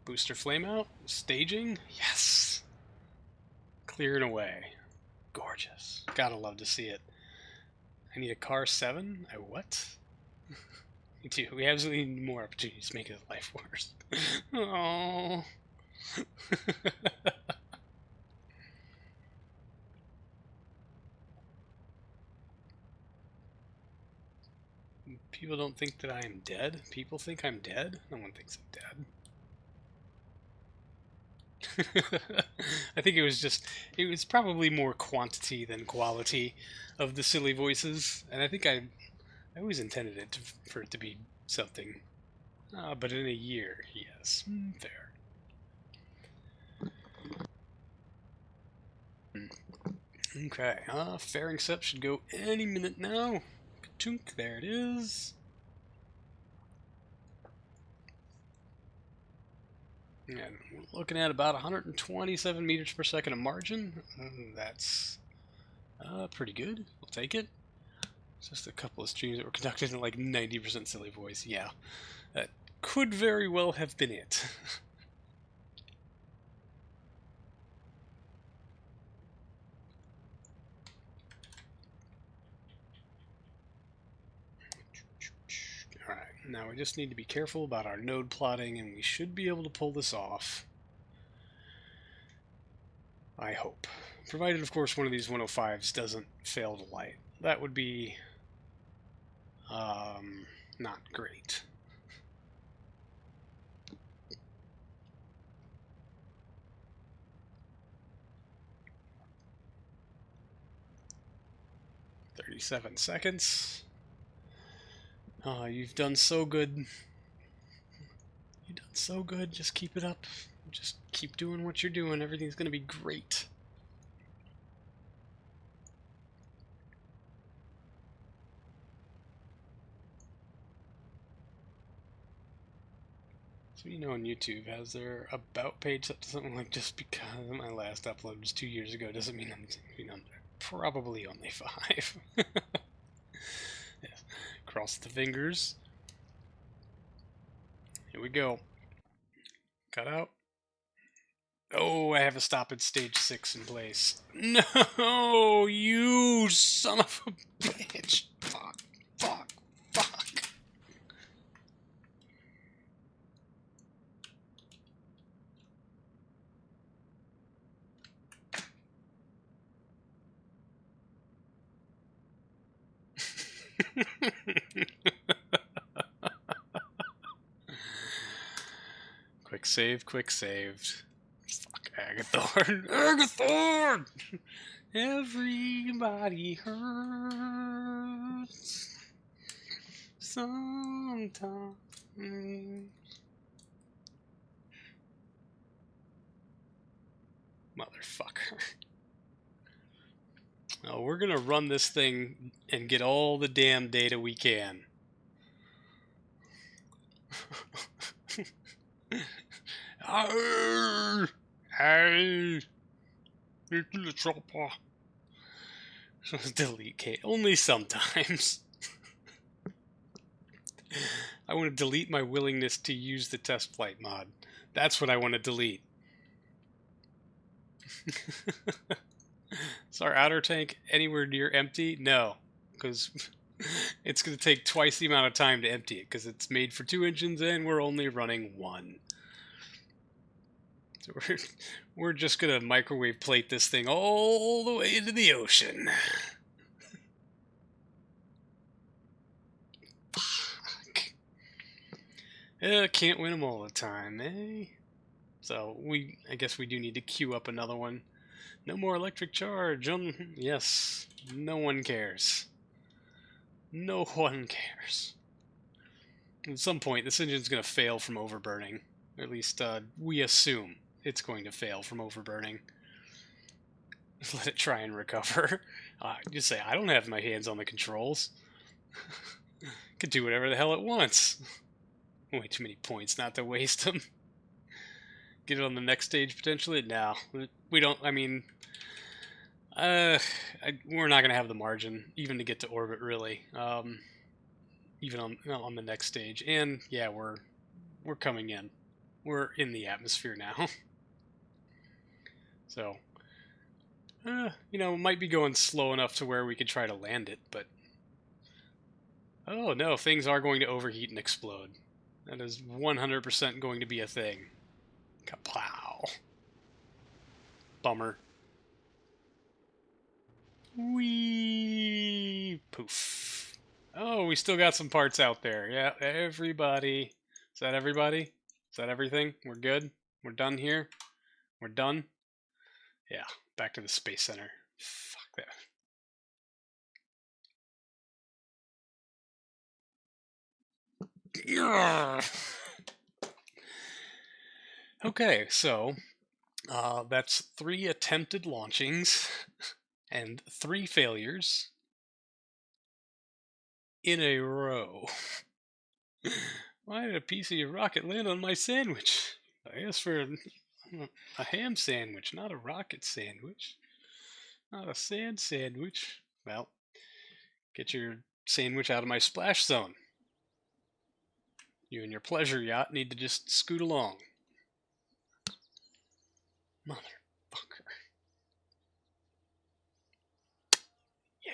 Booster flame out. Staging. Yes. Clearing away. Gorgeous. Gotta love to see it. I need a car 7? I what? Me too. We absolutely need more opportunities to make his life worse. Oh. People don't think that I am dead? People think I'm dead? No one thinks I'm dead. I think it was probably more quantity than quality of the silly voices, and I think I always intended it for it to be something. But in a year, yes, fair. Okay, fairing set should go any minute now. Ka-tunk, there it is. And we're looking at about 127 meters per second of margin. That's pretty good. We'll take it. It's just a couple of streams that were conducted in like 90% silly voice. Yeah, that could very well have been it. Alright, now we just need to be careful about our node plotting, and we should be able to pull this off. I hope. Provided, of course, one of these 105s doesn't fail to light. That would be not great. "37 seconds. You've done so good. You've done so good. Just keep it up. Just keep doing what you're doing. Everything's going to be great." So, you know, on YouTube has their about page set to something like, just because my last upload was 2 years ago doesn't mean I'm probably only 5. Yes. Cross the fingers. Here we go. Cut out. Oh, I have a stop at stage 6 in place. No, you son of a bitch. Fuck, fuck, fuck. Quick save, quick saved. Fuck, Agathorn. Agathorn! Everybody hurts sometimes. Motherfucker. Oh, we're gonna run this thing and get all the damn data we can. Arr! Hey! The chopper. Delete K. Only sometimes. I want to delete my willingness to use the test flight mod. That's what I want to delete. Is our outer tank anywhere near empty? No, because it's going to take twice the amount of time to empty it, because it's made for 2 engines and we're only running 1. So we're just going to microwave plate this thing all the way into the ocean. Fuck. Can't win them all the time, eh? So I guess we do need to queue up another one. No more electric charge. Yes, no one cares. No one cares. At some point, this engine's going to fail from overburning. Or at least we assume it's going to fail from overburning. Let it try and recover. Just say, I don't have my hands on the controls. Could do whatever the hell it wants. Way too many points not to waste them. Get it on the next stage potentially? No, we don't. I mean, we're not going to have the margin even to get to orbit, really. Even on the next stage. And yeah, we're coming in. We're in the atmosphere now. So, might be going slow enough to where we could try to land it, but oh no, things are going to overheat and explode. That is 100% going to be a thing. Kapow. Bummer. Whee! Poof. Oh, we still got some parts out there. Yeah, everybody. Is that everybody? Is that everything? We're good? We're done here? We're done? Yeah, back to the Space Center. Fuck that. Okay, so that's 3 attempted launchings and 3 failures in a row. Why did a piece of your rocket land on my sandwich? I asked for a ham sandwich, not a rocket sandwich. Not a sand sandwich. Well, get your sandwich out of my splash zone. You and your pleasure yacht need to just scoot along. Motherfucker. Yeah.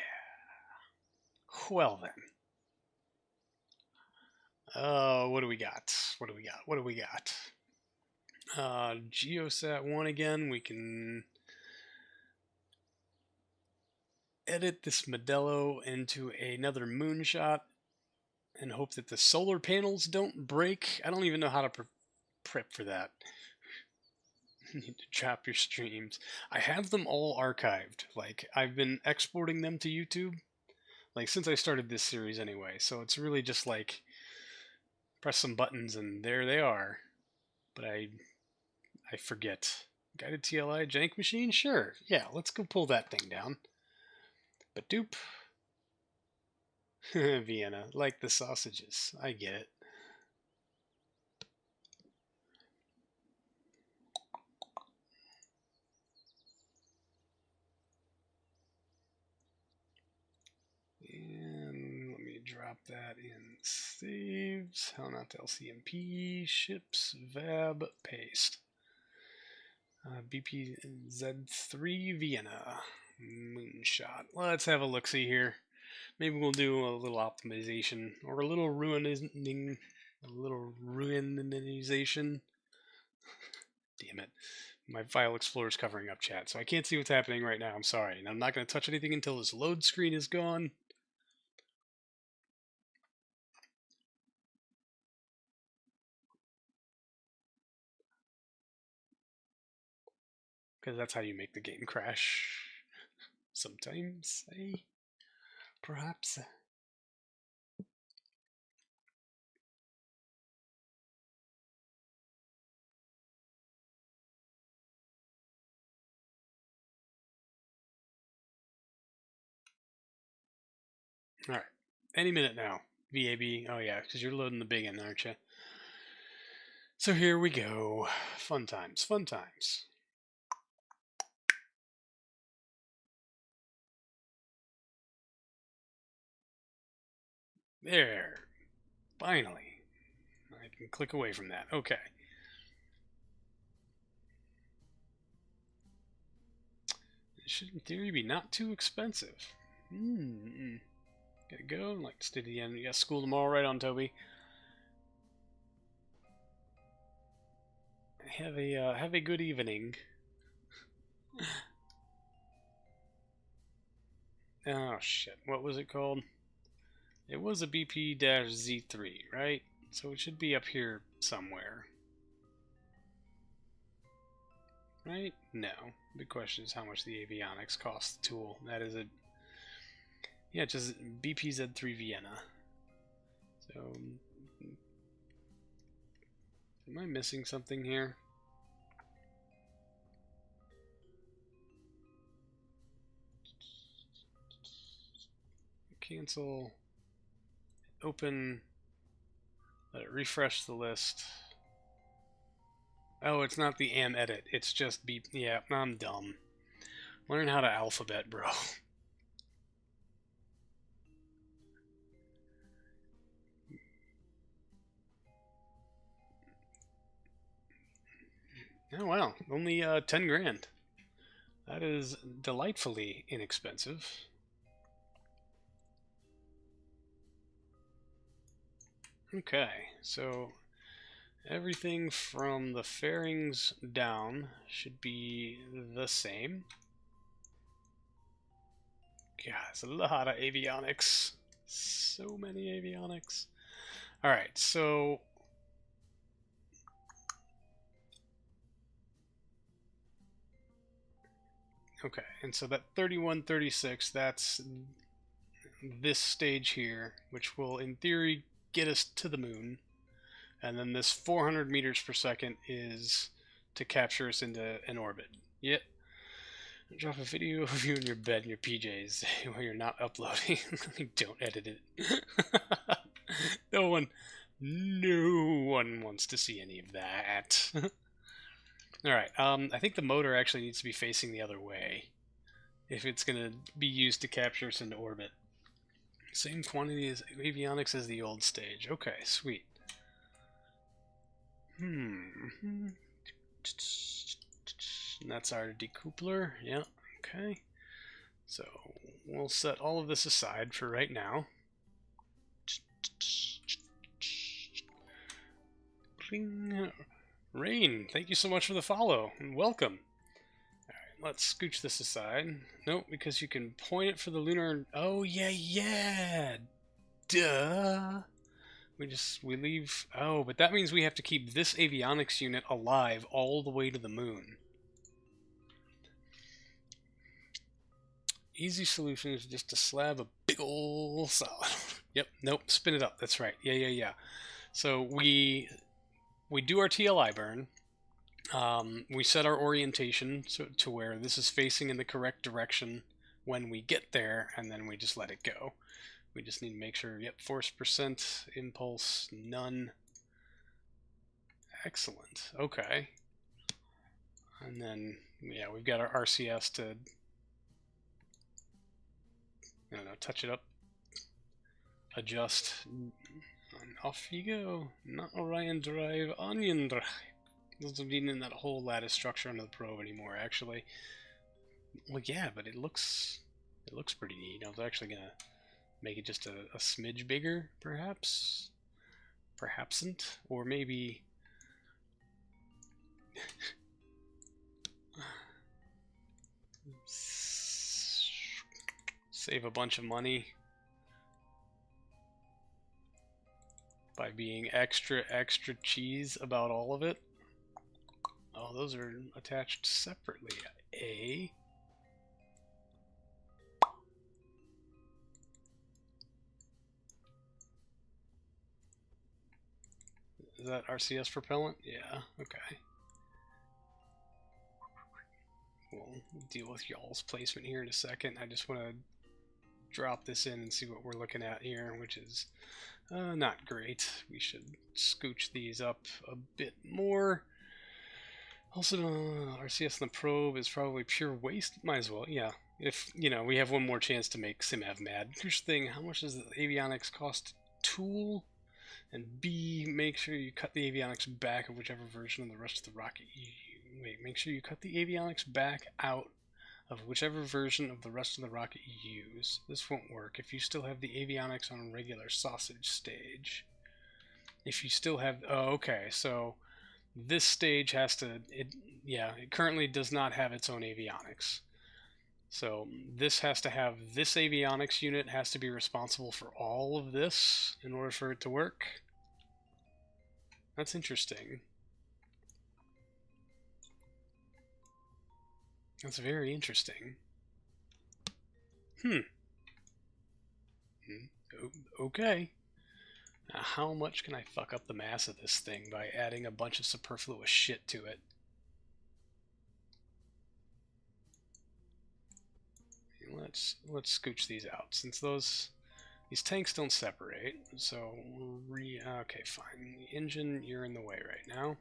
Well then. What do we got? What do we got? What do we got? Geosat 1 again. We can edit this Modelo into another moonshot and hope that the solar panels don't break. I don't even know how to prep for that. Need to drop your streams. I have them all archived. Like, I've been exporting them to YouTube, like, since I started this series anyway. So it's really just like, press some buttons and there they are. But I forget. Guided TLI jank machine? Sure. Yeah, let's go pull that thing down. But doop. Vienna. Like the sausages. I get it. And let me drop that in saves. How not to LCnP. Ships. Vab. Paste. BPZ3 Vienna. Moonshot. Let's have a look-see here. Maybe we'll do a little optimization or a little ruinization. Damn it. My file explorer is covering up chat, so I can't see what's happening right now. I'm sorry. And I'm not going to touch anything until this load screen is gone. Because that's how you make the game crash. Sometimes, eh? Perhaps. Alright. Any minute now. VAB. Oh, yeah, because you're loading the big one, aren't you? So here we go. Fun times, fun times. There. Finally. I can click away from that. Okay. It should, in theory, be not too expensive. Gotta go. Like to stay to the end. You got school tomorrow, right on, Toby? Have a good evening. Oh shit! What was it called? It was a BP-Z3, right? So it should be up here somewhere. Right? No. Big question is how much the avionics costs the tool. That is a... Yeah, just BPZ3 Vienna. So... Am I missing something here? Cancel. Open. Let it refresh the list. Oh, it's not the AM edit. It's just B. Yeah, I'm dumb. Learn how to alphabet, bro. Oh, wow. Only 10 grand. That is delightfully inexpensive. Okay, so everything from the fairings down should be the same. God, it's a lot of avionics. So many avionics. Alright, so... Okay, and so that 3136, that's this stage here, which will, in theory, get us to the moon. And then this 400 meters per second is to capture us into an orbit. Yep. Drop a video of you in your bed in your PJs while you're not uploading. Don't edit it. No one wants to see any of that. Alright, I think the motor actually needs to be facing the other way if it's going to be used to capture us into orbit. Same quantity as avionics as the old stage. Okay, sweet. And that's our decoupler. Yeah, okay. So we'll set all of this aside for right now. Rain, thank you so much for the follow and welcome. Alright, let's scooch this aside. Nope, because you can point it for the lunar... Oh, yeah. Duh. We leave... Oh, but that means we have to keep this avionics unit alive all the way to the moon. Easy solution is just to slab a big ol' solid. Yep, nope, spin it up. That's right. Yeah. So we do our TLI burn. We set our orientation to where this is facing in the correct direction when we get there, and then we just let it go. We just need to make sure, yep, force percent, impulse, none. Excellent. Okay. And then, yeah, we've got our RCS to, I don't know, touch it up, adjust, and off you go. Not Orion Drive, Onion Drive. Doesn't need in that whole lattice structure under the probe anymore, actually. Well, yeah, but it looks pretty neat. I was actually gonna make it just a smidge bigger, perhaps? Perhapsn't? Or maybe... Save a bunch of money by being extra cheese about all of it. Oh, those are attached separately. A. Is that RCS propellant? Yeah, okay. We'll deal with y'all's placement here in a second. I just want to drop this in and see what we're looking at here, which is not great. We should scooch these up a bit more. Also, RCS on the probe is probably pure waste. Might as well, yeah. If, we have one more chance to make SimAv mad. First thing, how much does the avionics cost tool? And B, make sure you cut the avionics back of whichever version of the rest of the rocket make sure you cut the avionics back out of whichever version of the rest of the rocket you use. This won't work if you still have the avionics on a regular sausage stage. If you still have... Oh, okay, so this stage has to... it currently does not have its own avionics. So this has to have... This avionics unit has to be responsible for all of this in order for it to work. That's interesting. That's very interesting. Okay. Now, how much can I fuck up the mass of this thing by adding a bunch of superfluous shit to it? Let's scooch these out, since these tanks don't separate. So okay, fine. The engine, you're in the way right now.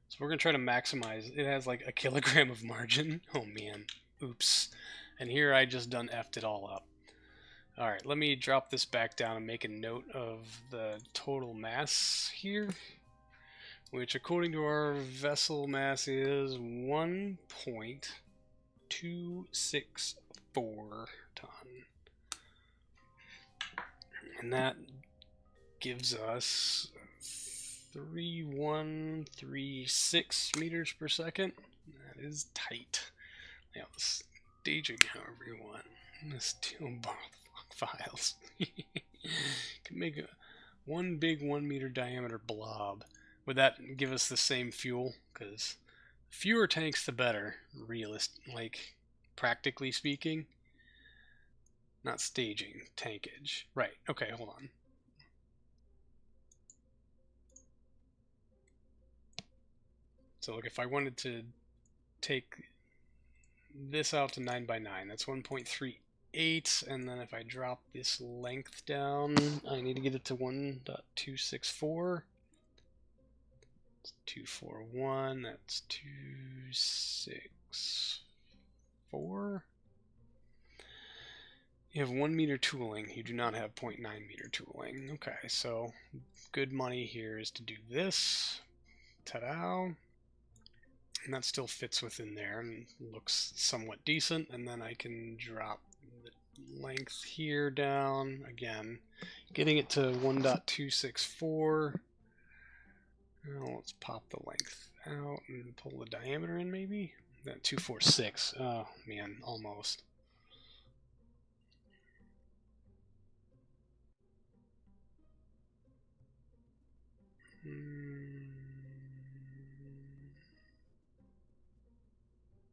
So we're gonna try to maximize. It has like a kilogram of margin. Oh man, oops. And here I just done effed it all up. Alright, let me drop this back down and make a note of the total mass here, which according to our vessel mass is 1.264 ton. And that gives us 3136 meters per second. That is tight. Now, staging however you want. Let's do files. Can make one big 1 meter diameter blob. Would that give us the same fuel? Because fewer tanks the better, practically speaking. Not staging, tankage. Right, okay, hold on. So look, if I wanted to take this out to 9 by 9, that's 1.38, and then if I drop this length down, I need to get it to 1.264. That's 241, that's 264. You have 1 meter tooling, you do not have 0.9 meter tooling. Okay, so good money here is to do this. Ta-da! And that still fits within there and looks somewhat decent. And then I can drop the length here down again, getting it to 1.264. Now let's pop the length out and pull the diameter in, maybe. That 246. Oh man, almost. Hmm.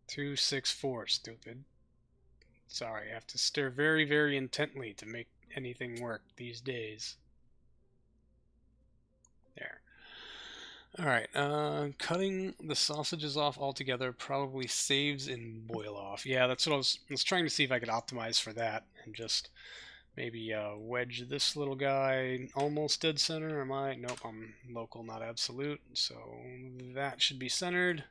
264, stupid. Sorry, I have to stare very, very intently to make anything work these days. There. Alright, cutting the sausages off altogether probably saves in boil off. Yeah, that's what I was trying to see if I could optimize for that, and just maybe wedge this little guy almost dead center. Am I? Nope, I'm local, not absolute, so that should be centered.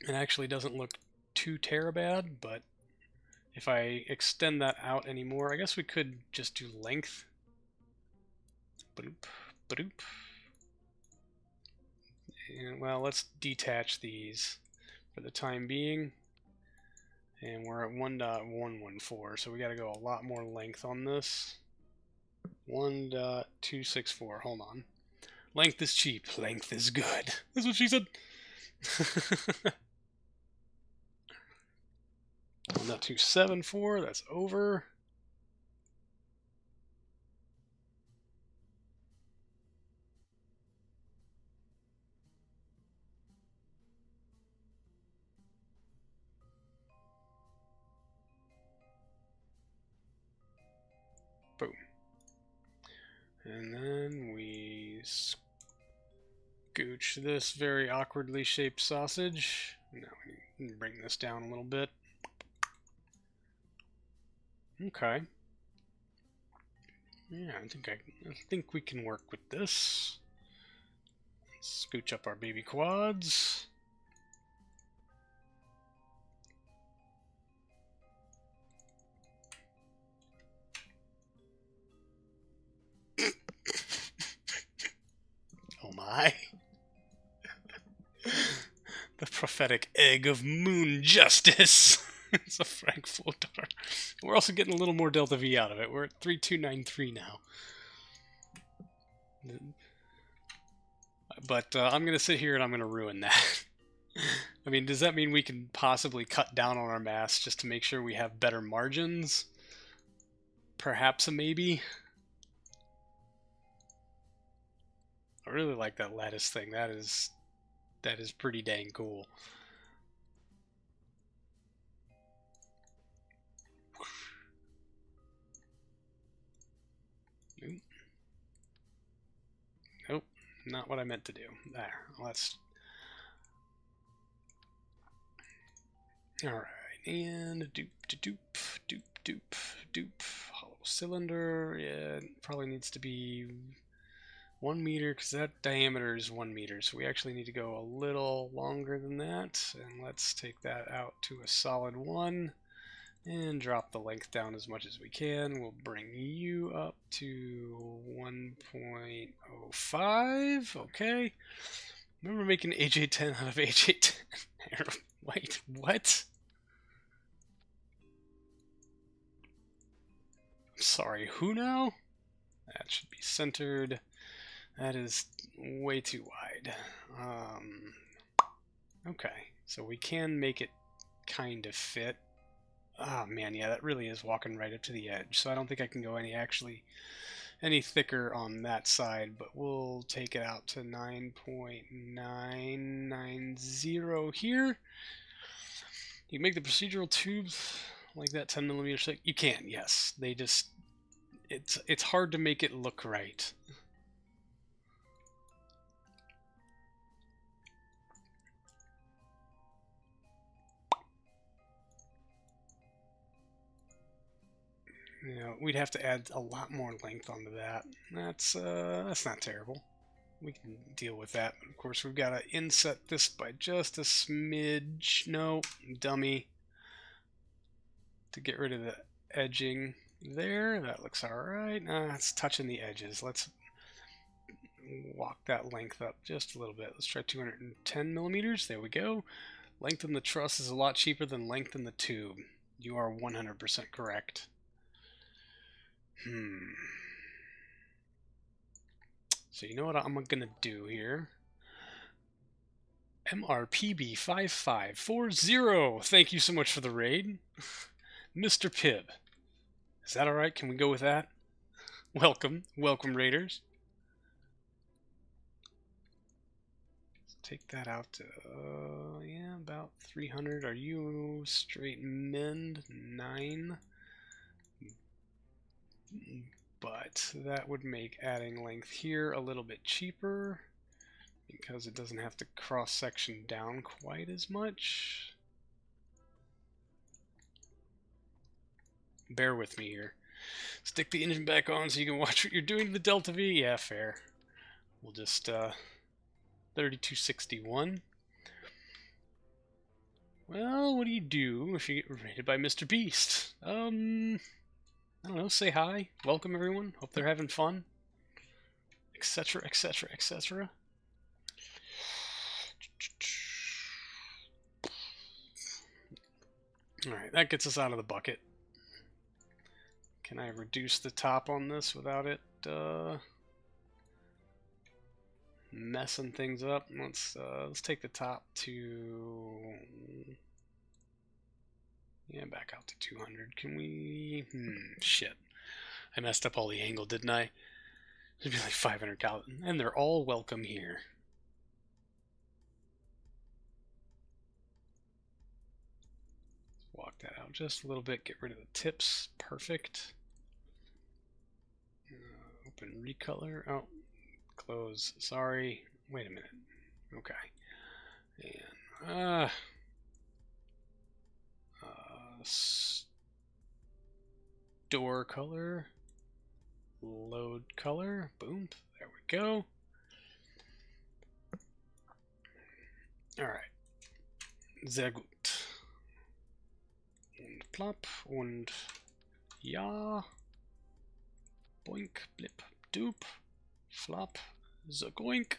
It actually doesn't look too terabad, but if I extend that out anymore, I guess we could just do length. Boop, boop. And, well, let's detach these for the time being. And we're at 1.114, so we got to go a lot more length on this. 1.264, hold on. Length is cheap, length is good. That's what she said. 1.274, that's over. Boom. And then we scooch this very awkwardly shaped sausage. Now we can bring this down a little bit. Okay. Yeah, I think we can work with this. Scooch up our baby quads. Oh my. The prophetic egg of moon justice. It's a Frankfurter. We're also getting a little more delta V out of it. We're at 3293 now. But I'm going to sit here and I'm going to ruin that. I mean, does that mean we can possibly cut down on our mass just to make sure we have better margins? Perhaps a maybe? I really like that lattice thing. That is pretty dang cool. Nope, not what I meant to do. There, let's... Alright, and doop. Hollow cylinder, yeah, probably needs to be 1 meter, because that diameter is 1 meter, so we actually need to go a little longer than that, and let's take that out to a solid 1, and drop the length down as much as we can. We'll bring you up to 1.05, okay. Remember making AJ10 out of AJ10? Wait, what? Sorry, who now? That should be centered. That is way too wide. Okay, so we can make it kind of fit. Oh man, yeah, that really is walking right up to the edge. So I don't think I can go any thicker on that side, but we'll take it out to 9.990 here. You can make the procedural tubes like that 10 millimeters thick. You can, yes. They just, it's hard to make it look right. You know, we'd have to add a lot more length onto that. That's not terrible. We can deal with that. But of course, we've got to inset this by just a smidge. No, dummy. To get rid of the edging there. That looks all right. It's touching the edges. Let's walk that length up just a little bit. Let's try 210 millimeters. There we go. Lengthen the truss is a lot cheaper than lengthen the tube. You are 100% correct. So you know what I'm gonna do here? MRPB5540. Thank you so much for the raid, Mr. Pibb. Is that all right? Can we go with that? Welcome, raiders. Let's take that out to yeah, about 300. Are you straight mend 9? But that would make adding length here a little bit cheaper because it doesn't have to cross-section down quite as much. Bear with me here. Stick the engine back on so you can watch what you're doing to the Delta V. Yeah, fair. We'll just 3261. Well, what do you do if you get raided by Mr. Beast? I don't know, say hi, welcome everyone, hope they're having fun, etc, etc, etc. Alright, that gets us out of the bucket. Can I reduce the top on this without it messing things up? Let's take the top to... yeah, back out to 200. Can we... shit. I messed up all the angle, didn't I? It'd be like 500 Kelvin. And they're all welcome here. Walk that out just a little bit. Get rid of the tips. Perfect. Open recolor. Oh, close. Sorry. wait a minute. Okay. And, store color, load color, boom, there we go. All right. Sehr gut. Und plopp und ja. Boink, blip, doop, flop, zoink.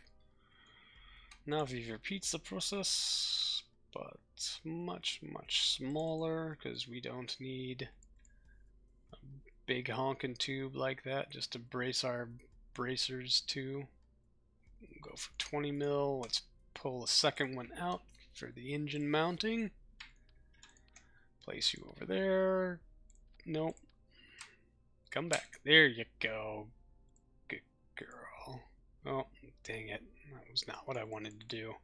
Now we repeat the process, but much, much smaller, because we don't need a big honking tube like that just to brace our bracers to. We'll go for 20 mil. Let's pull the second one out for the engine mounting. Place you over there. Nope. Come back. There you go. Good girl. Oh, dang it. That was not what I wanted to do.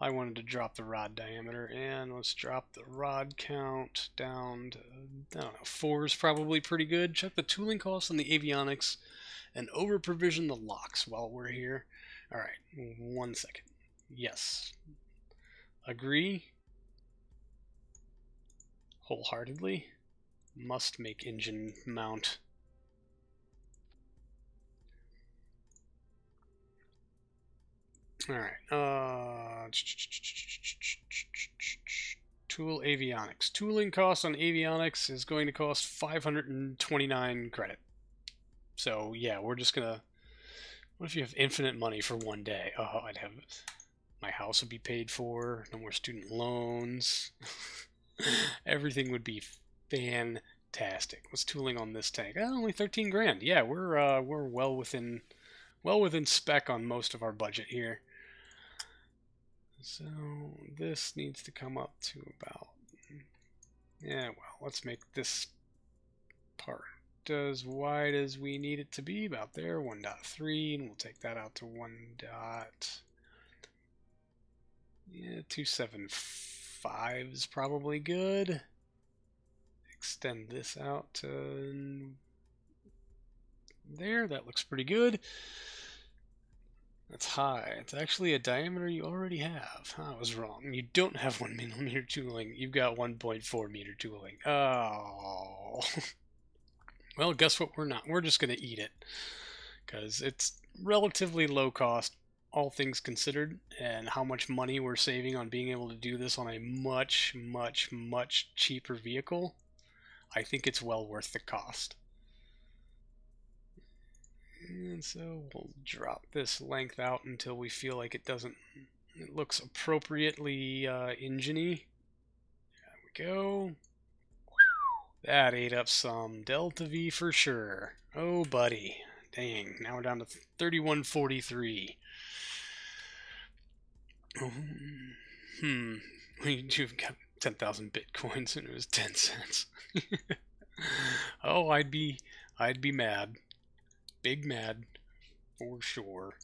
I wanted to drop the rod diameter, and let's drop the rod count down to, I don't know, 4 is probably pretty good. Check the tooling costs on the avionics and over provision the locks while we're here. Alright, 1 second. Yes. Agree. Wholeheartedly. Must make engine mount. Alright, tool avionics. Tooling costs on avionics is going to cost 529 credit. So yeah, we're just gonna, what if you have infinite money for one day? Oh, I'd have, my house would be paid for, no more student loans. Everything would be fantastic. What's tooling on this tank? Oh, only 13 grand. Yeah, we're well within spec on most of our budget here. So this needs to come up to about, yeah, well, let's make this part as wide as we need it to be, about there, 1.3, and we'll take that out to 275 is probably good. Extend this out to there, that looks pretty good. That's high. It's actually a diameter you already have. I was wrong. You don't have 1 millimeter tooling. You've got 1.4 meter tooling. Oh. Well, guess what? We're not. We're just going to eat it. Because it's relatively low cost, all things considered, and how much money we're saving on being able to do this on a much, much, much cheaper vehicle. I think it's well worth the cost. And so we'll drop this length out until we feel like it looks appropriately engine-y. There we go. That ate up some Delta V for sure. Oh, buddy. Dang, now we're down to 3143. You've got 10,000 bitcoins and it was 10 cents. Oh, I'd be mad. Big mad, for sure.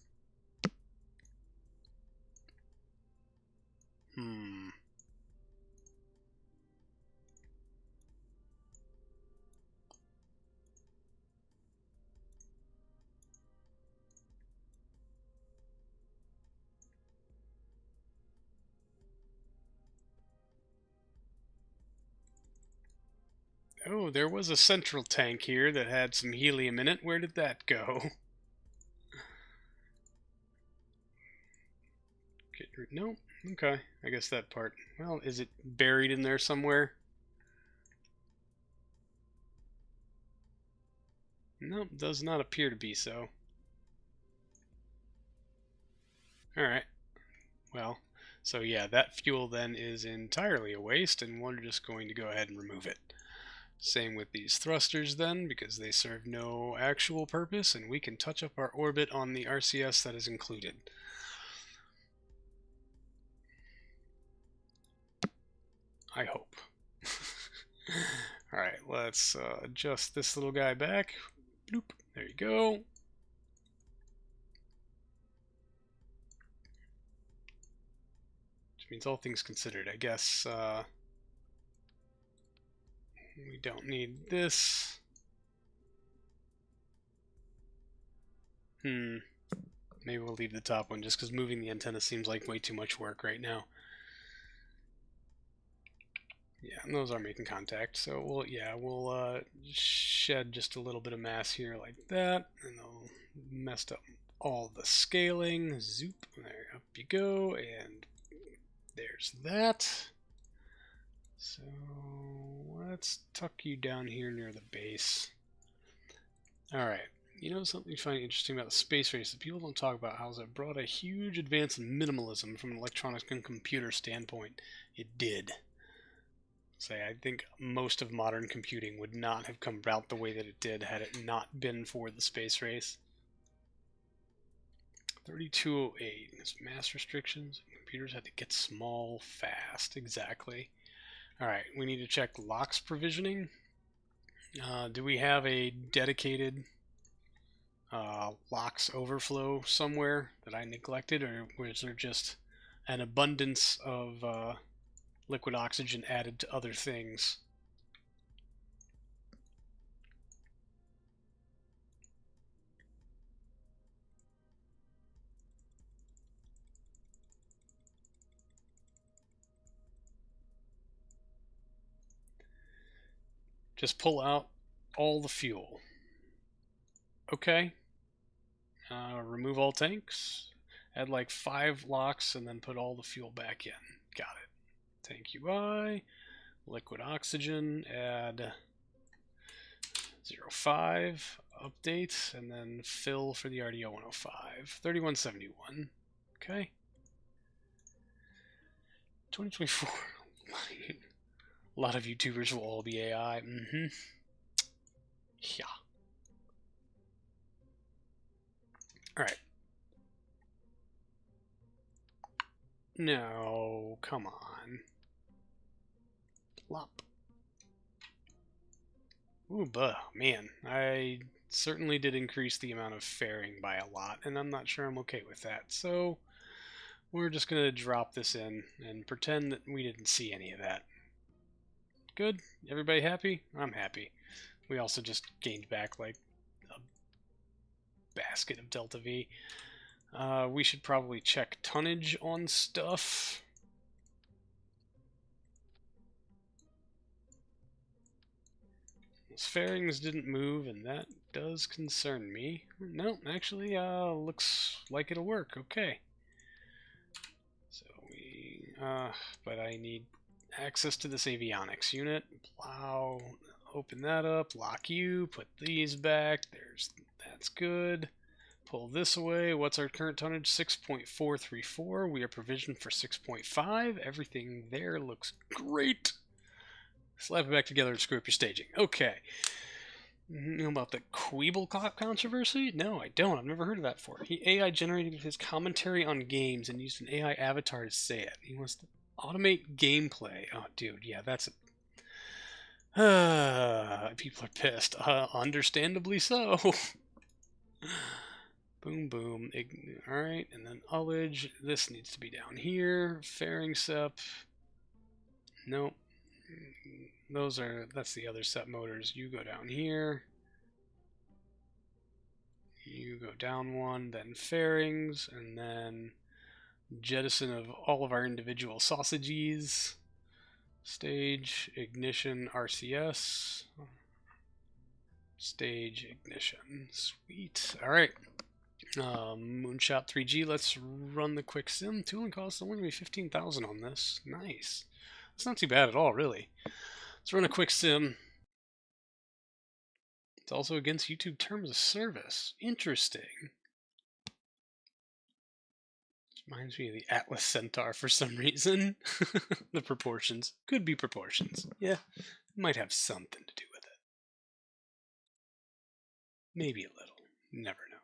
Oh, there was a central tank here that had some helium in it. Where did that go? No? Okay, I guess that part. Well, is it buried in there somewhere? Nope, does not appear to be so. Alright. Well, so yeah, that fuel then is entirely a waste, and we're just going to go ahead and remove it. Same with these thrusters then, because they serve no actual purpose, and we can touch up our orbit on the RCS that is included. I hope. Alright, let's adjust this little guy back. Bloop, there you go. Which means all things considered, I guess we don't need this. Maybe we'll leave the top one just because moving the antenna seems like way too much work right now. Yeah, and those are making contact. So we'll shed just a little bit of mass here like that, and they'll messed up all the scaling. Zoop, there, up you go, and there's that. So let's tuck you down here near the base. All right. You know something you find interesting about the space race that people don't talk about how it brought a huge advance in minimalism from an electronics and computer standpoint. It did. Say, I think most of modern computing would not have come about the way that it did had it not been for the space race. 3208 is mass restrictions. Computers had to get small fast. Exactly. All right, we need to check locks provisioning. Do we have a dedicated locks overflow somewhere that I neglected, or was there just an abundance of liquid oxygen added to other things? Just pull out all the fuel. Okay. Remove all tanks. Add like 5 locks and then put all the fuel back in. Got it. Tank UI. Liquid oxygen. Add 05. Update. And then fill for the RDO 105. 3171. Okay. 2024. A lot of YouTubers will all be AI. Yeah. Alright. No, come on. Plop. Ooh, man. I certainly did increase the amount of fairing by a lot, and I'm not sure I'm okay with that. So, we're just going to drop this in and pretend that we didn't see any of that. Good? Everybody happy? I'm happy. We also just gained back like a basket of Delta V. We should probably check tonnage on stuff. Those fairings didn't move, and that does concern me. No, actually, looks like it'll work. Okay. So but I need access to this avionics unit. Plow, open that up, lock you, put these back. That's good. Pull this away. What's our current tonnage? 6.434. We are provisioned for 6.5. Everything there looks great. Slap it back together and screw up your staging. Okay. You know about the Queeble controversy? No, I don't. I've never heard of that before. He AI generated his commentary on games and used an AI avatar to say it. He wants to automate gameplay. Oh, dude, yeah, that's people are pissed. Understandably so. Boom, boom. Alright, and then ullage. This needs to be down here. Fairing sep. Nope. That's the other set motors. You go down here. You go down one, then fairings, and then jettison of all of our individual sausages. Stage, ignition, RCS. Stage, ignition. Sweet. Alright. Moonshot 3G. Let's run the quick sim. Tooling costs only going to be 15,000 on this. Nice. That's not too bad at all, really. Let's run a quick sim. It's also against YouTube terms of service. Interesting. Reminds me of the Atlas Centaur for some reason. The proportions. Could be proportions. Yeah, might have something to do with it. Maybe a little. Never know.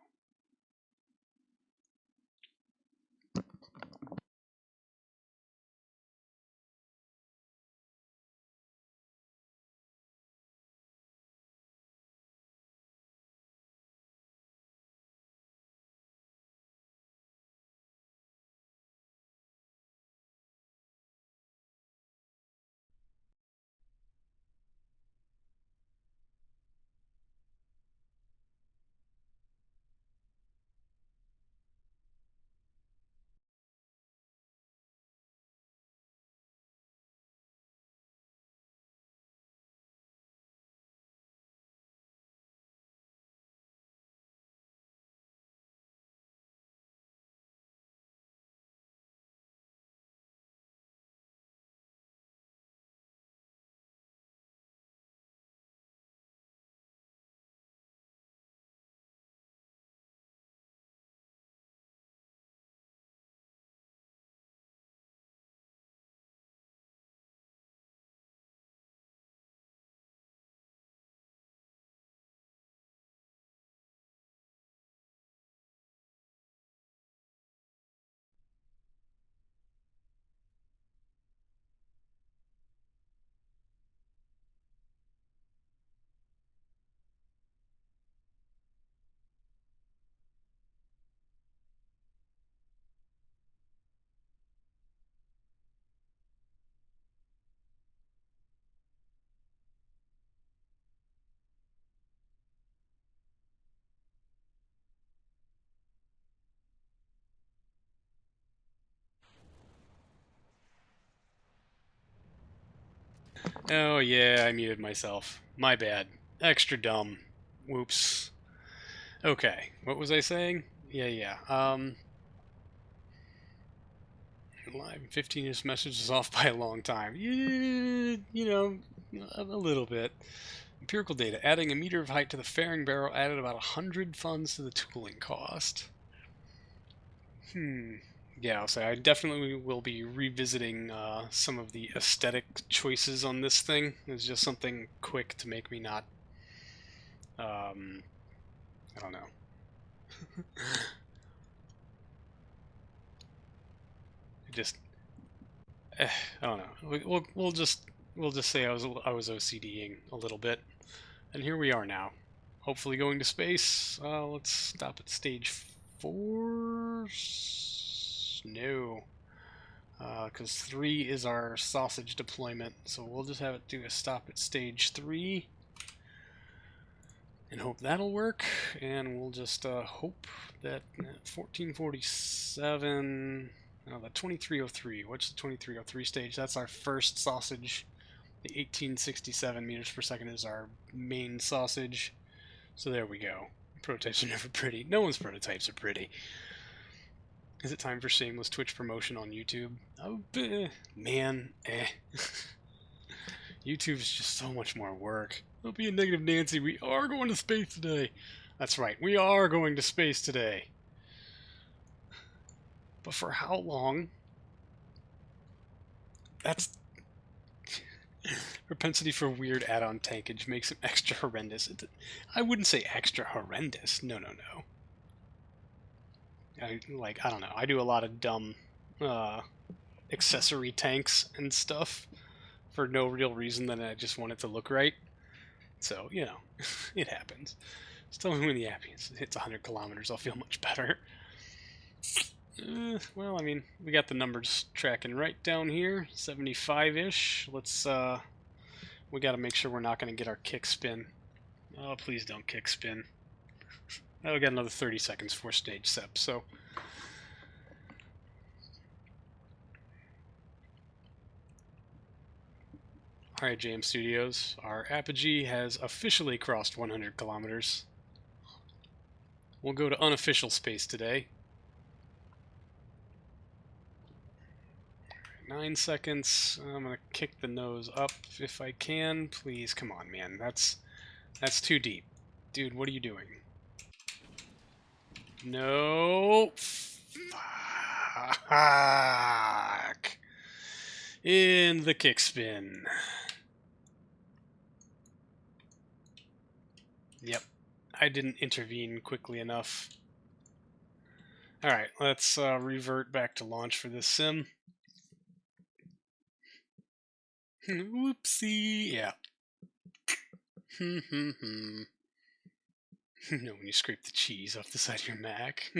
Oh yeah, I muted myself. My bad. Extra dumb. Whoops. Okay, what was I saying? Yeah. Live 15-inch message is off by a long time. Yeah, you know, a little bit. Empirical data. Adding a meter of height to the fairing barrel added about 100 funds to the tooling cost. Yeah, so I definitely will be revisiting some of the aesthetic choices on this thing. It's just something quick to make me not, I don't know. Just, I don't know. We'll just say I was OCDing a little bit, and here we are now. Hopefully going to space. Let's stop at stage 4. No. Because 3 is our sausage deployment, so we'll just have it do a stop at stage 3 and hope that'll work. And we'll just hope that 1447, the 2303. What's the 2303 stage? That's our first sausage. The 1867 meters per second is our main sausage. So there we go. Prototypes are never pretty. No one's prototypes are pretty. Is it time for shameless Twitch promotion on YouTube? Oh, man, YouTube's just so much more work. Don't be a negative Nancy. We are going to space today. That's right. We are going to space today. But for how long? That's propensity for weird add-on tankage makes him extra horrendous. I wouldn't say extra horrendous. No. I don't know. I do a lot of dumb accessory tanks and stuff for no real reason than I just want it to look right. So, it happens. Just tell me when the app hits 100 kilometers, I'll feel much better. Well, I mean, we got the numbers tracking right down here, 75-ish. We got to make sure we're not going to get our kick spin. Oh, please don't kick spin. Oh, we got another 30 seconds for stage sep, so... Alright, JM Studios, our apogee has officially crossed 100 kilometers. We'll go to unofficial space today. 9 seconds. I'm gonna kick the nose up if I can. Please, come on, man. That's too deep. Dude, what are you doing? No. Fuck. In the kick spin. Yep. I didn't intervene quickly enough. Alright, let's revert back to launch for this sim. Whoopsie. Yeah. No, when you scrape the cheese off the side of your Mac.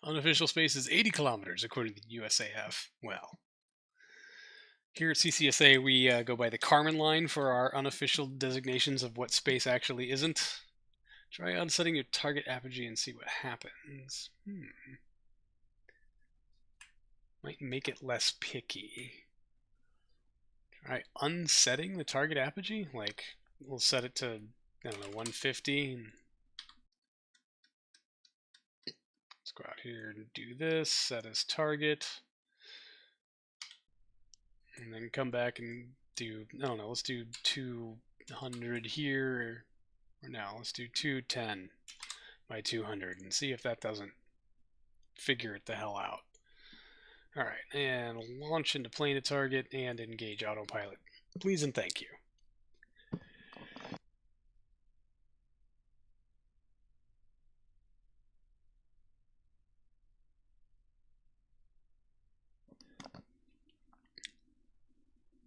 Unofficial space is 80 kilometers, according to the USAF. Well, here at CCSA, we go by the Kármán line for our unofficial designations of what space actually isn't. Try unsetting your target apogee and see what happens. Might make it less picky. Try unsetting the target apogee? Like, we'll set it to, I don't know, 150. Let's go out here and do this. Set as target. And then come back and do, I don't know, let's do 200 here. Or now, let's do 210 by 200 and see if that doesn't figure it the hell out. Alright, and launch into plane to target and engage autopilot. Please and thank you.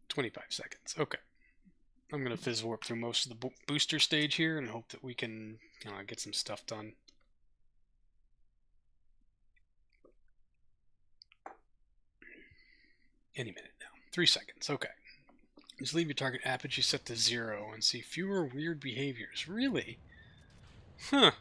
"25 seconds. Okay. I'm going to fizz warp through most of the booster stage here and hope that we can get some stuff done. Any minute now. 3 seconds. Okay. Just leave your target apogee set to 0 and see fewer weird behaviors. Really? Huh.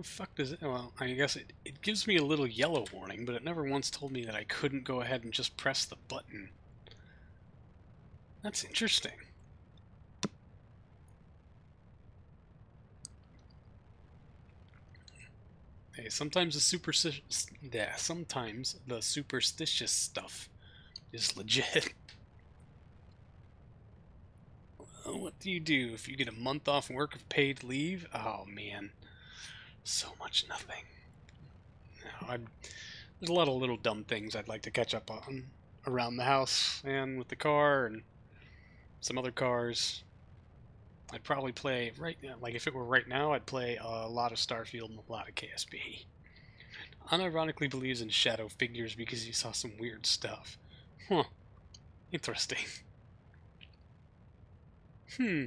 the fuck does it... Well, I guess it gives me a little yellow warning, but it never once told me that I couldn't go ahead and just press the button. That's interesting. Hey, sometimes the superstitious stuff is legit. Well, what do you do if you get a month off work of paid leave? Oh man, so much nothing. No, there's a lot of little dumb things I'd like to catch up on around the house and with the car and some other cars. I'd probably play like if it were right now, I'd play a lot of Starfield and a lot of KSB. Unironically believes in shadow figures because he saw some weird stuff. Huh. Interesting. Hmm.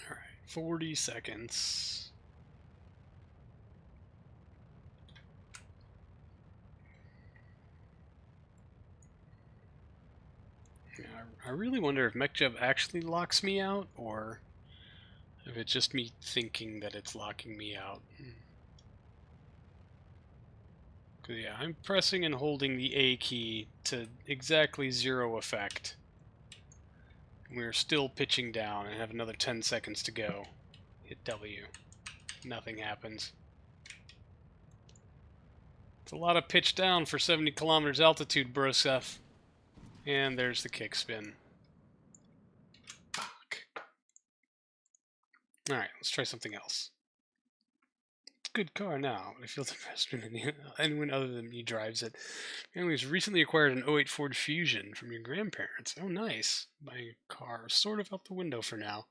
Alright, 40 seconds. Yeah, I really wonder if MechJev actually locks me out, or if it's just me thinking that it's locking me out. Cause yeah, I'm pressing and holding the A key to exactly 0 effect. We're still pitching down and have another 10 seconds to go. Hit W. Nothing happens. It's a lot of pitch down for 70 kilometers altitude, Brosef. And there's the kick spin. Fuck. Alright, let's try something else. It's a good car now, but I feel depressed when anyone other than me drives it. Anyways, recently acquired an '08 Ford Fusion from your grandparents. Oh, nice. Buying a car sort of out the window for now.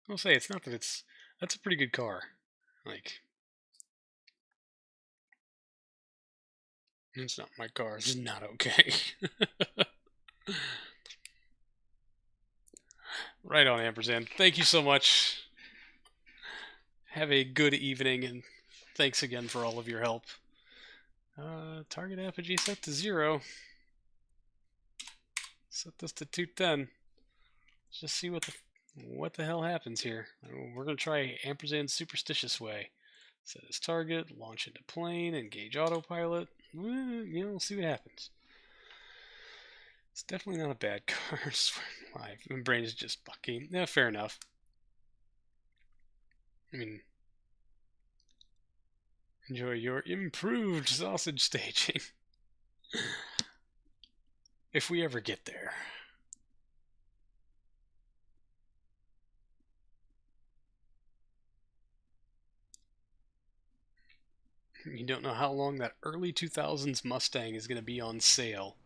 I'll say, it's not that it's... That's a pretty good car. Like... It's not my car. It's not okay. Right on, Ampersand. Thank you so much. Have a good evening, and thanks again for all of your help. Target apogee set to 0. Set this to 210. Let's just see what the hell happens here. We're gonna try Ampersand's superstitious way. Set as target, launch into plane, engage autopilot. We'll see what happens. It's definitely not a bad car. Live. My brain is just bucking. Yeah, fair enough. I mean, enjoy your improved sausage staging. If we ever get there. You don't know how long that early 2000s Mustang is going to be on sale.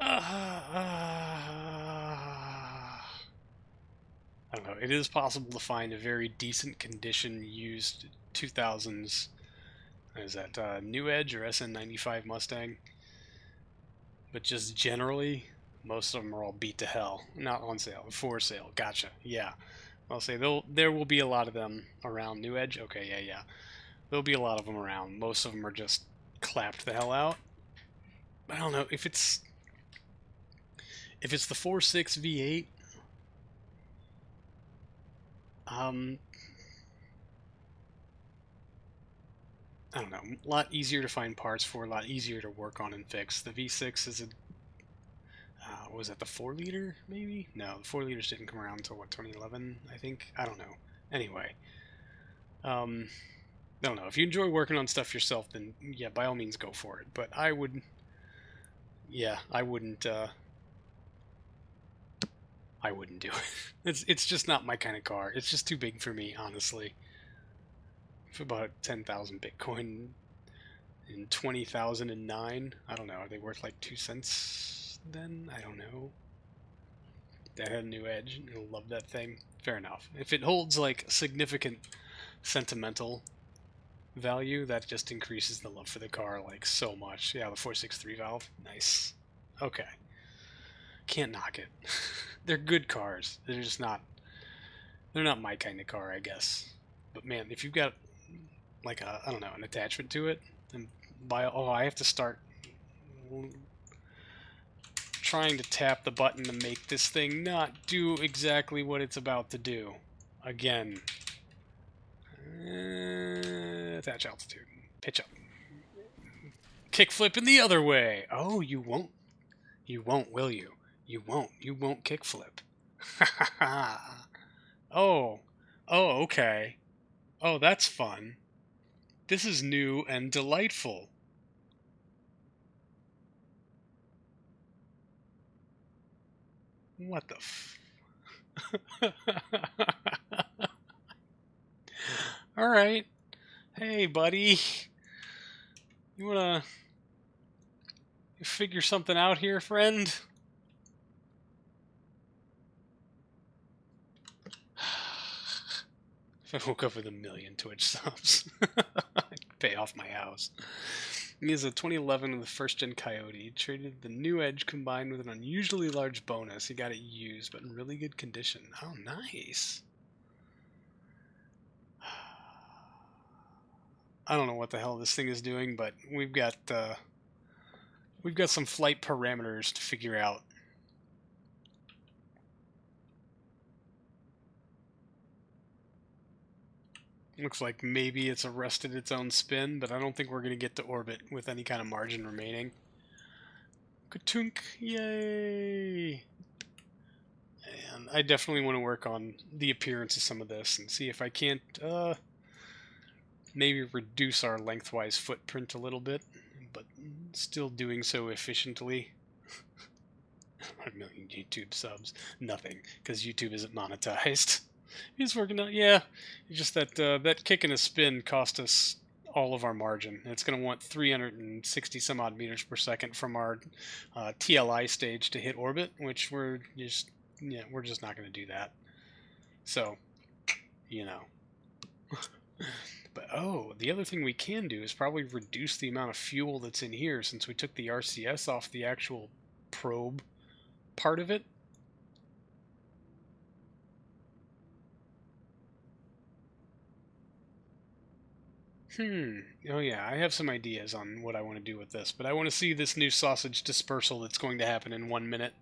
I don't know. It is possible to find a very decent condition used 2000s. Is that New Edge or SN95 Mustang? But just generally, most of them are all beat to hell. Not on sale, for sale. Gotcha. Yeah. I'll say there will be a lot of them around New Edge. Okay, yeah. There'll be a lot of them around. Most of them are just clapped the hell out. I don't know if it's the 4.6 V8. I don't know. A lot easier to find parts for, a lot easier to work on and fix. The V6 is a was that the 4-liter, maybe? No, the 4 liters didn't come around until, what, 2011, I think? I don't know. Anyway. I don't know. If you enjoy working on stuff yourself, then, yeah, by all means, go for it. But I would... Yeah, I wouldn't do it. It's just not my kind of car. It's just too big for me, honestly. If about 10,000 Bitcoin in 2009, I don't know, are they worth like 2 cents then? I don't know. That had a New Edge. You'll love that thing. Fair enough. If it holds like significant sentimental value, that just increases the love for the car like so much. Yeah, the 463 valve. Nice. Okay. Can't knock it. They're good cars. They're just not... They're not my kind of car, I guess. But man, if you've got like a, I don't know, an attachment to it, then I have to start trying to tap the button to make this thing not do exactly what it's about to do. Again. Thatch altitude. Pitch up. Kickflip in the other way. Oh, you won't. You won't, will you? You won't. You won't kickflip. Ha ha ha. Oh. Oh, okay. Oh, that's fun. This is new and delightful. What the f... Alright. Hey, buddy. You wanna figure something out here, friend? If I woke up with 1 million Twitch subs, I'd pay off my house. He is a 2011 with the first-gen Coyote. He traded the new Edge combined with an unusually large bonus. He got it used, but in really good condition. Oh, nice. I don't know what the hell this thing is doing, but we've got some flight parameters to figure out. Looks like maybe it's arrested its own spin, but I don't think we're going to get to orbit with any kind of margin remaining. Ka-tunk! Yay! And I definitely want to work on the appearance of some of this and see if I can't maybe reduce our lengthwise footprint a little bit, but still doing so efficiently. 1 million YouTube subs. Nothing, because YouTube isn't monetized. He's working out, yeah. It's just that that kick and a spin cost us all of our margin. It's going to want 360 some odd meters per second from our TLI stage to hit orbit, which we're just not going to do that. So, you know. But oh, the other thing we can do is probably reduce the amount of fuel that's in here, since we took the RCS off the actual probe part of it. Oh yeah, I have some ideas on what I want to do with this, but I want to see this new sausage dispersal that's going to happen in 1 minute.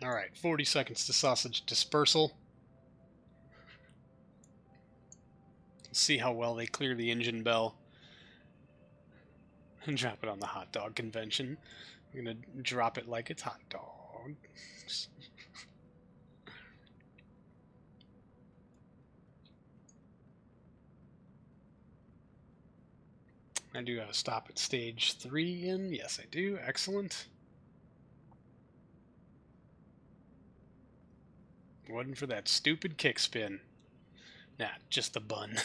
Alright, 40 seconds to sausage dispersal. See how well they clear the engine bell. And drop it on the hot dog convention. I'm gonna drop it like it's hot dogs. I do gotta stop at stage 3 in. Yes, I do. Excellent. Wasn't for that stupid kick spin. Nah, just the bun.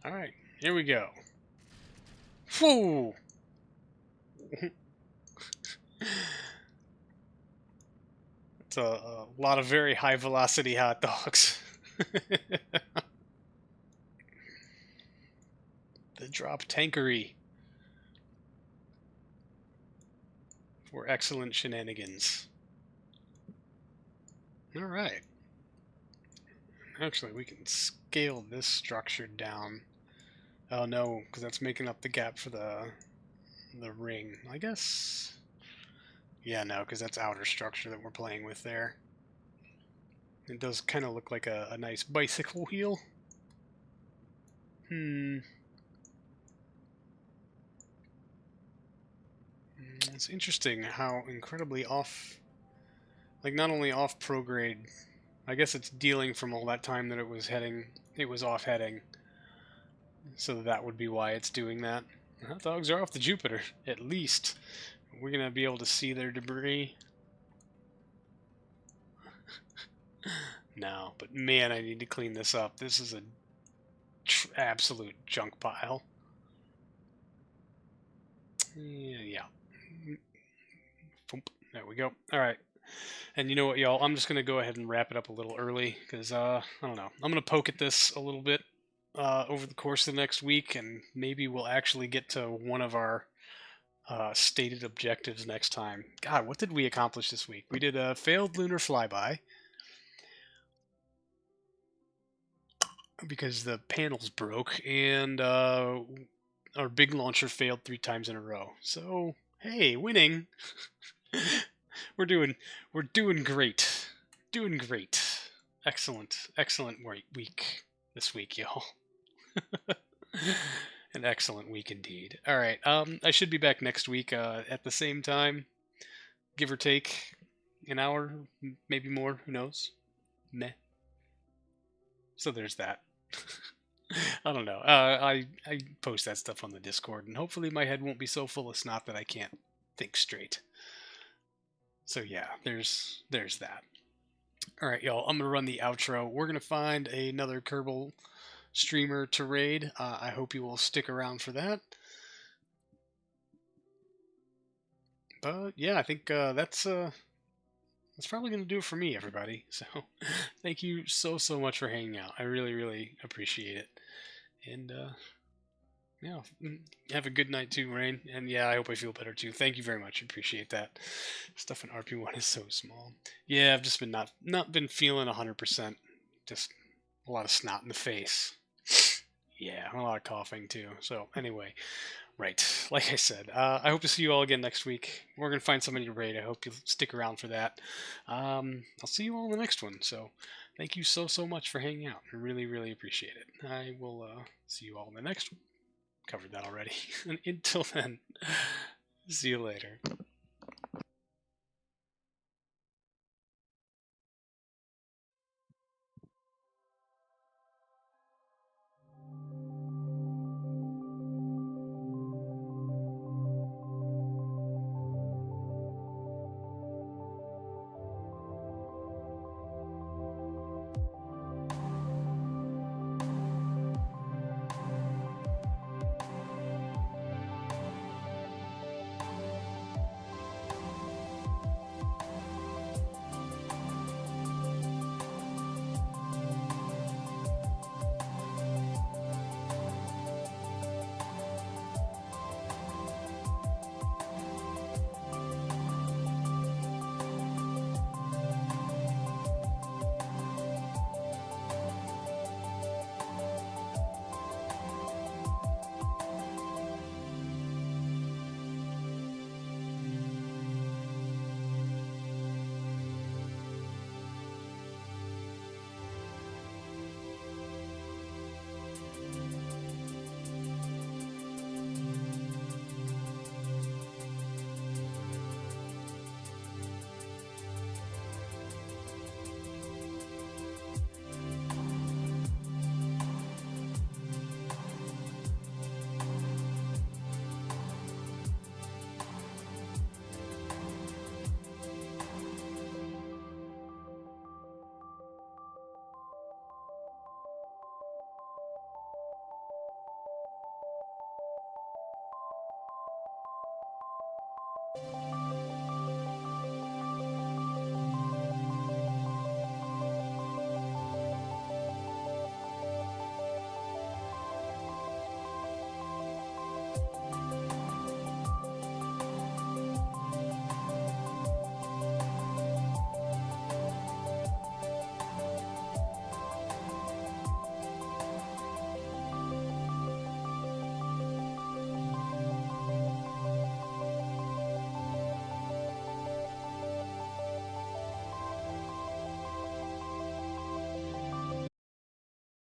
Alright, here we go. Whoa! It's a lot of very high velocity hot dogs. The drop tankery. For excellent shenanigans. Alright. Actually, we can scale this structure down. Oh no, because that's making up the gap for the ring. I guess... Yeah, no, because that's outer structure that we're playing with there. It does kind of look like a nice bicycle wheel. It's interesting how incredibly off... Like, not only off prograde... I guess it's dealing from all that time that it was heading... It was off-heading. So that would be why it's doing that. Hot dogs are off the Jupiter, at least. We're going to be able to see their debris. No, but man, I need to clean this up. This is a absolute junk pile. Yeah. There we go. Alright. And you know what, y'all? I'm just going to go ahead and wrap it up a little early, because, I don't know. I'm going to poke at this a little bit. over the course of the next week, and maybe we'll actually get to one of our stated objectives next time. God, what did we accomplish this week? We did a failed lunar flyby because the panels broke, and our big launcher failed 3 times in a row. So hey, winning. we're doing great. Doing great. Excellent week this week, y'all. An excellent week indeed. All right, I should be back next week at the same time, give or take an hour, maybe more. Who knows? Meh. So there's that. I don't know. I post that stuff on the Discord, and hopefully my head won't be so full of snot that I can't think straight. So yeah, there's that. All right, y'all. I'm gonna run the outro. We're gonna find another Kerbal streamer to raid. I hope you will stick around for that. But yeah, I think that's probably gonna do it for me, everybody. So thank you so much for hanging out. I really appreciate it. And yeah, have a good night too, Rain. And yeah, I hope I feel better too. Thank you very much. Appreciate that. Stuff in RP1 is so small. Yeah, I've just been not been feeling 100%. Just a lot of snot in the face. Yeah, a lot of coughing too. So anyway, right. Like I said, I hope to see you all again next week. We're gonna find somebody to raid. I hope you'll stick around for that. I'll see you all in the next one. So thank you so much for hanging out. I really appreciate it. I will see you all in the next one. Covered that already. And until then, see you later.